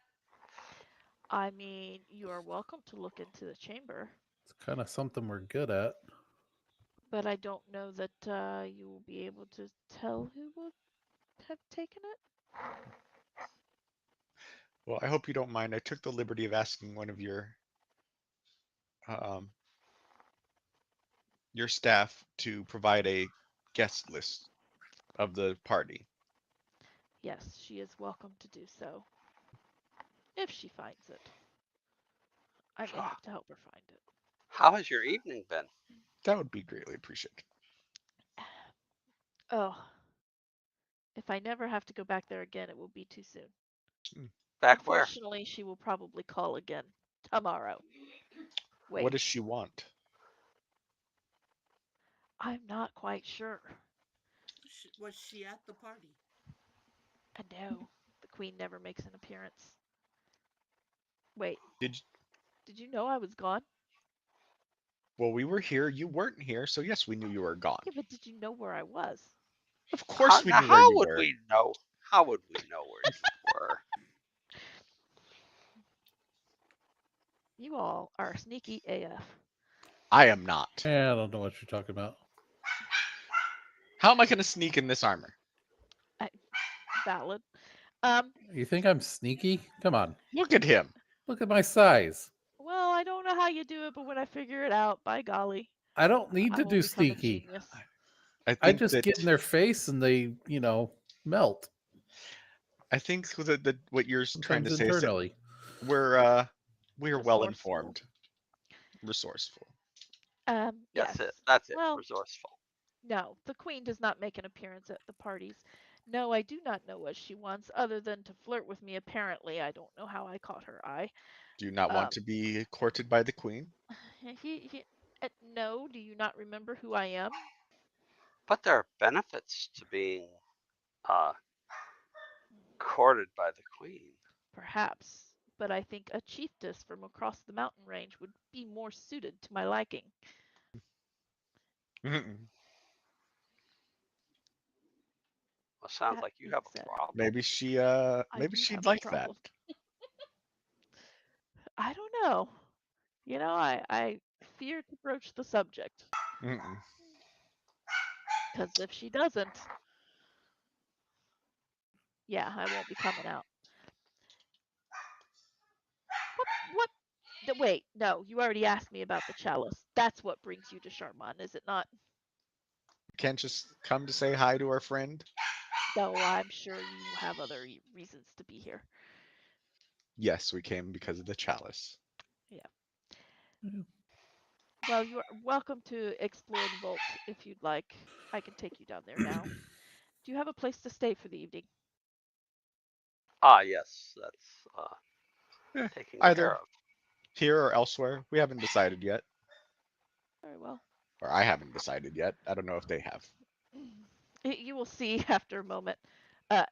I mean, you are welcome to look into the chamber, It's kind of something we're good at. but I don't know that you will be able to tell who would have taken it. Well, I hope you don't mind. I took the liberty of asking one of um, your staff to provide a guest list of the party. Yes, she is welcome to do so. If she finds it. I may So, have to help her find it. how has your evening been? That would be greatly appreciated. Oh, if I never have to go back there again, it will be too soon. Hmm. Back where? Unfortunately, she will probably call again tomorrow. What does Wait, she want? I'm not quite sure. Was she at the party? I know. The queen never makes an appearance. Wait, Did did you know I was gone? Well, we were here. You weren't here, so yes, we knew you were gone. Yeah, but did you know where I was? Of course, we Now, knew where how you would were. we know? How would we know where you were? You all are sneaky AF. I am not. I don't know what you're talking about. How am I going to sneak in this armor? Valid. You think I'm sneaky? Come on. Look at him. Look at my size. Well, I don't know how you do it, but when I figure it out, by golly, I don't need I to will do become a sneaky. genius. I I think just that get in their face and they, melt. I think that what you're trying to Sometimes say is that internally. we're well Resourceful. informed, resourceful. Yes. That's it. Well, Resourceful. no, the queen does not make an appearance at the parties. No, I do not know what she wants, other than to flirt with me, apparently. I don't know how I caught her eye. Do you not want Um, to be courted by the queen? he no, do you not remember who I am? But there are benefits to being uh, courted by the queen. Perhaps, but I think a chiefess from across the mountain range would be more suited to my liking. Well, sounds That like you being have a said, problem. I Maybe do she'd have a like that. problem. I don't know. I fear to broach the subject, Mm-mm. because if she doesn't, yeah, I won't be coming out. What? Wait, no, you already asked me about the chalice. That's what brings you to Charmant, is it not? Can't just come to say hi to our friend. No, I'm sure you have other reasons to be here. Yes, we came because of the chalice. Yeah. Yeah. Well, you are welcome to explore the vault if you'd like. I can take you down there now. Do you have a place to stay for the evening? Ah, yes, that's Eh, taken care either of. here or elsewhere. We haven't decided yet, Very well. or I haven't decided yet. I don't know if they have. You will see after a moment. Uh,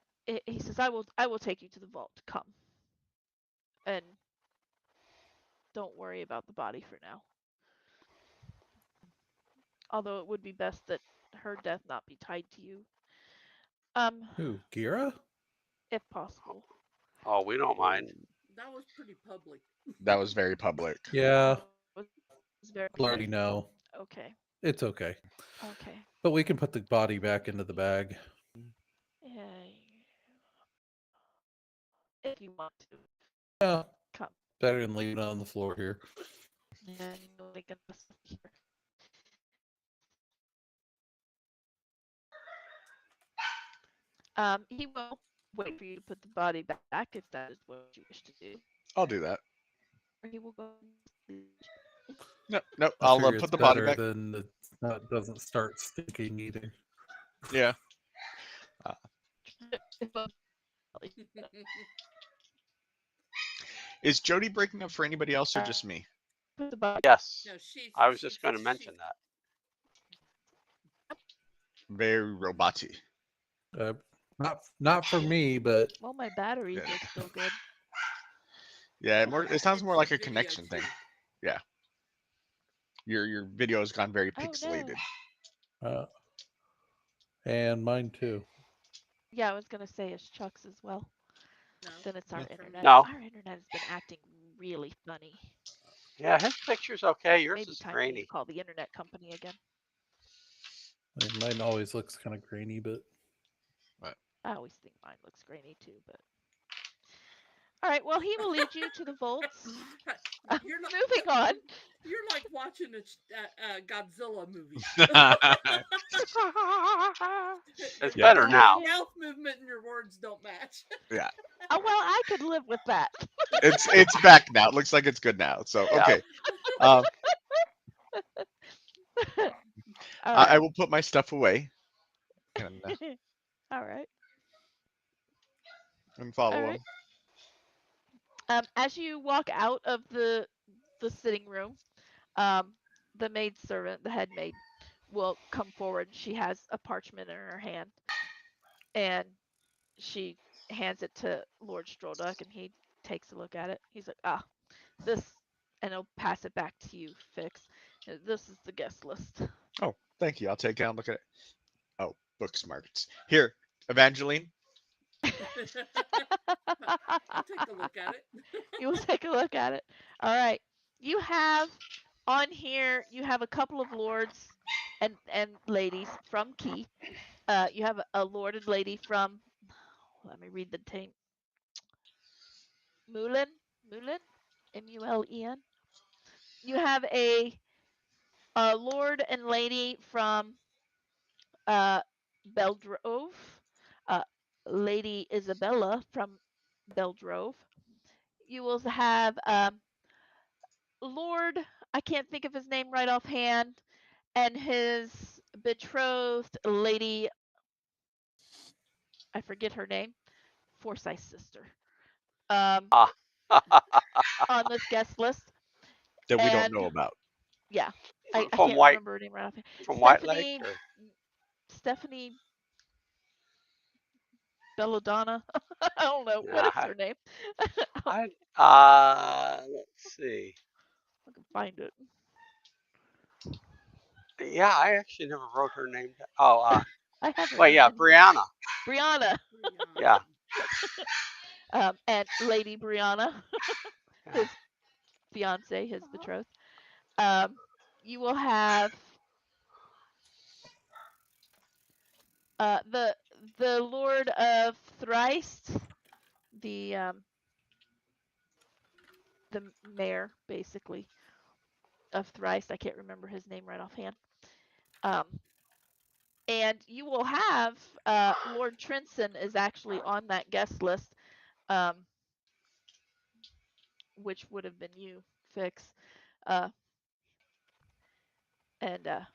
he says, "I will take you to the vault. Come, and don't worry about the body for now. Although it would be best that her death not be tied to you, Who? Gira? if possible." Oh, we don't mind. That was pretty public. That was very public. Yeah, That was very people already know. okay. It's okay. Okay. But we can put the body back into the bag. Yeah, if you want to Yeah, come. better than leaving it on the floor here. Yeah, you'll make a mess here. He will wait for you to put the body back if that is what you wish to do, I'll do that. or he will go and sleep. No, no, I I'll figure put it's the body better back. than it not doesn't start stinking either. Yeah. Uh, is Jody breaking up for anybody else or just me? Put the body. Yes, No, she's I was she's just going to she's mention that. Very roboty. Uh, not for me, but Well, my batteries Yeah. look still good. Yeah, it sounds it's more your like a video connection too. thing. Yeah. Your video has gone very Oh pixelated. no. uh, and mine too. Yeah, I was gonna say it's Chuck's as well. No, Then it's our Yeah. from internet. me. No, Our internet has been acting really funny. yeah, his picture's okay. Yours Maybe is time for you to grainy. call the internet company again. Mine always looks kind of grainy, but But I always think mine looks grainy too, but All right. Well, he will lead you to the vaults. You're not. Moving on. You're like watching a Godzilla movie. It's Yeah. better Your now. mouth movement and your words don't match. Yeah. Oh, well, I could live with that. It's back now. It looks like it's good now. So Yeah. okay. Um, All I right. will put my stuff away and All right. All follow right. him. As you walk out of the sitting room, um, the maid servant, the head maid, will come forward. She has a parchment in her hand, and she hands it to Lord Strolduck, and he takes a look at it. He's like, "Ah, this," and he'll pass it back to you, Fix. This is the guest list. Oh, thank you. I'll take it and look at it. Oh, book smarts. Here, Evangeline. I'll take a look at it. You will take a look at it. All right. You have on here. You have a couple of lords and ladies from Key. You have a lord and lady from. Let me read the name. Mulen. Mulen. Mulen. You have a lord and lady from uh, Beldrove. Uh, Lady Isabella from Beldrove. You will have Lord. I can't think of his name right offhand, and his betrothed lady, I forget her name, Forsyth's sister, um, Ah. on this guest list. That we don't And know about. yeah, I from can't White remember her name right offhand. from White Lake, or Stephanie Belladonna. I don't know. What is yeah, her name? I let's see. I can find it. Yeah, I actually never wrote her name down. Oh, I have her well, name yeah, in here. Brianna. Brianna. Yeah, Brianna. And Lady Brianna, yeah. his fiance, his betrothed. Um, you will have the Lord of Thrice, the um, the mayor basically of Thrice. I can't remember his name right offhand. Um, and you will have Lord Trinson is actually on that guest list, um, which would have been you, Fix, uh, and a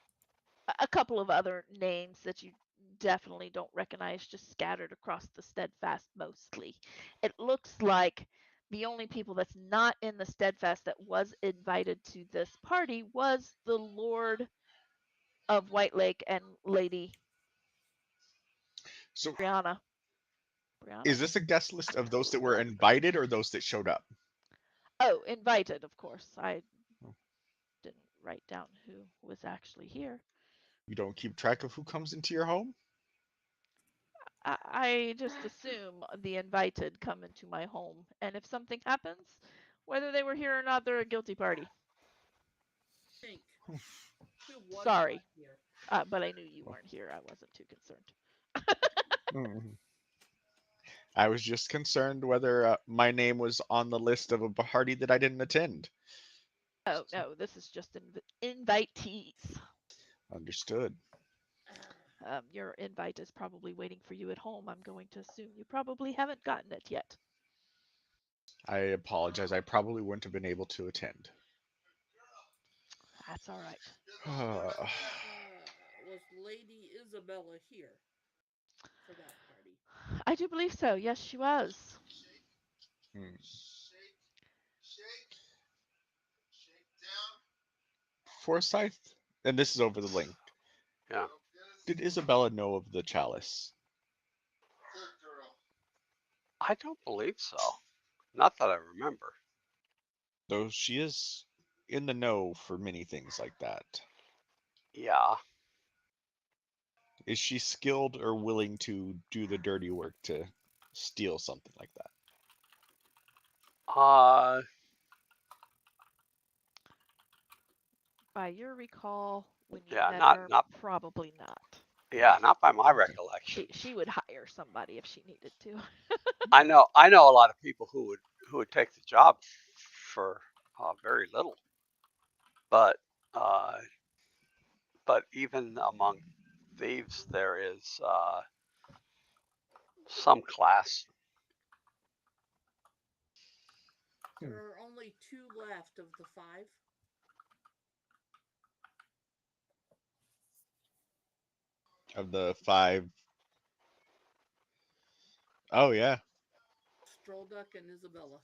couple of other names that you definitely don't recognize, just scattered across the steadfast mostly. It looks like the only people that's not in the steadfast that was invited to this party was the Lord of White Lake and Lady So, Brianna. Brianna? is this a guest list of those that were invited or those that showed up? Oh, invited, of course. I didn't write down who was actually here. You don't keep track of who comes into your home? I just assume the invited come into my home, and if something happens, whether they were here or not, they're a guilty party. Think who was not Sorry, here. but I knew you weren't here. I wasn't too concerned. Mhm. I was just concerned whether my name was on the list of a party that I didn't attend. Oh no, this is just invitees. Understood. Your invite is probably waiting for you at home. I'm going to assume you probably haven't gotten it yet. I apologize. I probably wouldn't have been able to attend. That's all right. Was Lady Isabella here for that party? I do believe so. Yes, she was. Hmm. Forsyth? And this is over the link. Yeah. Did Isabella know of the chalice? I don't believe so. Not that I remember. Though she is in the know for many things like that. Yeah. Is she skilled or willing to do the dirty work to steal something like that? Uh, By your recall, when you yeah. met Not her, not probably not. yeah. Not by my recollection. She would hire somebody if she needed to. I know a lot of people who would take the job for very little. But even among thieves, there is some class. There are only 2 left of the 5. Of the 5. Oh yeah. Stroll Duck and Isabella.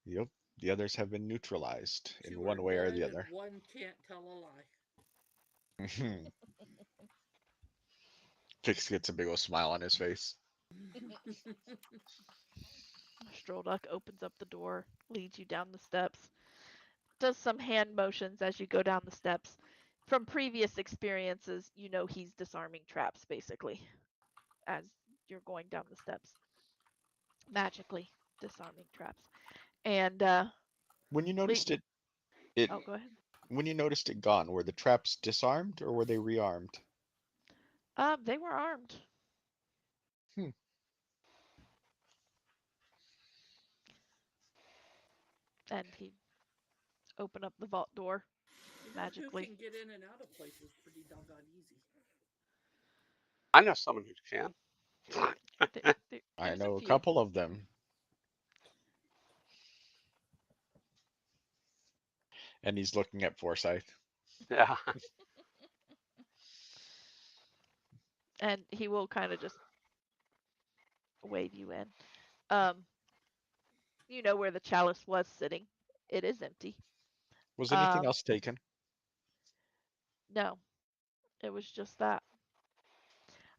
Yep. The others have been neutralized 2 in are one way or dead the and other. 1 can't tell a lie. Fix gets a big old smile on his face. Stroll Duck opens up the door, leads you down the steps, does some hand motions as you go down the steps. From previous experiences, you know he's disarming traps basically as you're going down the steps. Magically disarming traps. And When you noticed it oh, go ahead. when you noticed it gone, were the traps disarmed or were they rearmed? They were armed. Hmm. And he opened up the vault door You know who magically. can get in and out of places pretty doggone easy. I know someone who can. I There's a know a few. couple of them. And he's looking at Forsyth. Yeah. And he will kind of just wave you in. Um, you know where the chalice was sitting. It is empty. Was anything Um, else taken? no, it was just that.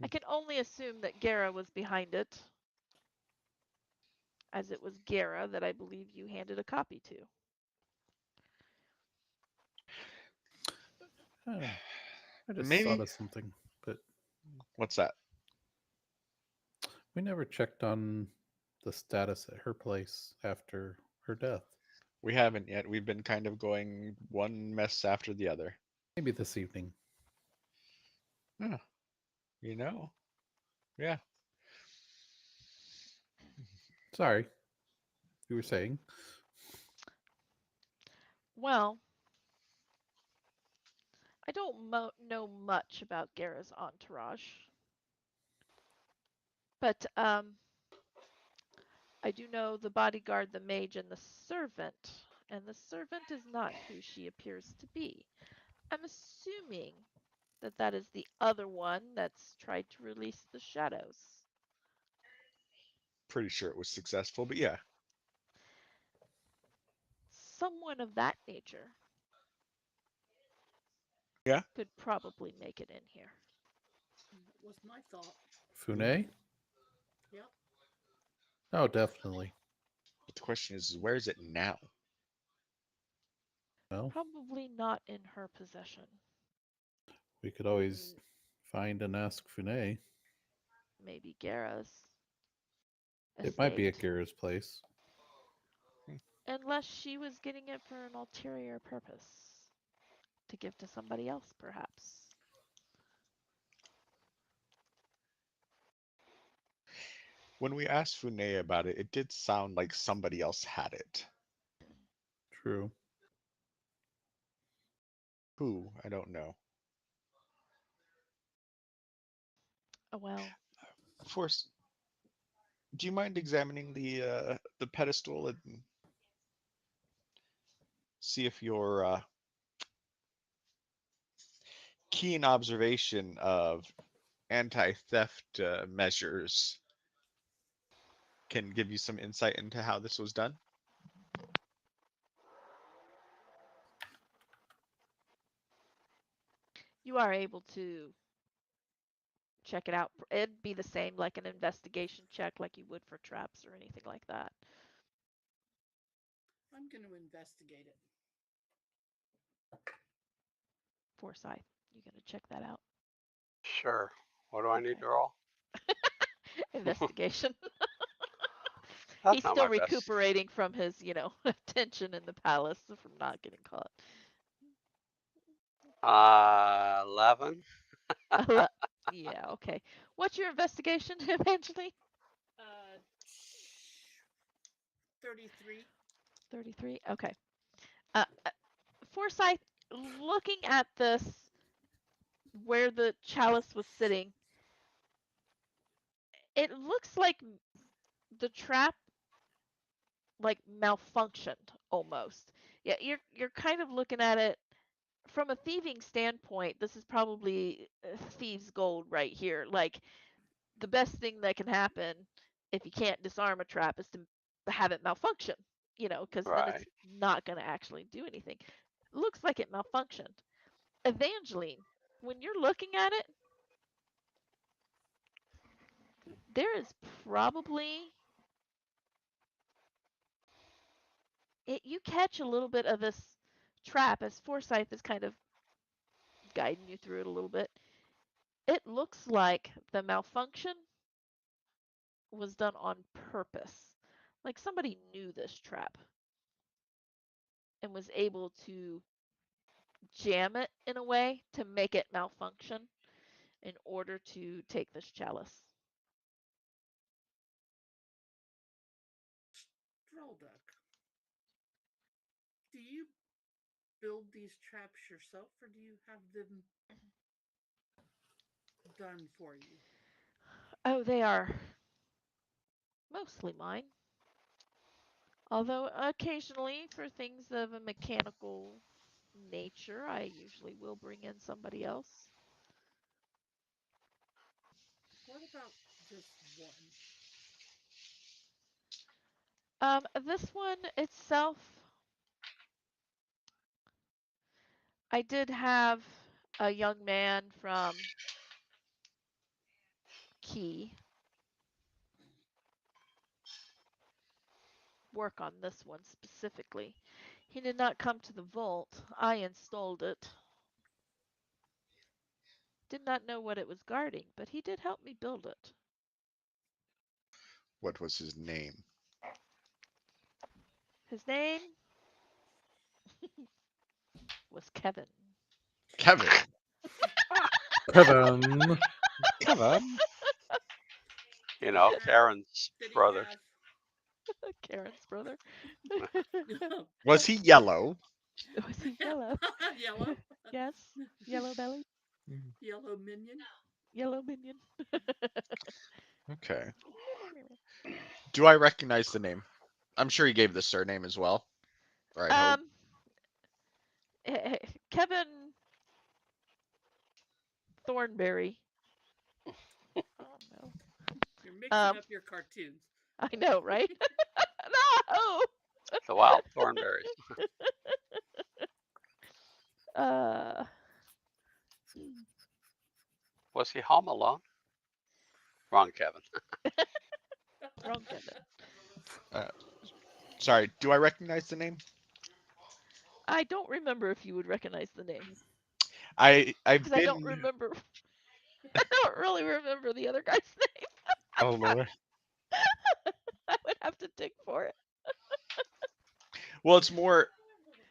I can only assume that Gara was behind it, as it was Gara that I believe you handed a copy to. I just thought Maybe. of something, but What's that? we never checked on the status at her place after her death. We haven't yet. We've been kind of going one mess after the other. Maybe this evening. Huh. You know. Yeah. Sorry, you were saying. Well, I don't know much about Gara's entourage, but I do know the bodyguard, the mage, and the servant is not who she appears to be. I'm assuming that that is the other one that's tried to release the shadows. Pretty sure it was successful, but yeah. Someone of that nature Yeah. could probably make it in here. That was my thought. Fune? Yep. Oh, definitely. But the question is, where is it now? Well, Probably not in her possession. we could always find and ask Fune. Maybe Gara's It might be at estate. Gira's place. Unless she was getting it for an ulterior purpose. To give to somebody else, perhaps. When we asked Fune about it, it did sound like somebody else had it. True. Who? I don't know. Oh, well, Force, do you mind examining the pedestal and see if your keen observation of anti-theft measures can give you some insight into how this was done? you are able to check it out. It'd be the same like an investigation check, like you would for traps or anything like that. I'm going to investigate it. Forsyth, you gonna check that out? Sure. What do I need Okay. to roll? Investigation. That's He's not still my best. recuperating from his, attention in the palace from not getting caught. 11. Yeah, okay. What's your investigation, Evangeline? Uh, 33. 33. Okay. Forsyth, looking at this, where the chalice was sitting, it looks like the trap like malfunctioned almost. Yeah, you're kind of looking at it from a thieving standpoint. This is probably thieves' gold right here. Like the best thing that can happen if you can't disarm a trap is to have it malfunction. Because then it's Right. not going to actually do anything. Looks like it malfunctioned. Evangeline, when you're looking at it, there is probably you catch a little bit of this trap as Forsyth is kind of guiding you through it a little bit. It looks like the malfunction was done on purpose. Like somebody knew this trap and was able to jam it in a way to make it malfunction in order to take this chalice. Drolduck, do you build these traps yourself or do you have them done for you? Oh, they are mostly mine. Although occasionally, for things of a mechanical nature, I usually will bring in somebody else. What about just one? This one itself, I did have a young man from Key work on this one specifically. He did not come to the vault. I installed it. Did not know what it was guarding, but he did help me build it. What was his name? His name was Kevin. Kevin. Kevin. Kevin. Perhaps Karen's did he brother. have Karen's brother. Was he yellow? Was he yellow? yellow? Yes, yellow bellied, Yellow minion? yellow minion. Okay. Do I recognize the name? I'm sure he gave the surname as well. Or I hope. um, Kevin Thornberry. Oh no. You're mixing Um, up your cartoons. I know, right? No. The wild thornberries. Uh, Was he home alone? Wrong, Kevin. wrong Kevin. Uh, sorry. Do I recognize the name? I don't remember if you would recognize the name I've because I don't been. remember. I don't really remember the other guy's name. Oh Lord. I would have to dig for it. Well, it's more.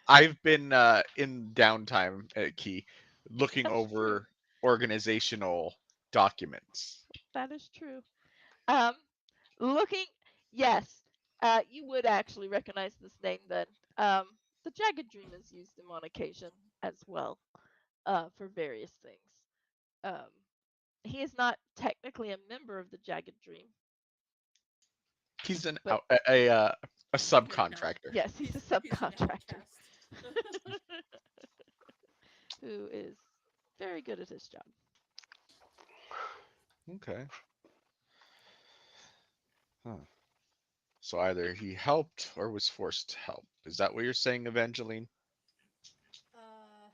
I've been in downtime at Key, looking That's true. over organizational documents. That is true. Um, looking, yes, you would actually recognize this name then. Um, the Jagged Dream is used him on occasion as well, for various things. Um, he is not technically a member of the Jagged Dream, He's an but a He's an out. subcontractor. yes, he's a He's an subcontractor outcast. who is very good at his job. Okay. Huh. So either he helped or was forced to help. Is that what you're saying, Evangeline? uh,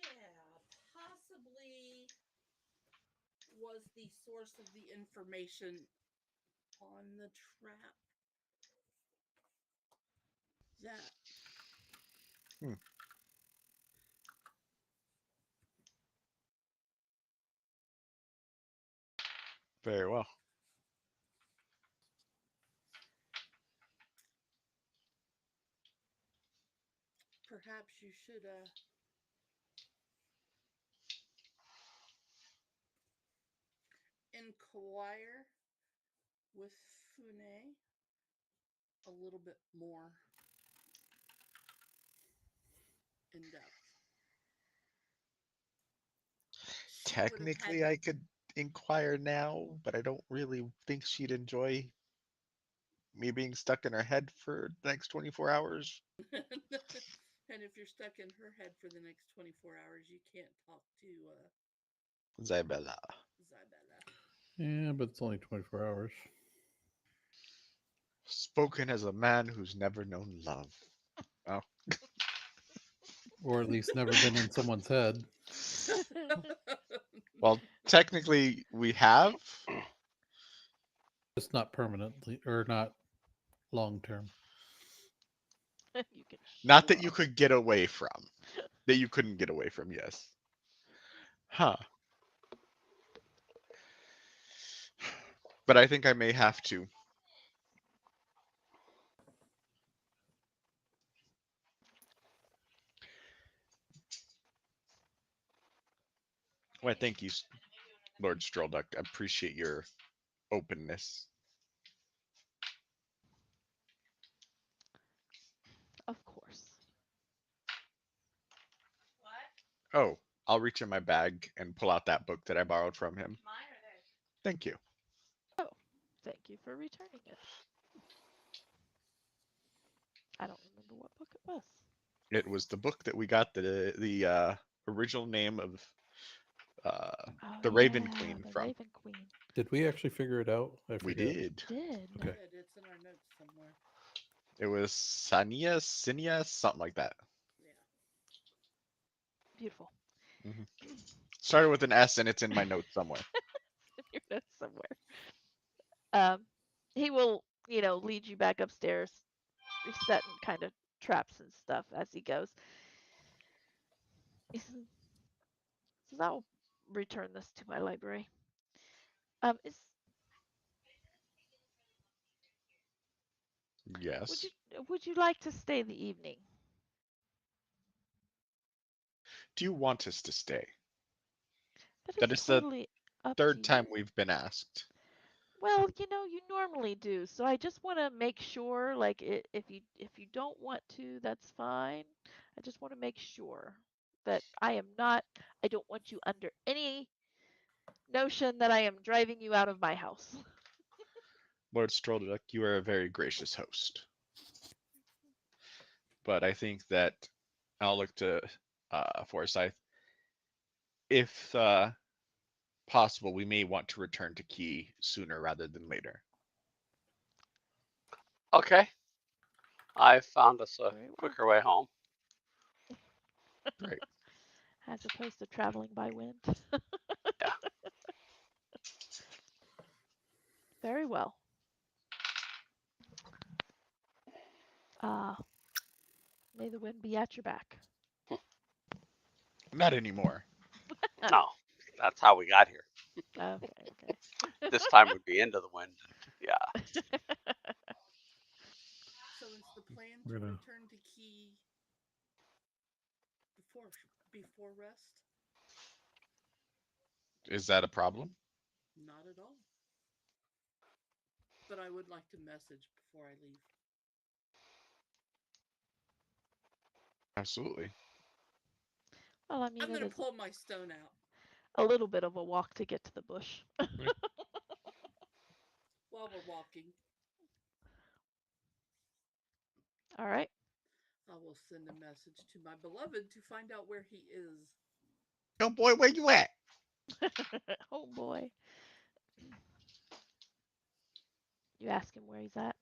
yeah, possibly was the source of the information on the trap that Hmm. Very well. perhaps you should inquire with Fune a little bit more in depth. She would have had Technically, I could inquire now, but I don't really think she'd enjoy me being stuck in her head for the next 24 hours. and if you're stuck in her head for the next 24 hours, you can't talk to Isabella. Isabella. Yeah, but it's only 24 hours. Spoken as a man who's never known love. Oh, Or at least never been in someone's head. well, technically we have. Just not permanently, or not long term. You can Not show that you off. could get away from. That you couldn't get away from, yes. Huh. But I think I may have to. Well, thank you, Lord Strolduck. I appreciate your openness. Of course. Oh, I'll reach in my bag and pull out that book that I borrowed from him. Thank you. Oh, thank you for returning it. I don't remember what book it was. It was the book that we got the original name of uh, Oh the Raven yeah, Queen the from. Raven Queen. Did we actually figure it out? I We forget. did. Did. Okay. Good. It's in our notes somewhere. It was Sania, Sinia, something like that. Yeah. Beautiful. hmm Started with an S, and it's in my notes somewhere. In your notes somewhere. Um, he will, lead you back upstairs, resetting kind of traps and stuff as he goes. He says, "I'll return this to my library. Is would Yes. you would you like to stay the evening? Do you want us to stay? That That is is the totally up to third time you. we've been asked. Well, you normally do, so I just want to make sure, like, if you don't want to, that's fine. I just want to make sure that I don't want you under any notion that I am driving you out of my house. Lord Strolduck, you are a very gracious host. But I think that I'll look to Forsyth. If possible, we may want to return to Key sooner rather than later. Okay, I found us a Very well. quicker way home. Right. As opposed to traveling by wind. Yeah. Very well. Ah, may the wind be at your back. Not anymore. No, that's how we got here. Okay. This time we'd be into the wind. Yeah. So is the plan We're to gonna. return to Key before before rest? Is that a problem? Not at all. But I would like to message before I leave. Absolutely. Well, I I'm mean, it gonna is pull my stone out a little bit of a walk to get to the bush. while we're walking. All right. I will send a message to my beloved to find out where he is. Oh boy, where you at? Oh boy. You ask him where he's at.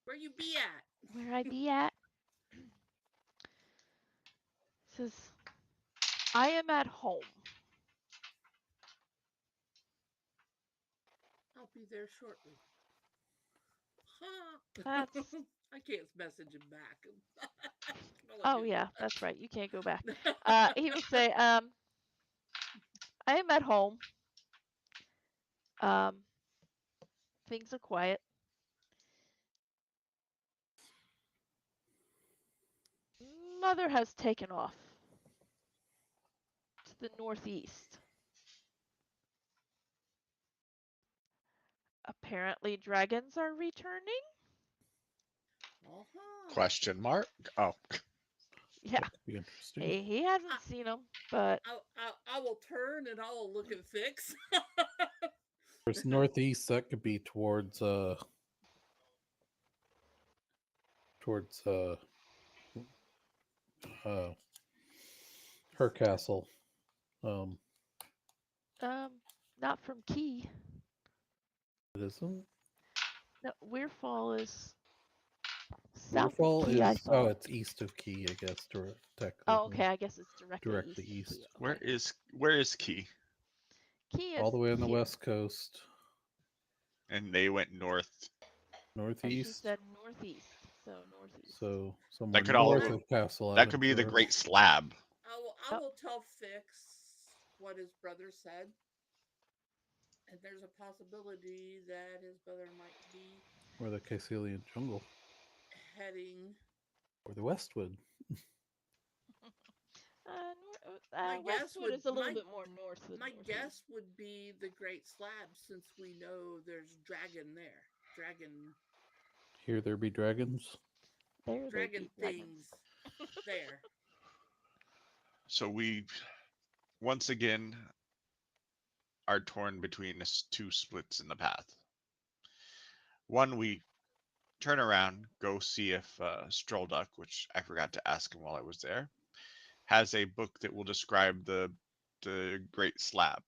Where you be at? Where I be at? Says, I am at home. I'll be there shortly. Huh? That's I can't message him back. Oh yeah, that's right. You can't go back. He will say, I am at home. Um, things are quiet. Mother has taken off to the northeast. Apparently, dragons are returning. Uh-huh. Question mark? Oh, Yeah, That could be interesting. he hasn't seen them, but I will turn and I will look at Fix. There's northeast. That could be towards towards uh her castle. Um, not from Key. it isn't. No, Weirfall is south of Weirfall Key, I is thought. it's east of Key, I guess. Oh, Technically, okay. I guess it's directly directly east of Key. east, where Okay. is Key? Key is all the way on the here. west coast, And they went north. And she northeast. said northeast. So northeast. So somewhere That could Well, all north of Castle that could be the Aventura. Great Slab. I Oh, will tell Fix what his brother said. And there's a possibility that his brother might be Or the Caecilian jungle, heading. or the Westwood. My guess Westwood would is a little bit more north than my northeast. guess would be the Great Slab, since we know there's dragon there. Here there be dragons. There they Dragon be dragons. things there. So we once again are torn between two splits in the path. One, we turn around, go see if Strolduck, which I forgot to ask him while I was there, has a book that will describe the Great Slab,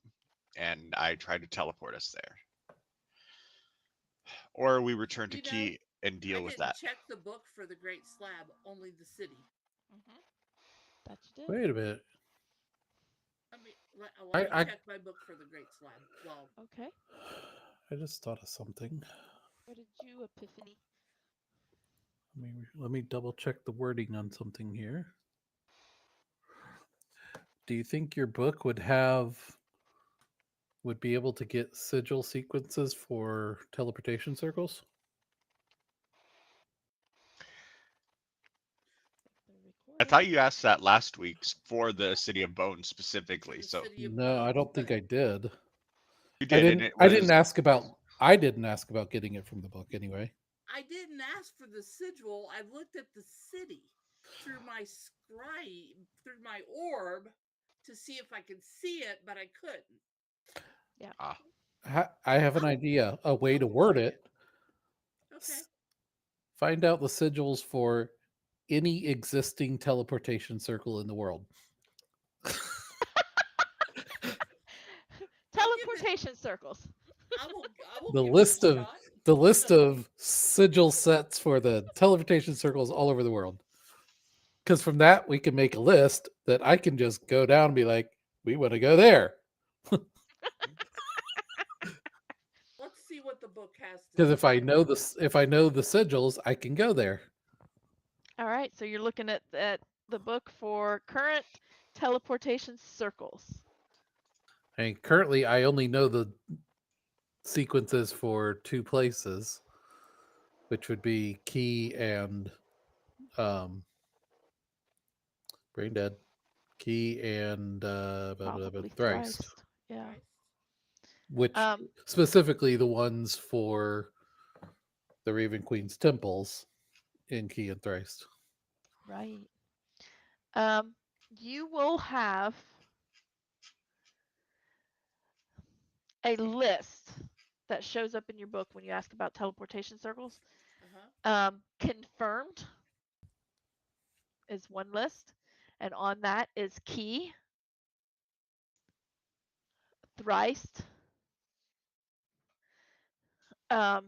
and I try to teleport us there. Or we return to You know, Key and I deal with didn't that. check the book for the Great Slab, only the city. Mm-hmm. That you did. Wait a minute. I mean, let me I check my book for the Great Slab. Well, Okay. I just thought of something. What did you, Epiphany? Let me double check the wording on something here. Do you think your book would be able to get sigil sequences for teleportation circles? I thought you asked that last week for the City of Bones for specifically. the So City of No, I Bones, don't think but I did. you did, and it I was didn't ask about I didn't ask about getting it from the book anyway. I didn't ask for the sigil. I looked at the city through my scribe, through my orb, to see if I could see it, but I couldn't. Yeah. I have an idea, a way I to will word check it. Okay. Find out the sigils for any existing teleportation circle in the world. Teleportation circles. I will The give it a list of shot. the list of sigil sets for the teleportation circles all over the world. Because from that we can make a list that I can just go down and be like, we want to go there. Let's see what the book has to Because say. if I know the sigils, I can go there. All right. So you're looking at the book for current teleportation circles. And currently I only know the sequences for two places, which would be Key and Brain Dead. Key and Probably Thrice. Thrice. Yeah. Right? Which specifically the ones for the Raven Queen's temples in Key and Thrice. Right. You will have a list that shows up in your book when you ask about teleportation circles. Confirmed is one list, and on that is Key, Thrice, oh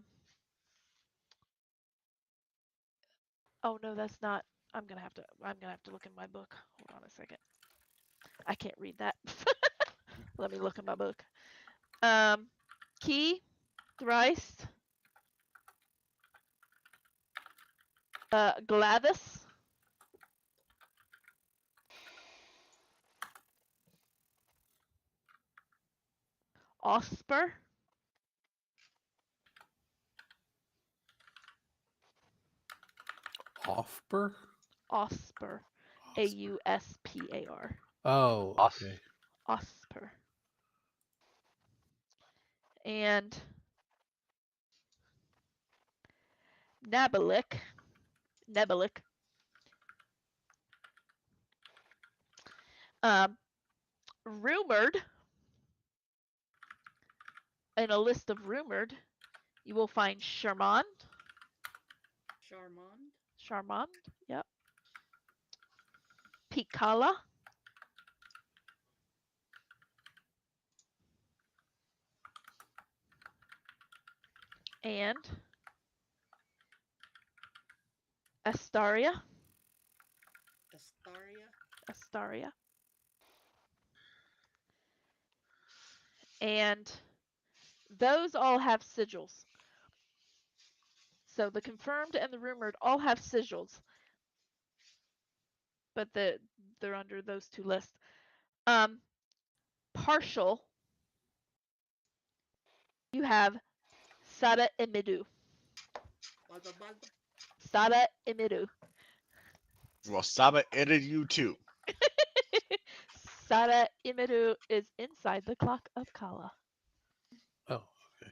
no, that's not. I'm gonna have to look in my book. Hold on a second. I can't read that. Let me look in my book. Key, Thrice, Gladys, Osper, Offper? Osper, Auspar, Oh, okay. Osper, and Nebelik. Rumored. In a list of rumored, you will find Charmand. Charmand. Yep. Picala. And Astaria. Astaria. And those all have sigils. So the confirmed and the rumored all have sigils, but they're under those two lists. Partial, you have Sada Imidu. Sada Imidu. Well, Saba edited you too. Sada Imidu is inside the clock of Kala. Oh, okay.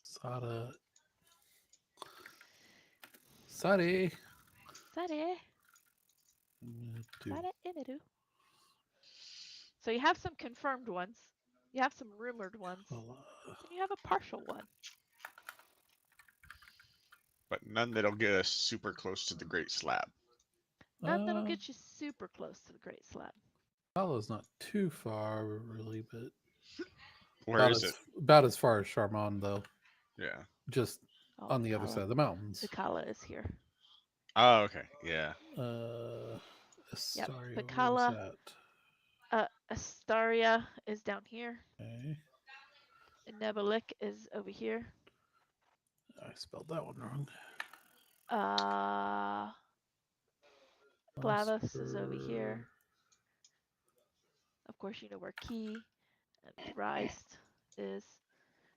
Sada. Sadi. Sada. Sada Imidu. So you have some confirmed ones, you have some rumored ones, and you have a partial one. But none that'll get us super close to the Great Slab. None that'll get you super close to the Great Slab. Kala's not too far, really, but Where is it? About as far as Charmand, though. Yeah. Just on the other side of the mountains. The Kala is here. Oh, okay. Yeah. Astaria, the Kala. Astaria is down here. Okay. And Nebelik is over here. I spelled that one wrong. Glavas is over here. Of course, you know where Key and Threist is.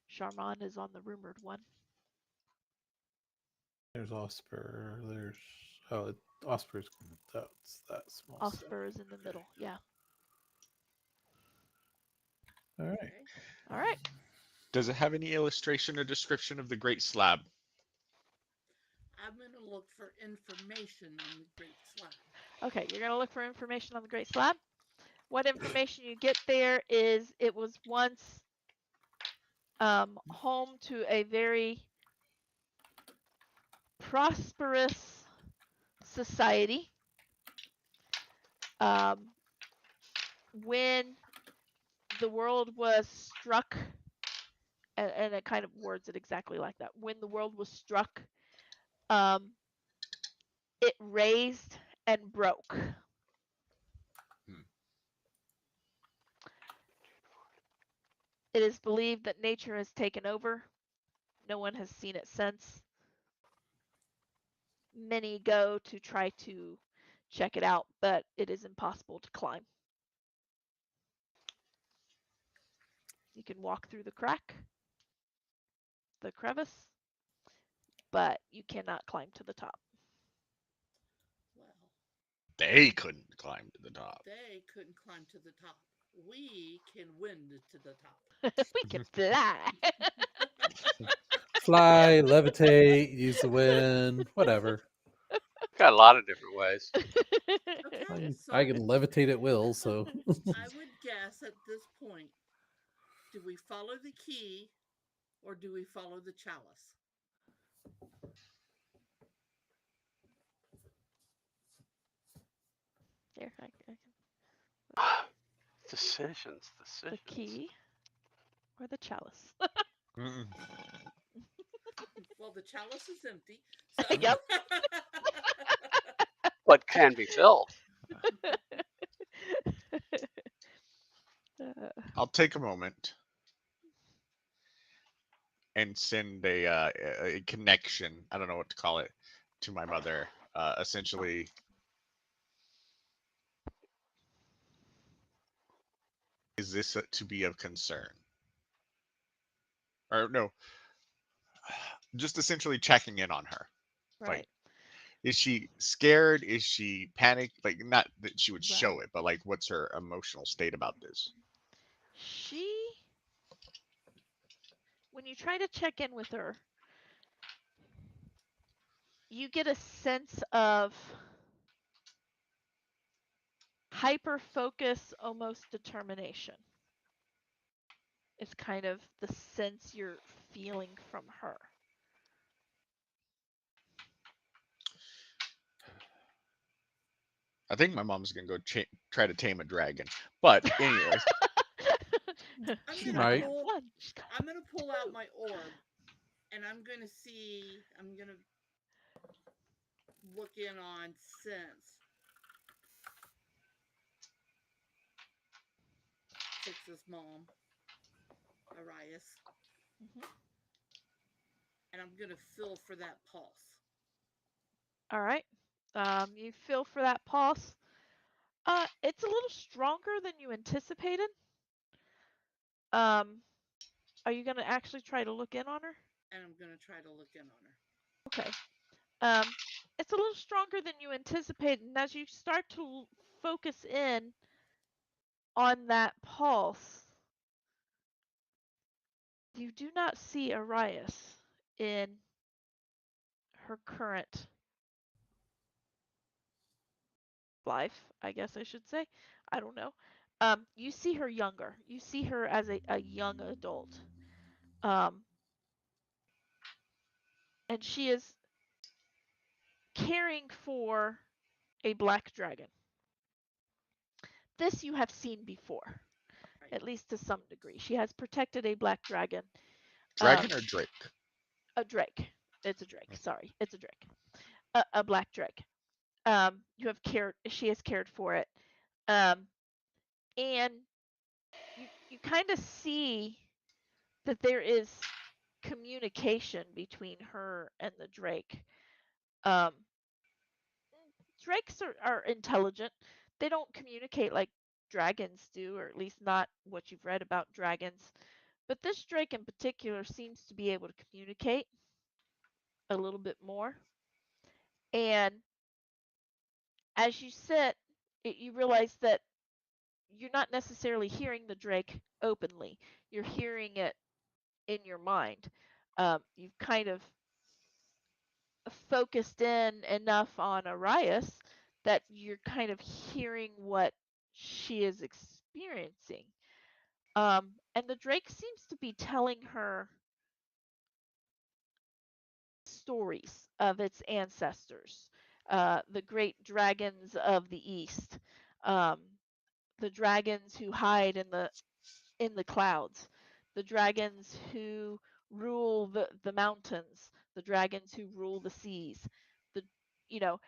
Charmand is on the rumored one. There's Osper. There's Osper's that's that small. Osper is in the middle. Yeah. All right. All right. Does it have any illustration or description of the Great Slab? I'm going to look for information on the Great Slab. Okay, you're going to look for information on the Great Slab. What information you get there is it was once home to a very prosperous society. When the world was struck, and it kind of words it exactly like that. When the world was struck, it raised and broke. It is believed that nature has taken over. No one has seen it since. Many go to try to check it out, but it is impossible to climb. You can walk through the crack, the crevice, but you cannot climb to the top. Well, they couldn't climb to the top. They couldn't climb to the top. We can win to the top. We can fly. Fly, levitate, use the wind, whatever. Got a lot of different ways. Okay, so I can levitate at will, so. I would guess at this point, do we follow the key or do we follow the chalice? There, I can. Decisions. The key or the chalice. Well, the chalice is empty. So. Yep. What can be filled? I'll take a moment and send a connection. I don't know what to call it to my mother. Essentially, is this to be of concern? Or no, just essentially checking in on her. Right. Like, is she scared? Is she panicked? Like, not that she would show it, but like, what's her emotional state about this? When you try to check in with her, you get a sense of hyper focus, almost determination. Is kind of the sense you're feeling from her. I think my mom's gonna go try to tame a dragon. But anyways, I'm She She's gonna not might. gonna have pull. one. She's gonna I'm gonna pull out my orb, and I'm gonna see. I'm gonna look in on sense. Six's mom, Arias, Mhm. and I'm gonna feel for that pulse. All right. You feel for that pulse. It's a little stronger than you anticipated. Um, are you gonna actually try to look in on her? And I'm gonna try to look in on her. Okay. Um, it's a little stronger than you anticipated, and as you start to focus in on that pulse, you do not see Arias in her current life, I guess I should say. I don't know. You see her younger. You see her as a young adult. Um, and she is caring for a black dragon. This you have seen before, Right. at least to some degree. She has protected a black dragon. dragon Um, or drake? a drake. It's a drake. Sorry, it's a drake. A black drake. You have cared. She has cared for it. Um, and you kind of see that there is communication between her and the drake. Um, Drakes are intelligent. They don't communicate like dragons do, or at least not what you've read about dragons. But this drake in particular seems to be able to communicate a little bit more. And as you sit, you realize that you're not necessarily hearing the drake openly. You're hearing it in your mind. You've kind of focused in enough on Arias that you're kind of hearing what she is experiencing. And the Drake seems to be telling her stories of its ancestors, the great dragons of the east, um, the dragons who hide in the clouds, the dragons who rule the mountains, the dragons who rule the seas, the you know,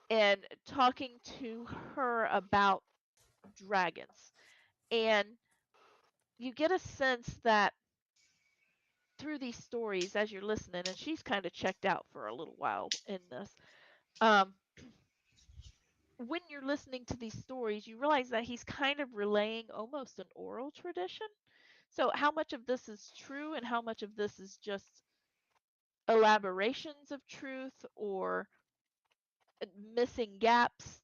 and talking to her about dragons. And you get a sense that through these stories as you're listening, and she's kind of checked out for a little while in this. Um, when you're listening to these stories, you realize that he's kind of relaying almost an oral tradition. So, how much of this is true and how much of this is just elaborations of truth or missing gaps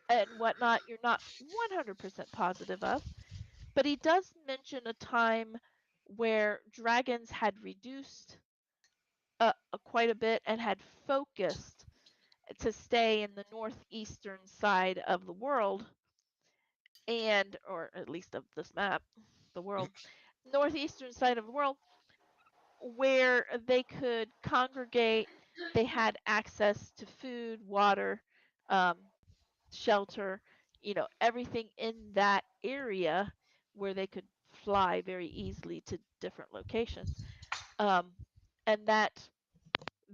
and whatnot, you're not 100% positive of. But he does mention a time where dragons had reduced quite a bit and had focused to stay in the northeastern side of the world, and or at least of this map, the world, northeastern side of the world, where they could congregate. They had access to food, water, um, shelter, everything in that area where they could fly very easily to different locations. Um, and that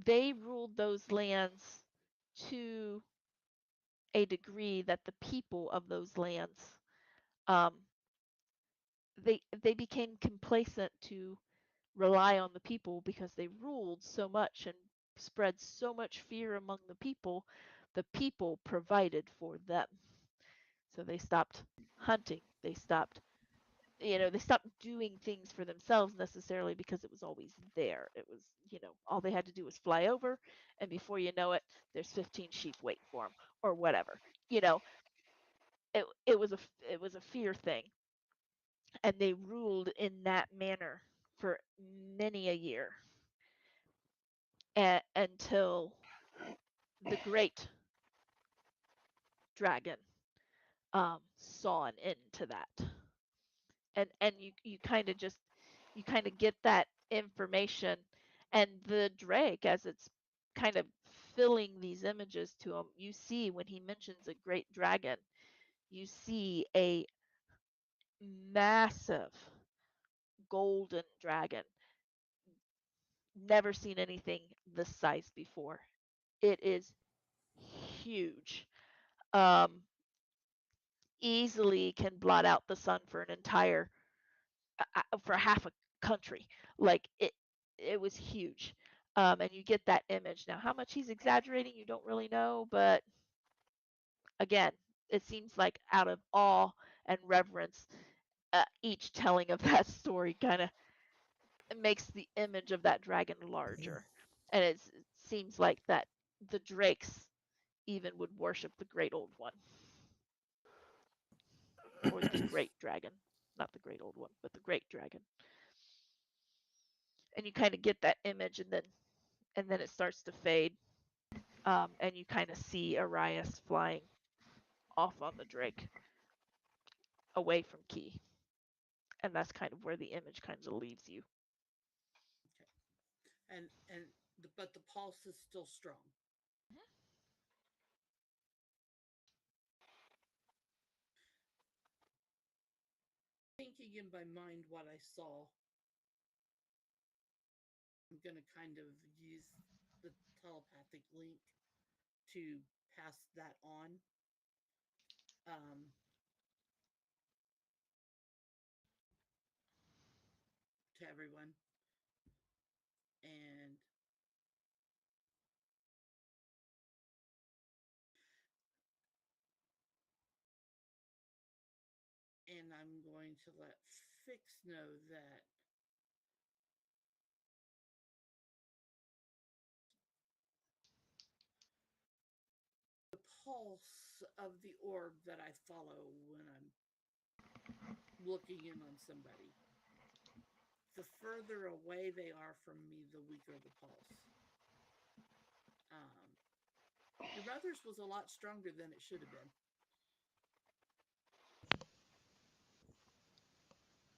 they ruled those lands to a degree that the people of those lands, um, they became complacent to rely on the people because they ruled so much and spread so much fear among the people provided for them. So they stopped hunting. They stopped doing things for themselves necessarily because it was always there. It was, all they had to do was fly over, and before you know it, there's 15 sheep waiting for them or whatever. You know, it was a fear thing, and they ruled in that manner for many a year until the great dragon saw an end to that. And you kind of just you kind of get that information, and the drake, as it's kind of filling these images to him, you see when he mentions a great dragon, you see a massive golden dragon. Never seen anything this size before. It is huge. Um, Easily can blot out the sun for an entire for half a country. Like it was huge. And you get that image. Now, how much he's exaggerating, you don't really know, but again, it seems like out of awe and reverence, each telling of that story kind of makes the image of that dragon larger. And it seems like that the drakes even would worship the great old one, or the great dragon, not the great old one, but the great dragon. And you kind of get that image, and then it starts to fade, and you kind of see Arias flying off on the drake away from Key, and that's kind of where the image kind of leaves you. Okay. But the pulse is still strong. Thinking in my mind what I saw, I'm going to kind of use the telepathic link to pass that on um, to everyone. And I'm going to let Fix know that the pulse of the orb that I follow when I'm looking in on somebody, the further away they are from me, the weaker the pulse. Your brother's was a lot stronger than it should have been.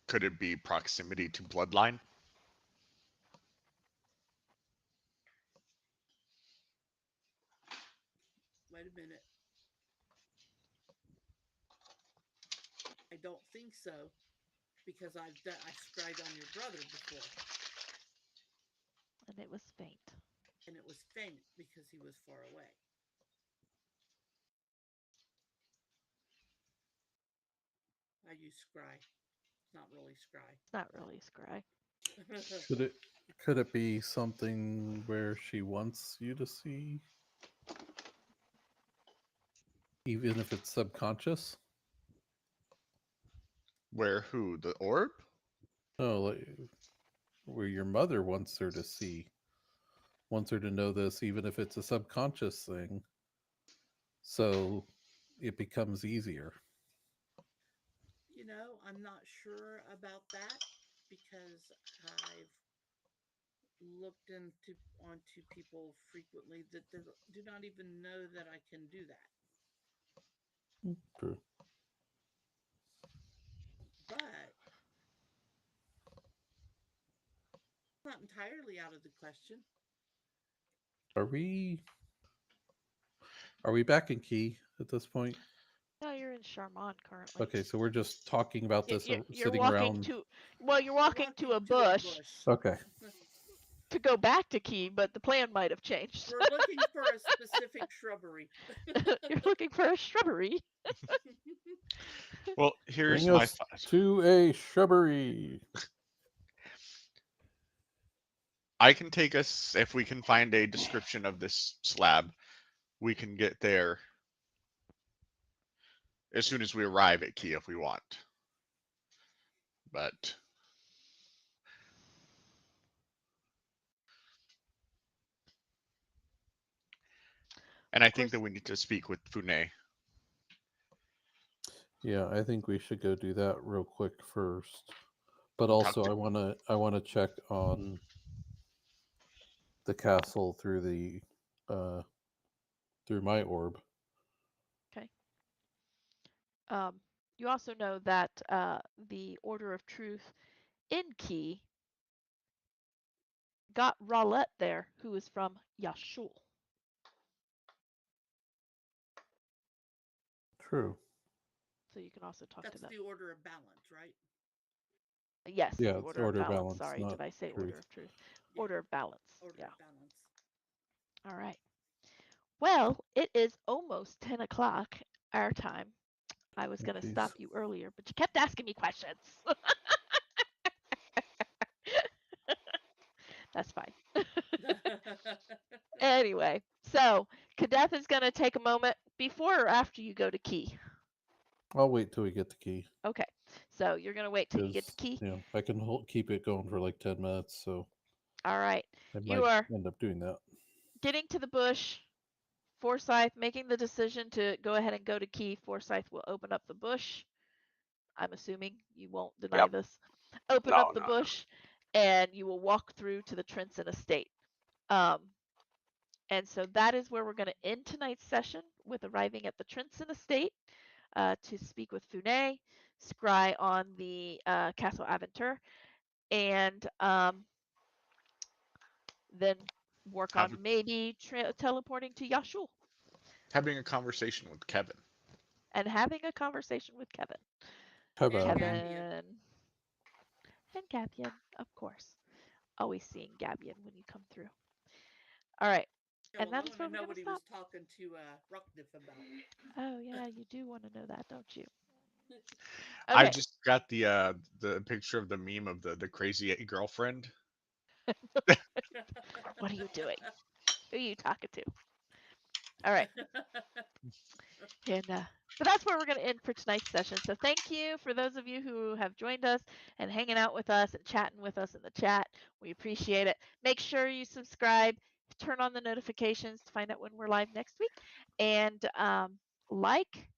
Could it be proximity to bloodline? Wait a minute. I don't think so, because I scried on your brother before, And it was faint. and it was faint because he was far away. I use scry. It's not really scry. It's not really scry. Could it be something where she wants you to see, even if it's subconscious? Where who? The orb? Oh, like, where your mother wants her to see, wants her to know this, even if it's a subconscious thing. So it becomes easier. I'm not sure about that because I've looked onto people frequently that do not even know that I can do that. True. But not entirely out of the question. Are we back in Key at this point? No, you're in Charmant currently. Okay, so we're just talking about this, You're sitting walking around. to, well, you're walking to a to a bush Okay. to go back to Key, but the plan might have changed. We're looking for a specific shrubbery. You're looking for a shrubbery. Well, here's Bring my us thought. to a shrubbery. I can take us, if we can find a description of this slab, we can get there as soon as we arrive at Key if we want. But and I Of think course, that we need to speak with Fune. Yeah, I think we should go do that real quick first. But And talk also, to I want to check on the castle through the uh, through my orb. Okay. Um, you also know that the Order of Truth in Key got Rowlett there, who is from Yashul. True. So you can also talk to That's them. the order of balance, right? Yes, Yeah, the it's Order of order Balance. balance, Sorry, not did I say Order truth. of Truth? Yeah. Order of Balance. Order Yeah. of balance. All right. Well, it is almost 10 o'clock our time. I was Oh, going to jeez. stop you earlier, but you kept asking me questions. That's fine. Anyway, so Kadeth is going to take a moment before or after you go to Key. I'll wait till we get the key Okay, so you're going to wait till you get to because Key. I can keep it going for like 10 minutes, so All right, I you might are end up doing that. getting to the bush. Forsyth making the decision to go ahead and go to Key. Forsyth will open up the bush. I'm assuming you won't deny Yep. this. Open up No, the no, no. bush, and you will walk through to the Trenson estate. Um, and so that is where we're going to end tonight's session with arriving at the Trenson estate to speak with Funé, scry on the Castle Aventure, and then work Have on maybe teleporting to Yashul having a conversation with Kevin. and having a conversation with Kevin. And Kevin. Gabian. Kevin and Gabian, of course. Always seeing Gabian when you come through. All right. Yeah, And well, I that is want where to we're know going what to he stop. was talking to Ruckdiff about. Oh, yeah, you do want to know that, don't you? I Okay. just got the picture of the meme of the crazy girlfriend. What are you doing? Who are you talking to? All right. And but that's where we're going to end for tonight's session. So thank you for those of you who have joined us and hanging out with us and chatting with us in the chat. We appreciate it. Make sure you subscribe, turn on the notifications to find out when we're live next week, and like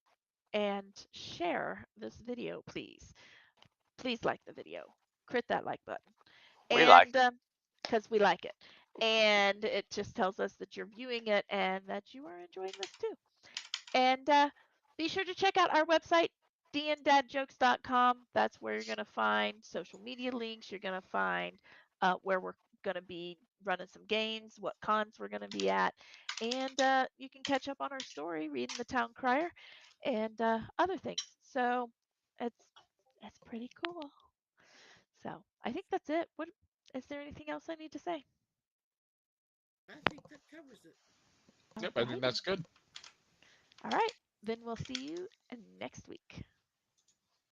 and share this video, please. Please like the video. Crit that like button. We like And because we like it. And it just tells us that you're viewing it and that you are enjoying this too. And be sure to check out our website, danddadjokes.com. That's where you're going to find social media links. You're going to find where we're going to be running some games, what cons we're going to be at. And you can catch up on our story, reading the town crier, and other things. So it's pretty cool. So I think that's it. What is there anything else I need to say? I think that covers it. Yep, I think Alrighty. that's good. All right. Then we'll see you next week.